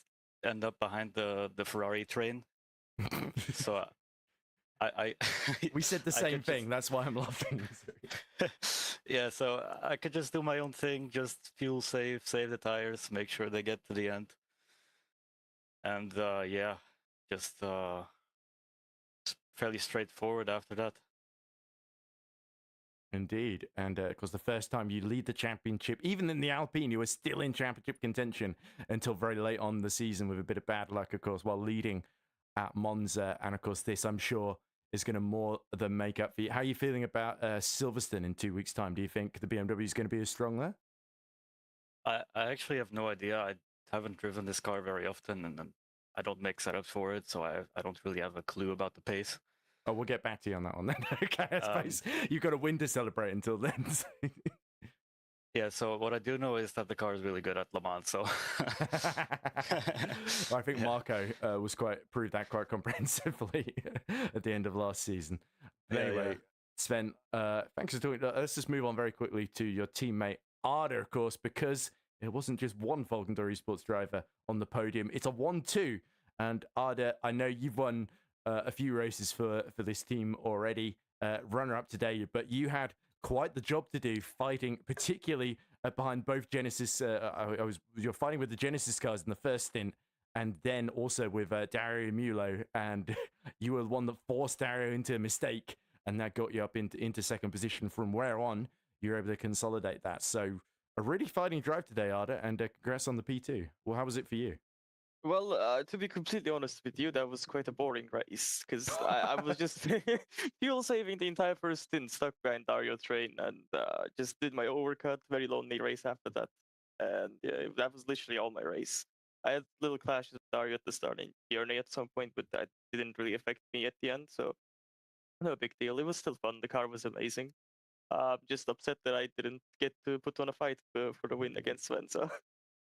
end up behind the Ferrari train. So I we said the same thing. That's why I'm laughing. Yeah, so I could just do my own thing, just fuel save, save the tires, make sure they get to the end. And yeah, just fairly straightforward after that. Indeed. And of course, the first time you lead the championship, even in the Alpine, you were still in championship contention until very late on the season with a bit of bad luck, of course, while leading at Monza. And of course, this, I'm sure, is going to more than make up for you. How are you feeling about Silverstone in 2 weeks' time? Do you think the BMW is going to be as strong there? I actually have no idea. I haven't driven this car very often, and I don't make setups for it, so I don't really have a clue about the pace. Oh, we'll get back to you on that one then. Okay, I suppose you've got a win to celebrate until then. Yeah, so what I do know is that the car is really good at Le Mans, so... Well, I think Marco was proved that quite comprehensively at the end of last season. But anyway, Sven, thanks for talking. Let's just move on very quickly to your teammate Arda, of course, because it wasn't just one Falcon Door Esports driver on the podium. It's a 1-2. And Arda, I know you've won a few races for this team already, runner-up today, but you had quite the job to do fighting, particularly behind both Genesis. You're fighting with the Genesis cars in the first stint, and then also with Dario Mulo, and you were the one that forced Dario into a mistake, and that got you up into second position. From where on, you were able to consolidate that. So a really fighting drive today, Arda, and congrats on the P2. Well, how was it for you? Well, to be completely honest with you, that was quite a boring race because I was just fuel saving the entire first stint, stuck behind Dario train, and just did my overcut. Very lonely race after that, and yeah, that was literally all my race. I had little clashes with Dario at the starting journey at some point, but that didn't really affect me at the end, so no big deal. It was still fun. The car was amazing. Just upset that I didn't get to put on a fight for the win against Sven. So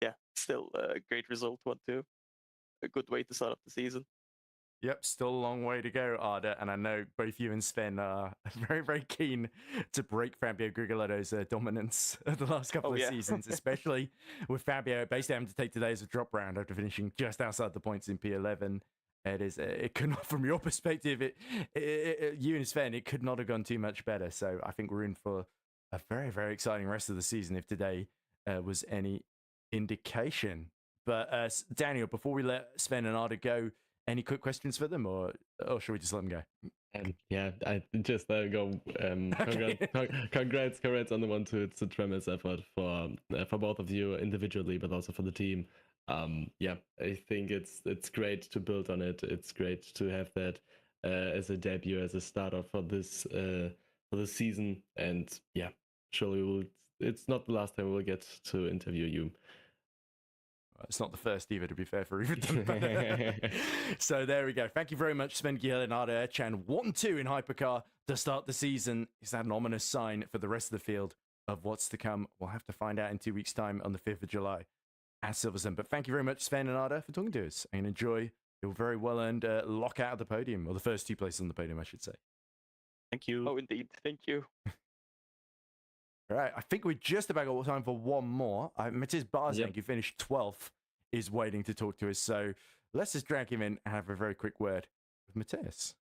yeah, still a great result, 1-2. A good way to start up the season. Yep, still a long way to go, Arda, and I know both you and Sven are very, very keen to break Fabio Grigoletto's dominance of the last couple of seasons, especially with Fabio basically having to take today as a drop round after finishing just outside the points in P11. It could not, from your perspective, you and Sven, it could not have gone too much better. So I think we're in for a very, very exciting rest of the season if today was any indication. But Daniel, before we let Sven and Arda go, any quick questions for them, or should we just let them go? Yeah, I just go. Congrats on the 1-2. It's a tremendous effort for both of you individually, but also for the team. Yeah, I think it's great to build on it. It's great to have that as a debut, as a starter for this season. And yeah, surely it's not the last time we'll get to interview you. It's not the first either, to be fair, for either of them. So there we go. Thank you very much, Sven Giel and Arda Erchan. 1-2 in Hypercar to start the season. Is that an ominous sign for the rest of the field of what's to come? We'll have to find out in 2 weeks' time on the 5th of July at Silverstone. But thank you very much, Sven and Arda, for talking to us. And enjoy your very well-earned lockout of the podium, or the first 2 places on the podium, I should say. Thank you. Oh, indeed. Thank you. All right, I think we just about got time for one more. Matthias Barzank, who finished 12th, is waiting to talk to us. So let's just drag him in and have a very quick word with Matthias.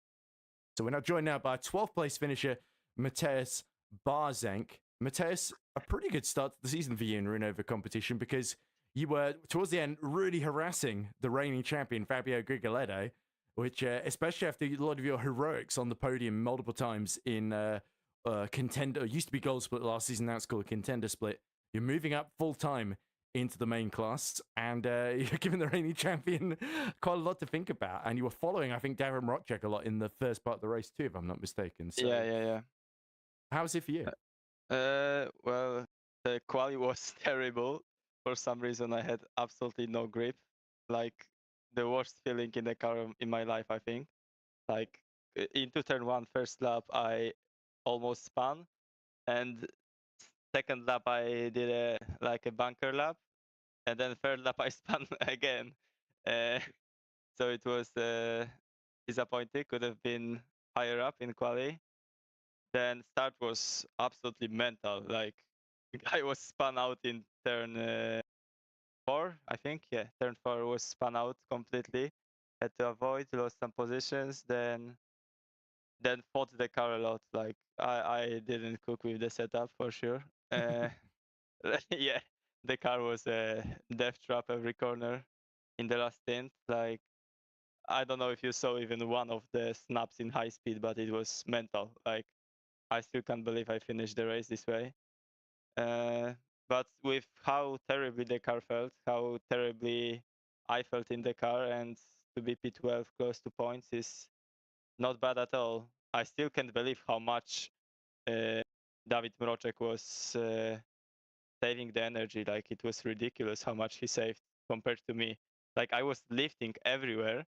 So we're now joined now by 12th place finisher, Matthias Barzank. Matthias, a pretty good start to the season for you in Renova competition, because you were, towards the end, really harassing the reigning champion, Fabio Grigoletto, which, especially after a lot of your heroics on the podium multiple times in contender, used to be gold split last season, now it's called a contender split. You're moving up full time into the main class, and you're giving the reigning champion quite a lot to think about. And you were following, I think, Darren Rotchek a lot in the first part of the race too, if I'm not mistaken. So, Yeah. how was it for you? Well, the quali was terrible. For some reason, I had absolutely no grip. Like the worst feeling in the car in my life, I think. Like into turn 1, first lap, I almost spun, and second lap I did a bunker lap, and then third lap I spun again. So it was disappointing. Could have been higher up in quali. Then start was absolutely mental. Like I was spun out in turn 4, I think. Yeah, turn 4 was spun out completely. Had to avoid, lost some positions. Then fought the car a lot. Like I didn't cook with the setup for sure. Yeah, the car was a death trap every corner in the last stint. Like I don't know if you saw even one of the snaps in high speed, but it was mental. Like I still can't believe I finished the race this way. But with how terribly the car felt, how terribly I felt in the car, and to be P12 close to points is not bad at all. I still can't believe how much David Mroczek was saving the energy. Like, it was ridiculous how much he saved compared to me. Like, I was lifting everywhere.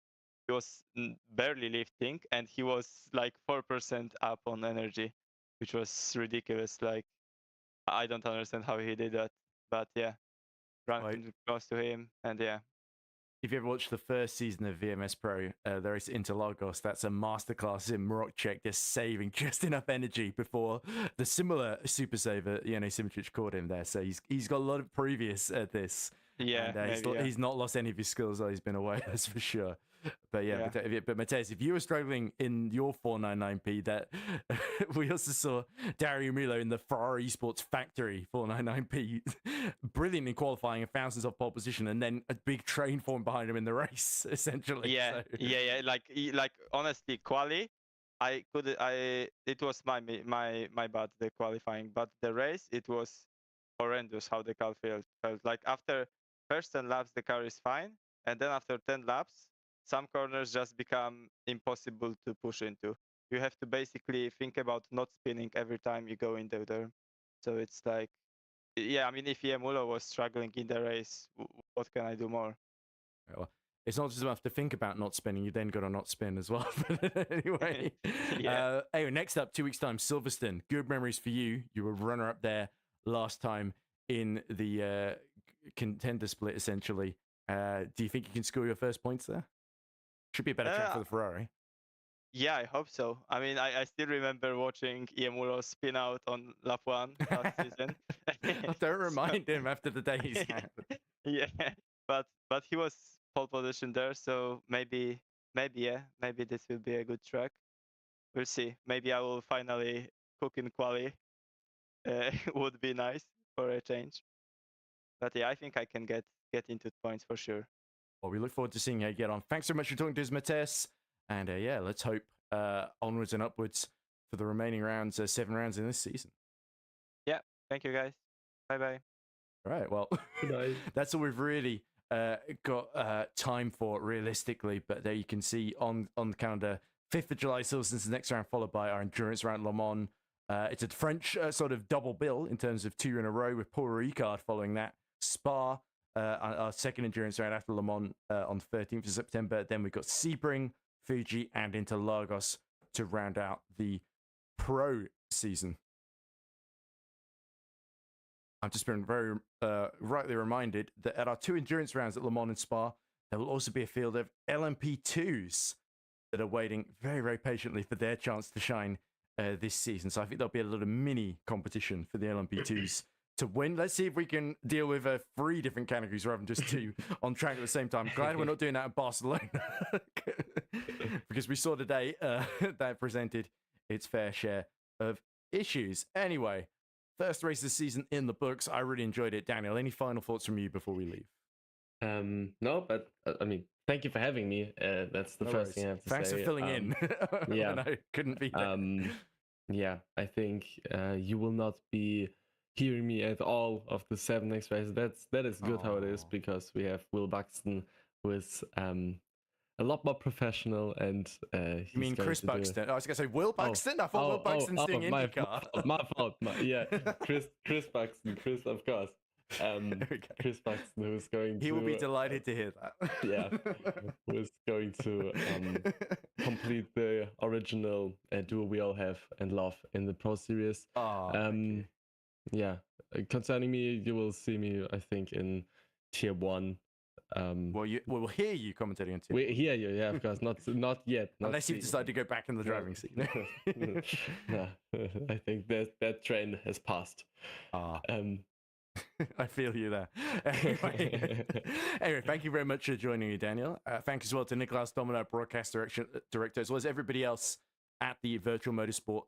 He was barely lifting, and he was like 4% up on energy, which was ridiculous. Like, I don't understand how he did that, but yeah, run close to him, and yeah. If you ever watched the first season of VMS Pro, there is Interlagos. That's a masterclass in Mroczek just saving just enough energy before the similar super saver, Simic caught him there. So he's got a lot of previous at this. Yeah, and he's not lost any of his skills while he's been away, that's for sure. But yeah, but Mateus, if you were struggling in your 499p, that we also saw Dario Milo in the Ferrari Esports Factory 499p, brilliant in qualifying, thousands of pole position, and then a big train form behind him in the race, essentially. Yeah, so. yeah. Like honestly, quali, it was my bad, the qualifying, but the race, it was horrendous how the car felt. Like, after first 10 laps, the car is fine, and then after 10 laps, some corners just become impossible to push into. You have to basically think about not spinning every time you go into there. So it's like, yeah, I mean, if Iemulo was struggling in the race, what can I do more? Well, it's not just enough to think about not spinning, you then got to not spin as well. Anyway, anyway, next up, 2 weeks' time, Silverstone. Good memories for you. You were runner-up there last time in the contender split, essentially. Do you think you can score your first points there? Should be a better track for the Ferrari. Yeah, I hope so. I mean, I still remember watching Iemulo spin out on lap 1 last season. Don't remind him after the day he's had. Yeah, but he was pole position there, so maybe this will be a good track. We'll see. Maybe I will finally cook in quali. Would be nice for a change. But yeah, I think I can get into points for sure. Well, we look forward to seeing how you get on. Thanks so much for talking to us, Mateus. And yeah, let's hope onwards and upwards for the remaining rounds, 7 rounds in this season. Yeah, thank you guys. Bye-bye. All right, well, that's all we've really got time for realistically. But there you can see on the calendar, 5th of July, Silverstone's the next round, followed by our endurance round, Le Mans. It's a French sort of double bill in terms of 2 in a row, with Paul Ricard following that. Spa, our second endurance round after Le Mans on the 13th of September. Then we've got Sebring, Fuji, and Interlagos to round out the pro season. I've just been very rightly reminded that at our 2 endurance rounds at Le Mans and Spa, there will also be a field of LMP2s that are waiting very, very patiently for their chance to shine this season. So I think there'll be a little mini competition for the LMP2s to win. Let's see if we can deal with 3 different categories rather than just 2 on track at the same time. Glad we're not doing that in Barcelona because we saw today that presented its fair share of issues. Anyway, first race of the season in the books. I really enjoyed it. Daniel, any final thoughts from you before we leave? No, but I mean, thank you for having me. That's the first thing I have to Thanks say. for filling in. Yeah, I couldn't be there. Yeah, I think you will not be hearing me at all of the 7 next races. That is good how it is, because we have Will Buxton, who is a lot more professional, and you mean Chris Buxton? I was going to say Will Buxton. I thought Will Buxton's doing IndyCar. My fault. Yeah, Chris Buxton. Chris, of course. Chris Buxton, who's going to... He will be delighted to hear that. Yeah, who is going to complete the original duo we all have and love in the Pro Series. Yeah, concerning me, you will see me, I think, in Tier 1. Well, we'll hear you commentating on Tier 1. We hear you, yeah, of course. Not yet. Unless you decide to go back in the driving seat. No, I think that train has passed. I feel you there. Anyway, thank you very much for joining me, Daniel. Thank you as well to Niclas, Domino, broadcast director, as well as everybody else at the Virtual Motorsport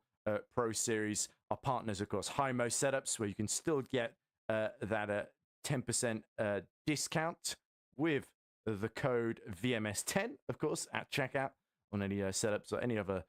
Pro Series. Our partners, of course, Hymo Setups, where you can still get that 10% discount with the code VMS10, of course, at checkout on any setups or any other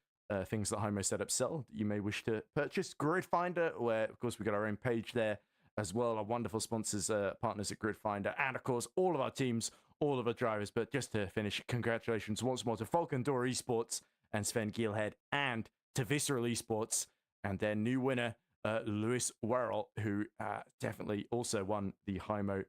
things that Hymo Setups sell that you may wish to purchase. Grid Finder, where, of course, we've got our own page there as well, our wonderful sponsors, partners at Grid Finder, and of course, all of our teams, all of our drivers. But just to finish, congratulations once more to Falcon Door Esports and Sven Gielhed, and to Visceral Esports and their new winner, Lewis Worrell, who definitely also won the Hymo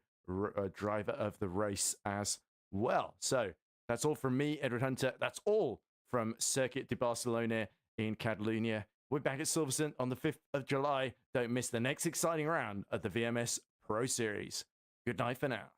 driver of the race as well. So that's all from me, Edward Hunter. That's all from Circuit de Barcelona in Catalonia. We're back at Silverstone on the 5th of July. Don't miss the next exciting round of the VMS Pro Series. Good night for now.